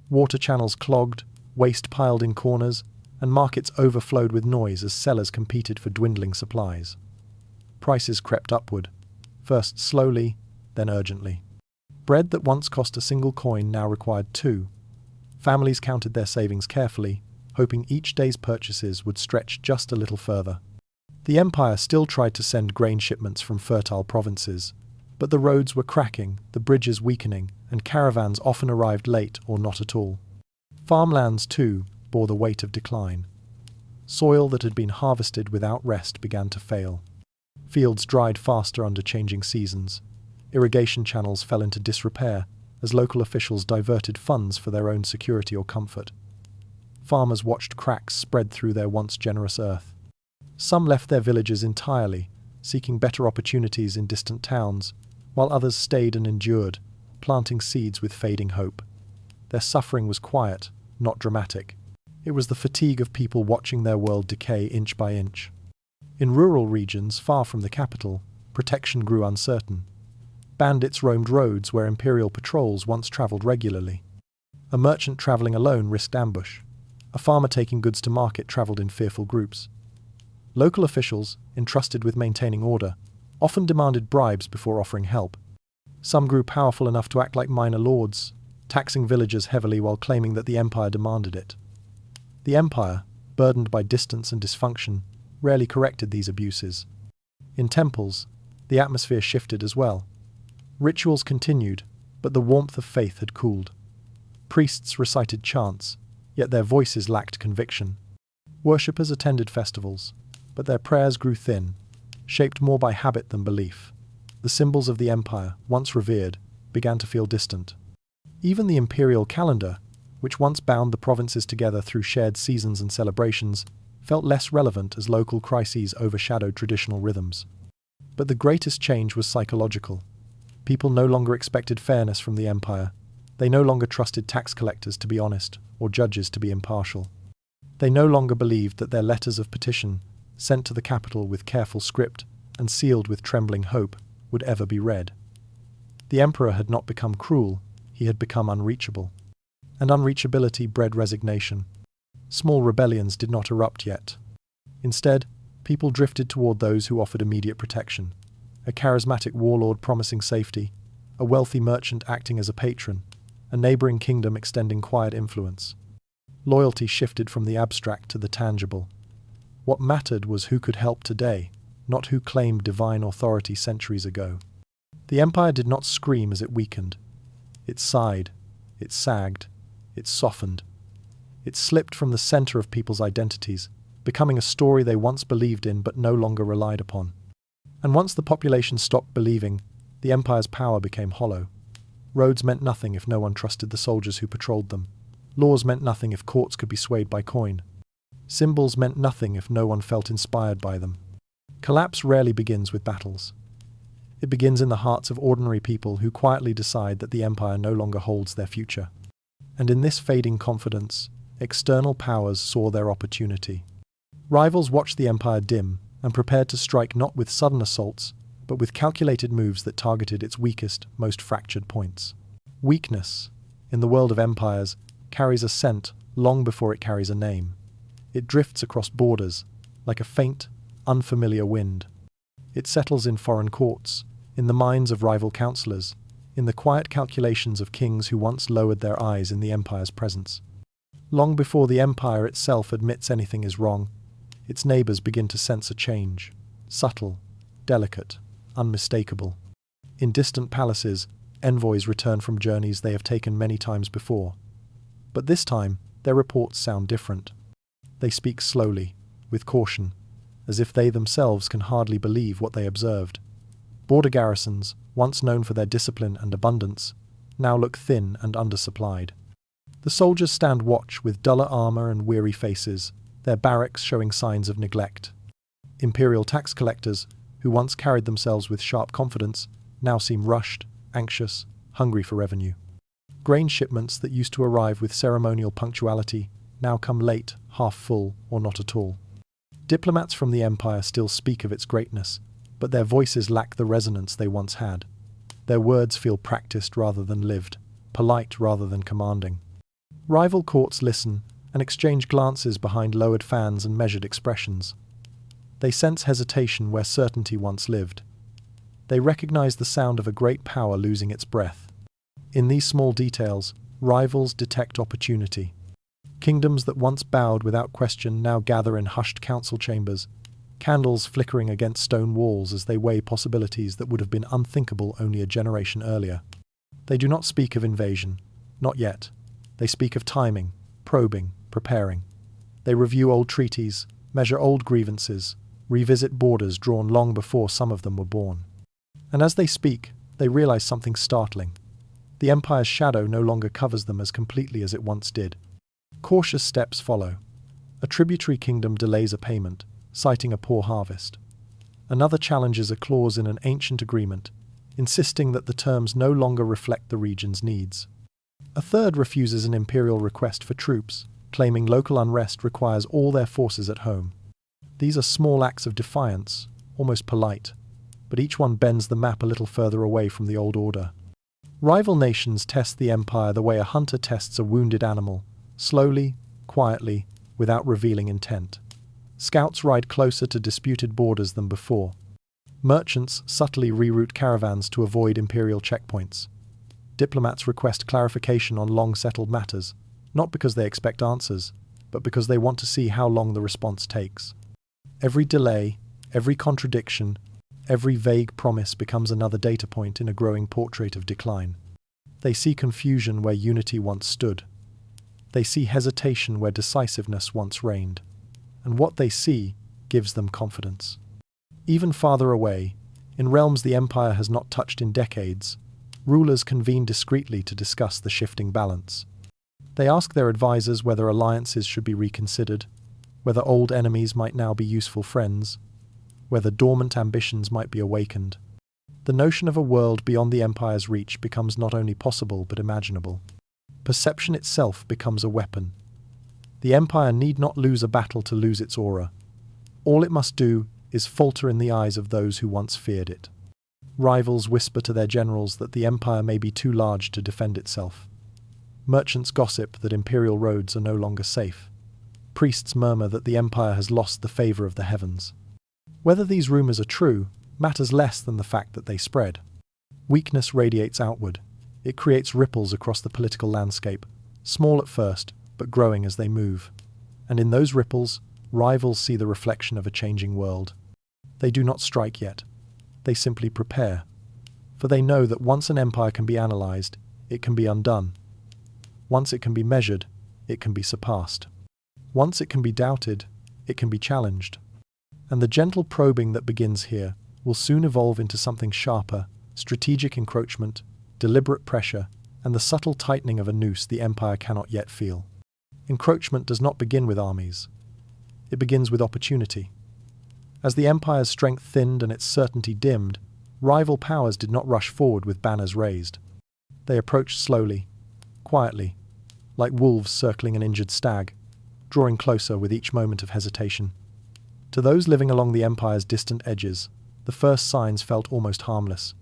Water channels clogged, waste piled in corners, and markets overflowed with noise as sellers competed for dwindling supplies. Prices crept upward, first slowly, then urgently. Bread that once cost a single coin now required two. Families counted their savings carefully, hoping each day's purchases would stretch just a little further. The empire still tried to send grain shipments from fertile provinces, but the roads were cracking, the bridges weakening, and caravans often arrived late or not at all. Farmlands, too, bore the weight of decline. Soil that had been harvested without rest began to fail. Fields dried faster under changing seasons. Irrigation channels fell into disrepair as local officials diverted funds for their own security or comfort. Farmers watched cracks spread through their once generous earth. Some left their villages entirely, seeking better opportunities in distant towns, while others stayed and endured, planting seeds with fading hope. Their suffering was quiet, not dramatic. It was the fatigue of people watching their world decay inch by inch. In rural regions far from the capital, protection grew uncertain. Bandits roamed roads where imperial patrols once traveled regularly. A merchant traveling alone risked ambush. A farmer taking goods to market traveled in fearful groups. Local officials, entrusted with maintaining order, often demanded bribes before offering help. Some grew powerful enough to act like minor lords, taxing villagers heavily while claiming that the empire demanded it. The empire, burdened by distance and dysfunction, rarely corrected these abuses. In temples, the atmosphere shifted as well. Rituals continued, but the warmth of faith had cooled. Priests recited chants, yet their voices lacked conviction. Worshippers attended festivals, but their prayers grew thin, shaped more by habit than belief. The symbols of the empire, once revered, began to feel distant. Even the imperial calendar, which once bound the provinces together through shared seasons and celebrations, felt less relevant as local crises overshadowed traditional rhythms. But the greatest change was psychological. People no longer expected fairness from the empire. They no longer trusted tax collectors to be honest or judges to be impartial. They no longer believed that their letters of petition, sent to the capital with careful script and sealed with trembling hope, would ever be read. The emperor had not become cruel, he had become unreachable. And unreachability bred resignation. Small rebellions did not erupt yet. Instead, people drifted toward those who offered immediate protection. a charismatic warlord promising safety, a wealthy merchant acting as a patron, a neighboring kingdom extending quiet influence. Loyalty shifted from the abstract to the tangible. What mattered was who could help today, not who claimed divine authority centuries ago. The empire did not scream as it weakened. It sighed, it sagged, it softened. It slipped from the center of people's identities, becoming a story they once believed in but no longer relied upon. And once the population stopped believing, the empire's power became hollow. Roads meant nothing if no one trusted the soldiers who patrolled them. Laws meant nothing if courts could be swayed by coin. Symbols meant nothing if no one felt inspired by them. Collapse rarely begins with battles. It begins in the hearts of ordinary people who quietly decide that the empire no longer holds their future. And in this fading confidence, external powers saw their opportunity. Rivals watched the empire dim and prepared to strike not with sudden assaults, but with calculated moves that targeted its weakest, most fractured points. Weakness, in the world of empires, carries a scent long before it carries a name. It drifts across borders, like a faint, unfamiliar wind. It settles in foreign courts, in the minds of rival counselors, in the quiet calculations of kings who once lowered their eyes in the empire's presence. Long before the empire itself admits anything is wrong, its neighbors begin to sense a change, subtle, delicate, unmistakable. In distant palaces, envoys return from journeys they have taken many times before. But this time, their reports sound different. They speak slowly, with caution, as if they themselves can hardly believe what they observed. Border garrisons, once known for their discipline and abundance, now look thin and undersupplied. The soldiers stand watch with duller armor and weary faces, their barracks showing signs of neglect. Imperial tax collectors, who once carried themselves with sharp confidence, now seem rushed, anxious, hungry for revenue. Grain shipments that used to arrive with ceremonial punctuality now come late, half full, or not at all. Diplomats from the empire still speak of its greatness, but their voices lack the resonance they once had. Their words feel practiced rather than lived, polite rather than commanding. Rival courts listen and exchange glances behind lowered fans and measured expressions. They sense hesitation where certainty once lived. They recognize the sound of a great power losing its breath. In these small details, rivals detect opportunity. Kingdoms that once bowed without question now gather in hushed council chambers, candles flickering against stone walls as they weigh possibilities that would have been unthinkable only a generation earlier. They do not speak of invasion, not yet. They speak of timing, probing, preparing. They review old treaties, measure old grievances, revisit borders drawn long before some of them were born. And as they speak, they realize something startling. The empire's shadow no longer covers them as completely as it once did. Cautious steps follow. A tributary kingdom delays a payment, citing a poor harvest. Another challenges a clause in an ancient agreement, insisting that the terms no longer reflect the region's needs. A third refuses an imperial request for troops, claiming local unrest requires all their forces at home. These are small acts of defiance, almost polite, but each one bends the map a little further away from the old order. Rival nations test the empire the way a hunter tests a wounded animal, slowly, quietly, without revealing intent. Scouts ride closer to disputed borders than before. Merchants subtly reroute caravans to avoid imperial checkpoints. Diplomats request clarification on long-settled matters, not because they expect answers, but because they want to see how long the response takes. Every delay, every contradiction, every vague promise becomes another data point in a growing portrait of decline. They see confusion where unity once stood. They see hesitation where decisiveness once reigned. And what they see gives them confidence. Even farther away, in realms the empire has not touched in decades, rulers convene discreetly to discuss the shifting balance. They ask their advisors whether alliances should be reconsidered, whether old enemies might now be useful friends, whether dormant ambitions might be awakened. The notion of a world beyond the empire's reach becomes not only possible but imaginable. Perception itself becomes a weapon. The empire need not lose a battle to lose its aura. All it must do is falter in the eyes of those who once feared it. Rivals whisper to their generals that the empire may be too large to defend itself. Merchants gossip that imperial roads are no longer safe. Priests murmur that the empire has lost the favor of the heavens. Whether these rumors are true matters less than the fact that they spread. Weakness radiates outward. It creates ripples across the political landscape, small at first, but growing as they move. And in those ripples, rivals see the reflection of a changing world. They do not strike yet. They simply prepare. For they know that once an empire can be analyzed, it can be undone. Once it can be measured, it can be surpassed. Once it can be doubted, it can be challenged. And the gentle probing that begins here will soon evolve into something sharper, strategic encroachment, deliberate pressure, and the subtle tightening of a noose the empire cannot yet feel. Encroachment does not begin with armies. It begins with opportunity. As the empire's strength thinned and its certainty dimmed, rival powers did not rush forward with banners raised. They approached slowly, quietly, like wolves circling an injured stag, drawing closer with each moment of hesitation. To those living along the empire's distant edges, the first signs felt almost harmless.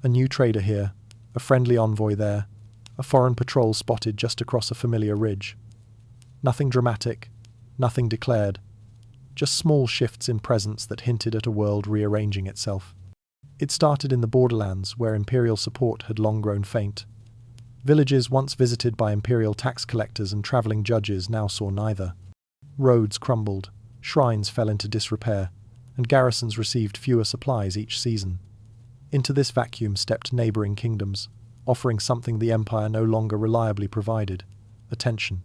A new trader here, a friendly envoy there, a foreign patrol spotted just across a familiar ridge. Nothing dramatic, nothing declared, just small shifts in presence that hinted at a world rearranging itself. It started in the borderlands where imperial support had long grown faint. Villages once visited by imperial tax collectors and travelling judges now saw neither. Roads crumbled, shrines fell into disrepair, and garrisons received fewer supplies each season. Into this vacuum stepped neighbouring kingdoms, offering something the empire no longer reliably provided: attention.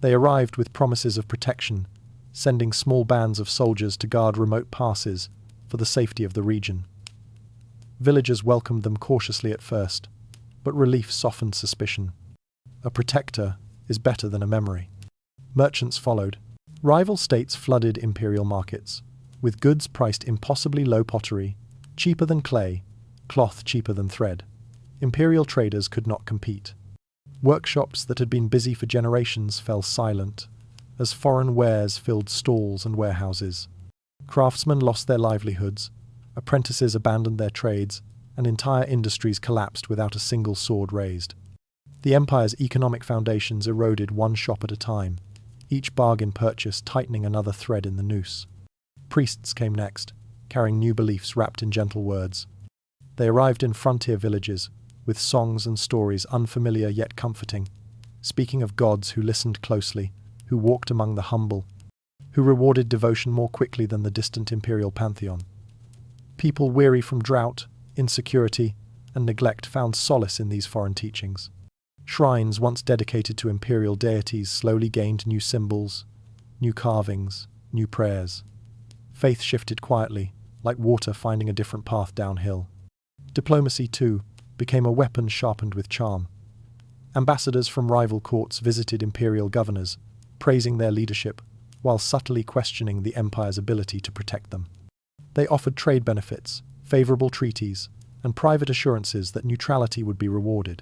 They arrived with promises of protection, sending small bands of soldiers to guard remote passes for the safety of the region. Villagers welcomed them cautiously at first, but relief softened suspicion. A protector is better than a memory. Merchants followed. Rival states flooded imperial markets, with goods priced impossibly low: pottery, cheaper than clay, cloth cheaper than thread. Imperial traders could not compete. Workshops that had been busy for generations fell silent, as foreign wares filled stalls and warehouses. Craftsmen lost their livelihoods, apprentices abandoned their trades, and entire industries collapsed without a single sword raised. The empire's economic foundations eroded one shop at a time, each bargain purchase tightening another thread in the noose. Priests came next, carrying new beliefs wrapped in gentle words. They arrived in frontier villages, with songs and stories unfamiliar yet comforting, speaking of gods who listened closely, who walked among the humble, who rewarded devotion more quickly than the distant imperial pantheon. People weary from drought, insecurity, and neglect found solace in these foreign teachings. Shrines once dedicated to imperial deities slowly gained new symbols, new carvings, new prayers. Faith shifted quietly, like water finding a different path downhill. Diplomacy, too, became a weapon sharpened with charm. Ambassadors from rival courts visited imperial governors, praising their leadership, while subtly questioning the empire's ability to protect them. They offered trade benefits, favorable treaties, and private assurances that neutrality would be rewarded.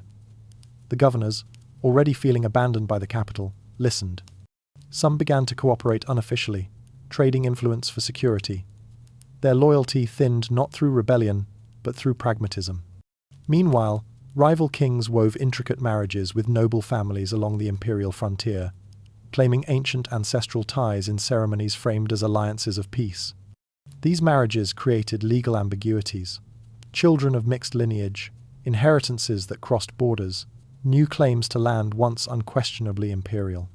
The governors, already feeling abandoned by the capital, listened. Some began to cooperate unofficially, trading influence for security. Their loyalty thinned not through rebellion, but through pragmatism. Meanwhile, rival kings wove intricate marriages with noble families along the imperial frontier, claiming ancient ancestral ties in ceremonies framed as alliances of peace. These marriages created legal ambiguities. Children of mixed lineage, inheritances that crossed borders, new claims to land once unquestionably imperial.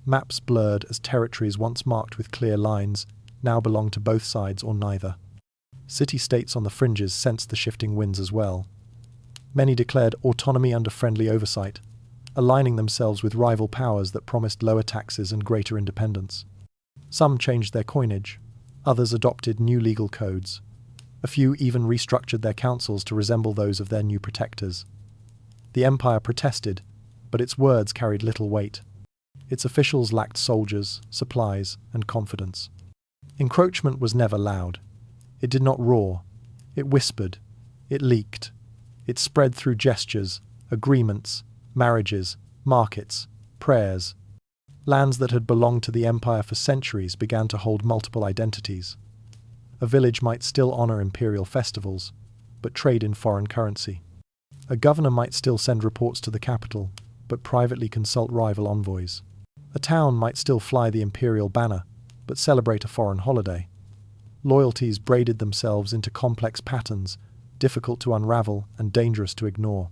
Maps blurred as territories once marked with clear lines now belonged to both sides or neither. City-states on the fringes sensed the shifting winds as well. Many declared autonomy under friendly oversight, aligning themselves with rival powers that promised lower taxes and greater independence. Some changed their coinage, others adopted new legal codes. A few even restructured their councils to resemble those of their new protectors. The empire protested, but its words carried little weight. Its officials lacked soldiers, supplies, and confidence. Encroachment was never loud. It did not roar. It whispered. It leaked. It spread through gestures, agreements, marriages, markets, prayers. Lands that had belonged to the empire for centuries began to hold multiple identities. A village might still honor imperial festivals, but trade in foreign currency. A governor might still send reports to the capital, but privately consult rival envoys. A town might still fly the imperial banner, but celebrate a foreign holiday. Loyalties braided themselves into complex patterns, difficult to unravel and dangerous to ignore.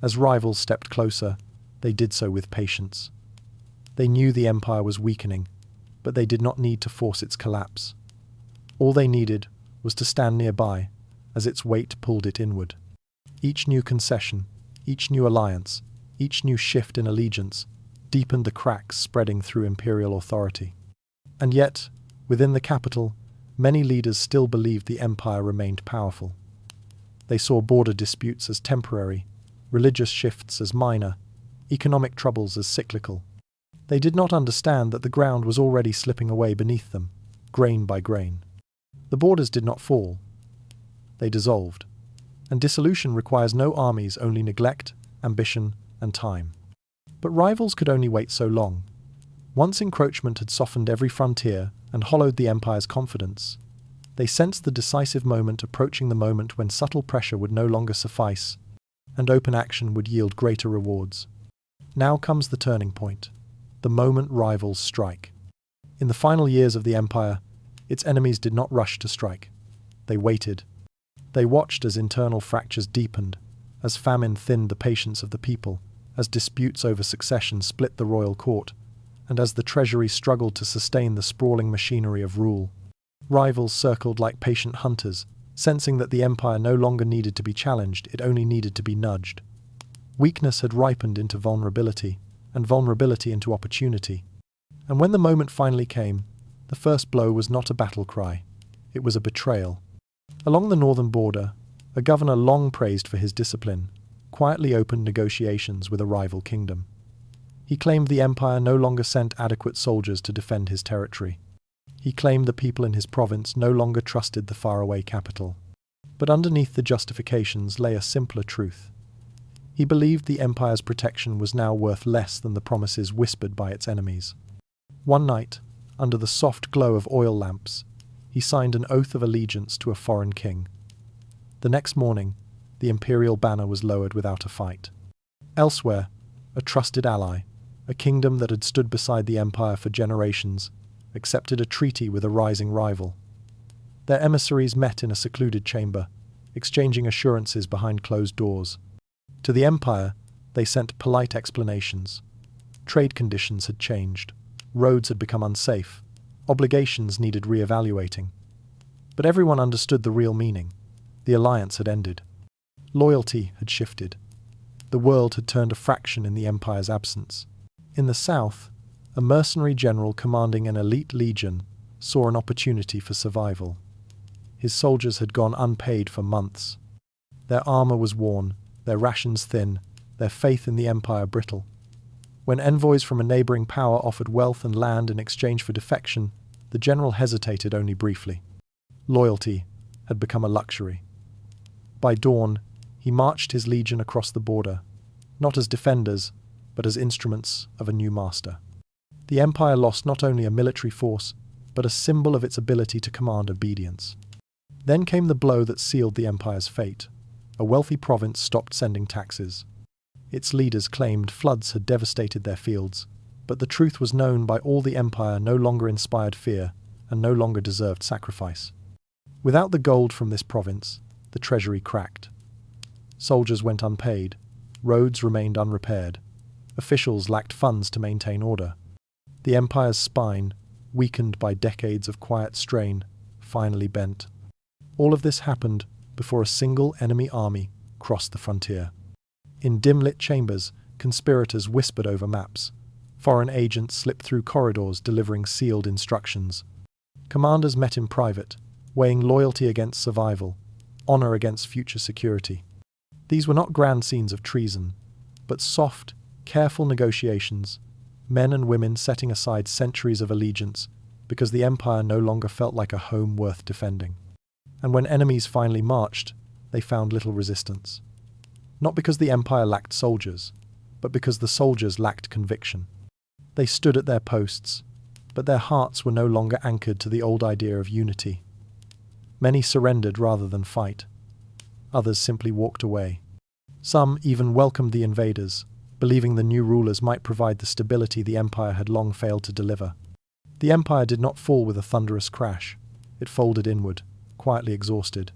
As rivals stepped closer, they did so with patience. They knew the empire was weakening, but they did not need to force its collapse. All they needed was to stand nearby, as its weight pulled it inward. Each new concession, each new alliance, each new shift in allegiance deepened the cracks spreading through imperial authority. And yet, within the capital, many leaders still believed the empire remained powerful. They saw border disputes as temporary, religious shifts as minor, economic troubles as cyclical. They did not understand that the ground was already slipping away beneath them, grain by grain. The borders did not fall. They dissolved. And dissolution requires no armies, only neglect, ambition, and time. But rivals could only wait so long. Once encroachment had softened every frontier and hollowed the empire's confidence, they sensed the decisive moment approaching, the moment when subtle pressure would no longer suffice, and open action would yield greater rewards. Now comes the turning point, the moment rivals strike. In the final years of the empire, its enemies did not rush to strike. They waited. They watched as internal fractures deepened, as famine thinned the patience of the people, as disputes over succession split the royal court, and as the treasury struggled to sustain the sprawling machinery of rule. Rivals circled like patient hunters, sensing that the empire no longer needed to be challenged, it only needed to be nudged. Weakness had ripened into vulnerability, and vulnerability into opportunity. And when the moment finally came, the first blow was not a battle cry, it was a betrayal. Along the northern border, a governor long praised for his discipline quietly opened negotiations with a rival kingdom. He claimed the empire no longer sent adequate soldiers to defend his territory. He claimed the people in his province no longer trusted the faraway capital. But underneath the justifications lay a simpler truth. He believed the empire's protection was now worth less than the promises whispered by its enemies. One night, under the soft glow of oil lamps, he signed an oath of allegiance to a foreign king. The next morning, the imperial banner was lowered without a fight. Elsewhere, a trusted ally, a kingdom that had stood beside the empire for generations, accepted a treaty with a rising rival. Their emissaries met in a secluded chamber, exchanging assurances behind closed doors. To the empire, they sent polite explanations. Trade conditions had changed. Roads had become unsafe. Obligations needed re-evaluating. But everyone understood the real meaning. The alliance had ended. Loyalty had shifted. The world had turned a fraction in the empire's absence. In the south, a mercenary general commanding an elite legion saw an opportunity for survival. His soldiers had gone unpaid for months. Their armor was worn, their rations thin, their faith in the empire brittle. When envoys from a neighboring power offered wealth and land in exchange for defection, the general hesitated only briefly. Loyalty had become a luxury. By dawn, he marched his legion across the border, not as defenders, but as instruments of a new master. The empire lost not only a military force, but a symbol of its ability to command obedience. Then came the blow that sealed the empire's fate. A wealthy province stopped sending taxes. Its leaders claimed floods had devastated their fields, but the truth was known by all. The empire no longer inspired fear and no longer deserved sacrifice. Without the gold from this province, the treasury cracked. Soldiers went unpaid, roads remained unrepaired, officials lacked funds to maintain order. The empire's spine, weakened by decades of quiet strain, finally bent. All of this happened before a single enemy army crossed the frontier. In dim-lit chambers, conspirators whispered over maps. Foreign agents slipped through corridors delivering sealed instructions. Commanders met in private, weighing loyalty against survival, honor against future security. These were not grand scenes of treason, but soft, careful negotiations, men and women setting aside centuries of allegiance because the empire no longer felt like a home worth defending. And when enemies finally marched, they found little resistance. Not because the empire lacked soldiers, but because the soldiers lacked conviction. They stood at their posts, but their hearts were no longer anchored to the old idea of unity. Many surrendered rather than fight. Others simply walked away. Some even welcomed the invaders, believing the new rulers might provide the stability the empire had long failed to deliver. The empire did not fall with a thunderous crash. it folded inward, quietly exhausted.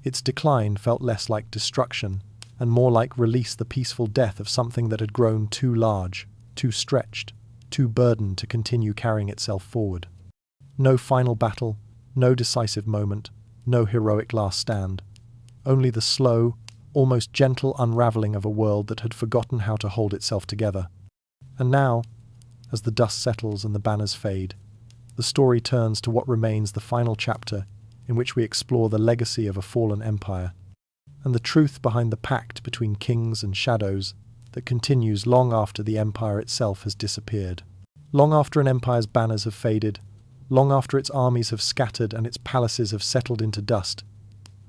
Its decline felt less like destruction, and more like release, the peaceful death of something that had grown too large, too stretched, too burdened to continue carrying itself forward. No final battle, no decisive moment, no heroic last stand. Only the slow, almost gentle unraveling of a world that had forgotten how to hold itself together. And now, as the dust settles and the banners fade, the story turns to what remains the final chapter in which we explore the legacy of a fallen empire, and the truth behind the pact between kings and shadows that continues long after the empire itself has disappeared. Long after an empire's banners have faded, long after its armies have scattered and its palaces have settled into dust,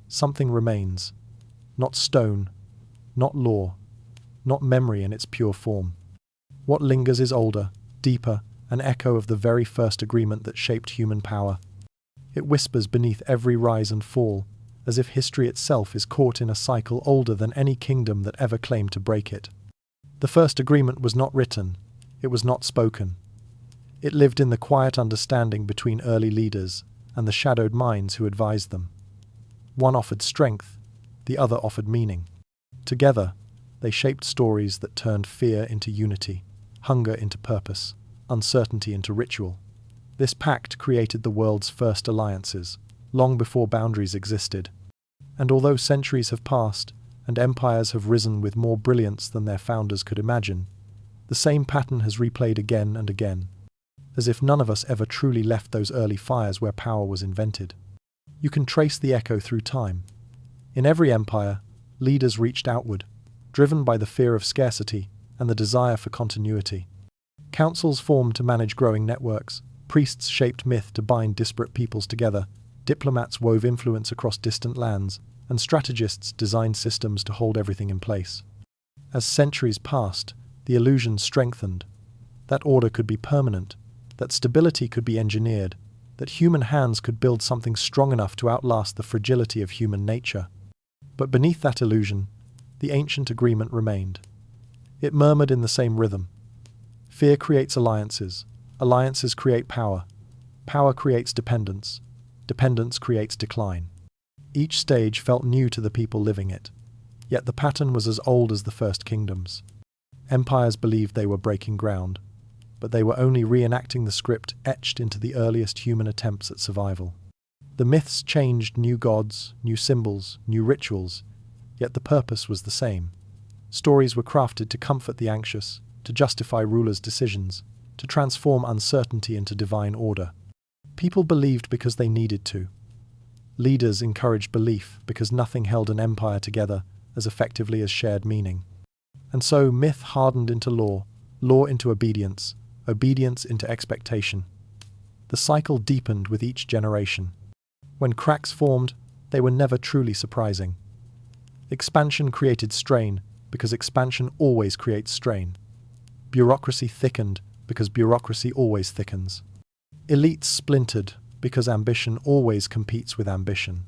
something remains. Not stone, not law, not memory in its pure form. What lingers is older, deeper, an echo of the very first agreement that shaped human power. It whispers beneath every rise and fall, as if history itself is caught in a cycle older than any kingdom that ever claimed to break it. The first agreement was not written, it was not spoken. It lived in the quiet understanding between early leaders and the shadowed minds who advised them. One offered strength, the other offered meaning. Together, they shaped stories that turned fear into unity, hunger into purpose, uncertainty into ritual. This pact created the world's first alliances, long before boundaries existed. And although centuries have passed, and empires have risen with more brilliance than their founders could imagine, the same pattern has replayed again and again, as if none of us ever truly left those early fires where power was invented. You can trace the echo through time. In every empire, leaders reached outward, driven by the fear of scarcity and the desire for continuity. Councils formed to manage growing networks, priests shaped myth to bind disparate peoples together, diplomats wove influence across distant lands, and strategists designed systems to hold everything in place. As centuries passed, the illusion strengthened. That order could be permanent, that stability could be engineered, that human hands could build something strong enough to outlast the fragility of human nature. But beneath that illusion, the ancient agreement remained. It murmured in the same rhythm. Fear creates alliances. Alliances create power. Power creates dependence. Dependence creates decline. Each stage felt new to the people living it. Yet the pattern was as old as the first kingdoms. Empires believed they were breaking ground, but they were only reenacting the script etched into the earliest human attempts at survival. The myths changed, new gods, new symbols, new rituals, yet the purpose was the same. Stories were crafted to comfort the anxious, to justify rulers' decisions, to transform uncertainty into divine order. People believed because they needed to. Leaders encouraged belief because nothing held an empire together as effectively as shared meaning. And so myth hardened into law, law into obedience, obedience into expectation. The cycle deepened with each generation. When cracks formed, they were never truly surprising. Expansion created strain because expansion always creates strain. Bureaucracy thickened because bureaucracy always thickens. Elites splintered because ambition always competes with ambition.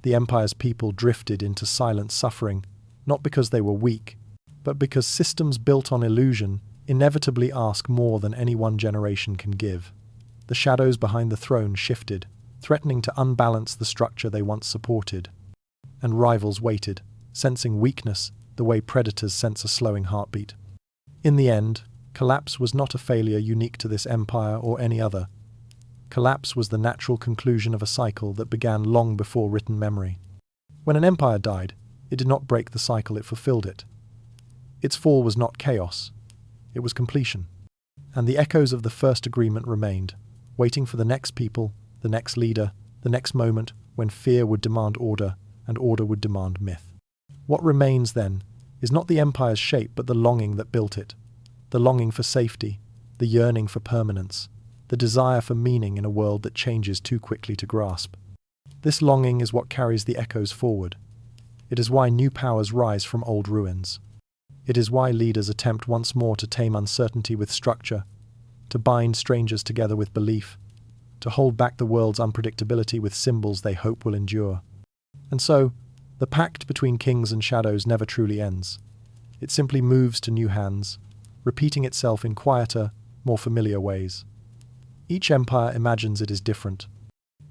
The empire's people drifted into silent suffering, not because they were weak, but because systems built on illusion inevitably ask more than any one generation can give. The shadows behind the throne shifted, threatening to unbalance the structure they once supported. And rivals waited, sensing weakness the way predators sense a slowing heartbeat. In the end, collapse was not a failure unique to this empire or any other. Collapse was the natural conclusion of a cycle that began long before written memory. When an empire died, it did not break the cycle, it fulfilled it. Its fall was not chaos, it was completion. And the echoes of the first agreement remained, waiting for the next people, the next leader, the next moment when fear would demand order and order would demand myth. What remains, then, is not the empire's shape but the longing that built it. The longing for safety, the yearning for permanence, the desire for meaning in a world that changes too quickly to grasp. This longing is what carries the echoes forward. It is why new powers rise from old ruins. It is why leaders attempt once more to tame uncertainty with structure, to bind strangers together with belief, to hold back the world's unpredictability with symbols they hope will endure. And so, the pact between kings and shadows never truly ends. It simply moves to new hands, repeating itself in quieter, more familiar ways. Each empire imagines it is different.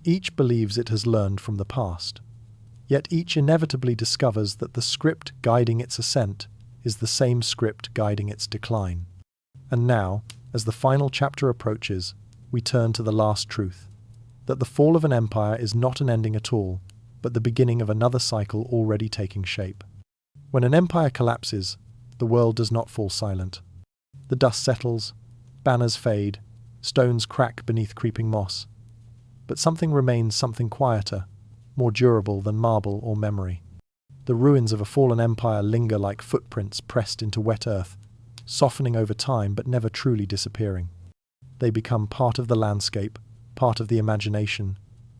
Each believes it has learned from the past. Yet each inevitably discovers that the script guiding its ascent is the same script guiding its decline. And now, as the final chapter approaches, we turn to the last truth, that the fall of an empire is not an ending at all, but the beginning of another cycle already taking shape. When an empire collapses, the world does not fall silent. The dust settles, banners fade, stones crack beneath creeping moss. But something remains, something quieter, more durable than marble or memory. The ruins of a fallen empire linger like footprints pressed into wet earth, softening over time but never truly disappearing. They become part of the landscape, part of the imagination,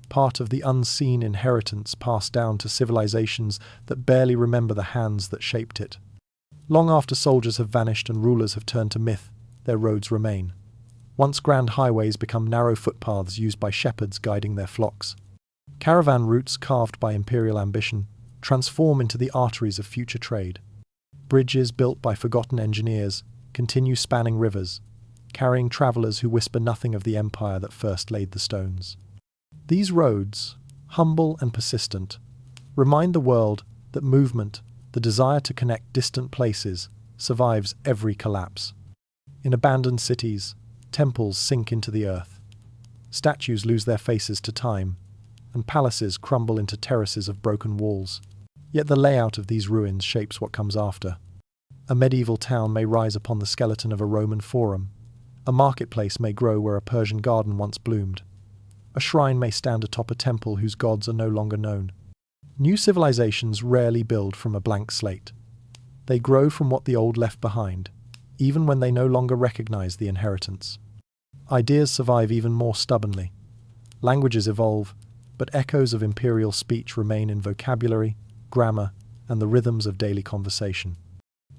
part of the unseen inheritance passed down to civilizations that barely remember the hands that shaped it. Long after soldiers have vanished and rulers have turned to myth, their roads remain. Once grand highways become narrow footpaths used by shepherds guiding their flocks. Caravan routes carved by imperial ambition transform into the arteries of future trade. Bridges built by forgotten engineers continue spanning rivers, carrying travelers who whisper nothing of the empire that first laid the stones. These roads, humble and persistent, remind the world that movement, the desire to connect distant places, survives every collapse. In abandoned cities, temples sink into the earth. Statues lose their faces to time, and palaces crumble into terraces of broken walls. Yet the layout of these ruins shapes what comes after. A medieval town may rise upon the skeleton of a Roman forum. A marketplace may grow where a Persian garden once bloomed. A shrine may stand atop a temple whose gods are no longer known. New civilizations rarely build from a blank slate. They grow from what the old left behind, even when they no longer recognize the inheritance. Ideas survive even more stubbornly. Languages evolve, but echoes of imperial speech remain in vocabulary, grammar, and the rhythms of daily conversation.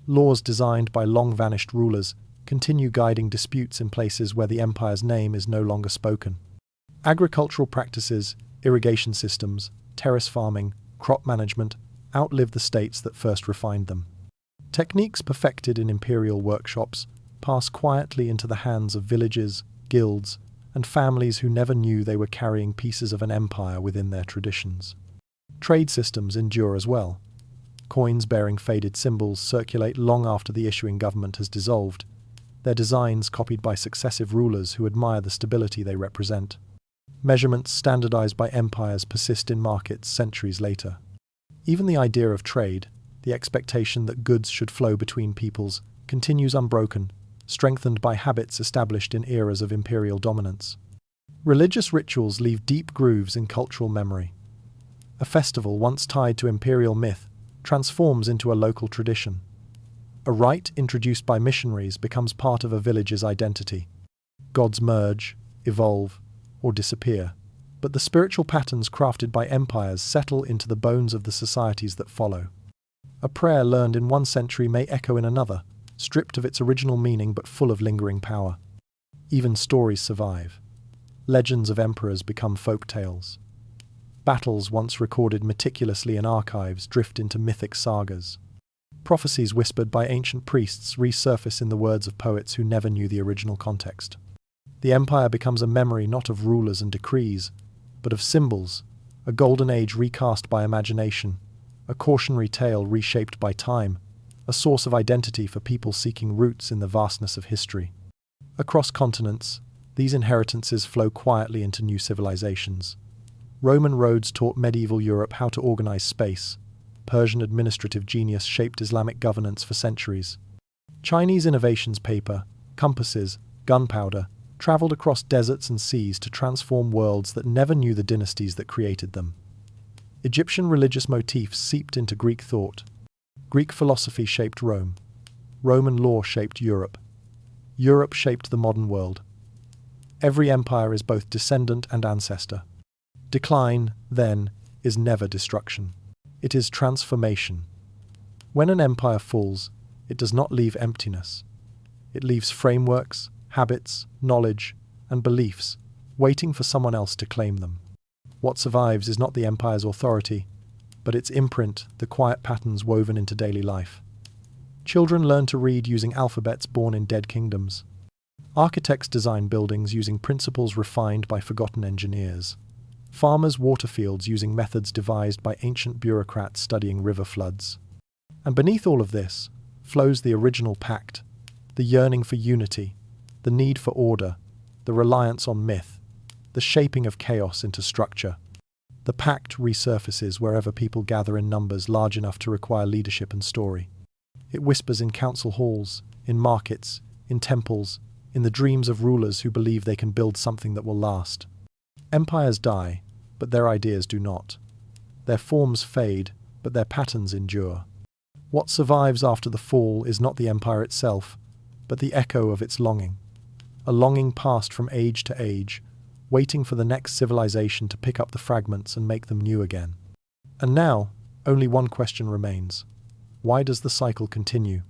Laws designed by long-vanished rulers continue guiding disputes in places where the empire's name is no longer spoken. Agricultural practices, irrigation systems, terrace farming, crop management outlive the states that first refined them. Techniques perfected in imperial workshops pass quietly into the hands of villages, guilds, and families who never knew they were carrying pieces of an empire within their traditions. Trade systems endure as well. Coins bearing faded symbols circulate long after the issuing government has dissolved, their designs copied by successive rulers who admire the stability they represent. Measurements standardized by empires persist in markets centuries later. Even the idea of trade, the expectation that goods should flow between peoples, continues unbroken, strengthened by habits established in eras of imperial dominance. Religious rituals leave deep grooves in cultural memory. A festival once tied to imperial myth transforms into a local tradition. A rite introduced by missionaries becomes part of a village's identity. Gods merge, evolve, or disappear, but the spiritual patterns crafted by empires settle into the bones of the societies that follow. A prayer learned in one century may echo in another, stripped of its original meaning but full of lingering power. Even stories survive. Legends of emperors become folk tales. Battles once recorded meticulously in archives drift into mythic sagas. Prophecies whispered by ancient priests resurface in the words of poets who never knew the original context. The empire becomes a memory not of rulers and decrees, but of symbols, a golden age recast by imagination, a cautionary tale reshaped by time, a source of identity for people seeking roots in the vastness of history. Across continents, these inheritances flow quietly into new civilizations. Roman roads taught medieval Europe how to organize space. Persian administrative genius shaped Islamic governance for centuries. Chinese innovations, paper, compasses, gunpowder, traveled across deserts and seas to transform worlds that never knew the dynasties that created them. Egyptian religious motifs seeped into Greek thought. Greek philosophy shaped Rome. Roman law shaped Europe. Europe shaped the modern world. Every empire is both descendant and ancestor. Decline, then, is never destruction. It is transformation. When an empire falls, it does not leave emptiness. It leaves frameworks, habits, knowledge, and beliefs, waiting for someone else to claim them. What survives is not the empire's authority, but its imprint, the quiet patterns woven into daily life. Children learn to read using alphabets born in dead kingdoms. Architects design buildings using principles refined by forgotten engineers. Farmers water fields using methods devised by ancient bureaucrats studying river floods. And beneath all of this flows the original Pact, the yearning for unity, the need for order, the reliance on myth, the shaping of chaos into structure. The Pact resurfaces wherever people gather in numbers large enough to require leadership and story. It whispers in council halls, in markets, in temples, in the dreams of rulers who believe they can build something that will last. Empires die, but their ideas do not. Their forms fade, but their patterns endure. What survives after the fall is not the empire itself, but the echo of its longing. A longing passed from age to age, waiting for the next civilization to pick up the fragments and make them new again. And now, only one question remains. Why does the cycle continue?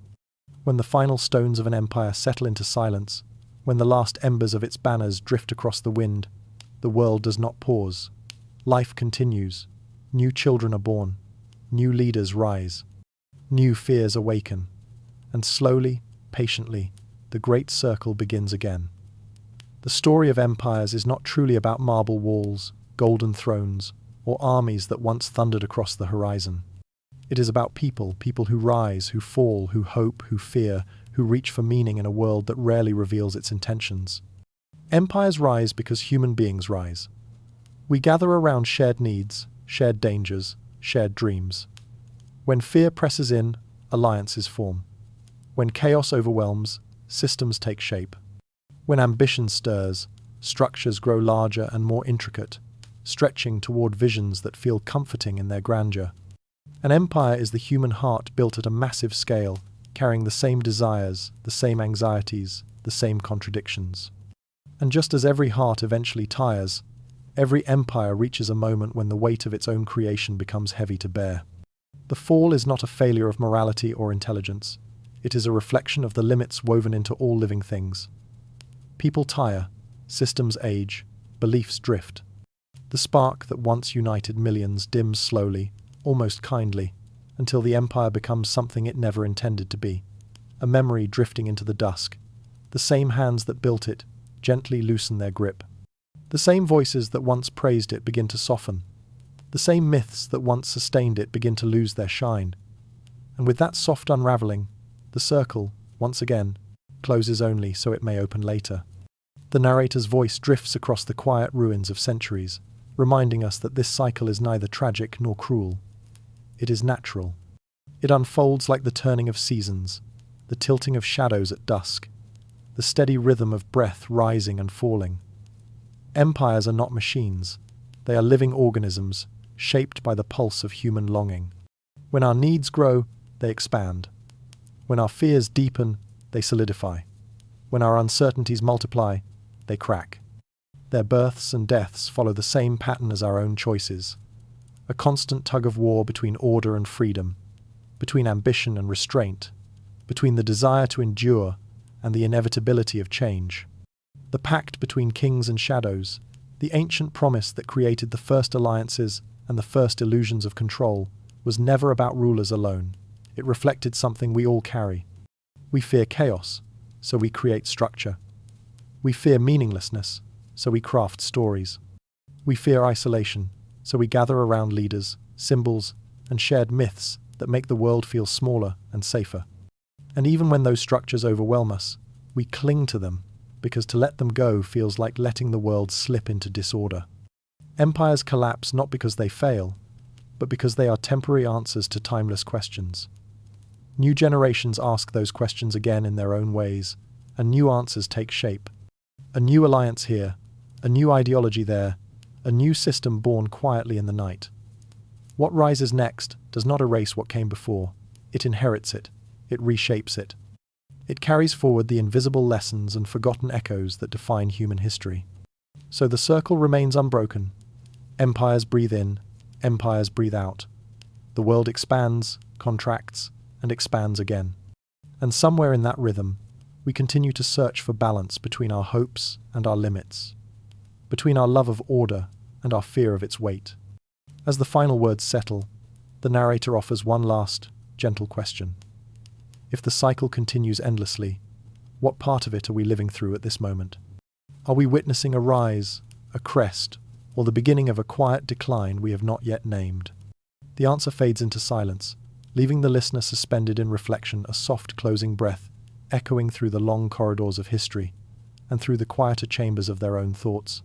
When the final stones of an empire settle into silence, when the last embers of its banners drift across the wind, the world does not pause. Life continues. New children are born. New leaders rise. New fears awaken. And slowly, patiently, the great circle begins again. The story of empires is not truly about marble walls, golden thrones, or armies that once thundered across the horizon. It is about people who rise, who fall, who hope, who fear, who reach for meaning in a world that rarely reveals its intentions. Empires rise because human beings rise. We gather around shared needs, shared dangers, shared dreams. When fear presses in, alliances form. When chaos overwhelms, systems take shape. When ambition stirs, structures grow larger and more intricate, stretching toward visions that feel comforting in their grandeur. An empire is the human heart built at a massive scale, carrying the same desires, the same anxieties, the same contradictions. And just as every heart eventually tires, every empire reaches a moment when the weight of its own creation becomes heavy to bear. The fall is not a failure of morality or intelligence. It is a reflection of the limits woven into all living things. People tire, systems age, beliefs drift. The spark that once united millions dims slowly, almost kindly, until the empire becomes something it never intended to be, a memory drifting into the dusk. The same hands that built it gently loosen their grip. The same voices that once praised it begin to soften. The same myths that once sustained it begin to lose their shine. And with that soft unraveling, the circle, once again, closes only so it may open later. The narrator's voice drifts across the quiet ruins of centuries, reminding us that this cycle is neither tragic nor cruel. It is natural. It unfolds like the turning of seasons, the tilting of shadows at dusk, the steady rhythm of breath rising and falling. Empires are not machines. They are living organisms, shaped by the pulse of human longing. When our needs grow, they expand. When our fears deepen, they solidify. When our uncertainties multiply, they crack. Their births and deaths follow the same pattern as our own choices. A constant tug of war between order and freedom, between ambition and restraint, between the desire to endure and the inevitability of change. The pact between kings and shadows, the ancient promise that created the first alliances and the first illusions of control, was never about rulers alone. It reflected something we all carry. We fear chaos, so we create structure. We fear meaninglessness, so we craft stories. We fear isolation, so we gather around leaders, symbols, and shared myths that make the world feel smaller and safer. And even when those structures overwhelm us, we cling to them, because to let them go feels like letting the world slip into disorder. Empires collapse not because they fail, but because they are temporary answers to timeless questions. New generations ask those questions again in their own ways, and new answers take shape. A new alliance here, a new ideology there, a new system born quietly in the night. What rises next does not erase what came before. It inherits it. It reshapes it. It carries forward the invisible lessons and forgotten echoes that define human history. So the circle remains unbroken. Empires breathe in, empires breathe out. The world expands, contracts, and expands again. And somewhere in that rhythm, we continue to search for balance between our hopes and our limits, between our love of order and our fear of its weight. As the final words settle, the narrator offers one last, gentle question. If the cycle continues endlessly, what part of it are we living through at this moment? Are we witnessing a rise, a crest, or the beginning of a quiet decline we have not yet named? The answer fades into silence, leaving the listener suspended in reflection, a soft closing breath, echoing through the long corridors of history, and through the quieter chambers of their own thoughts.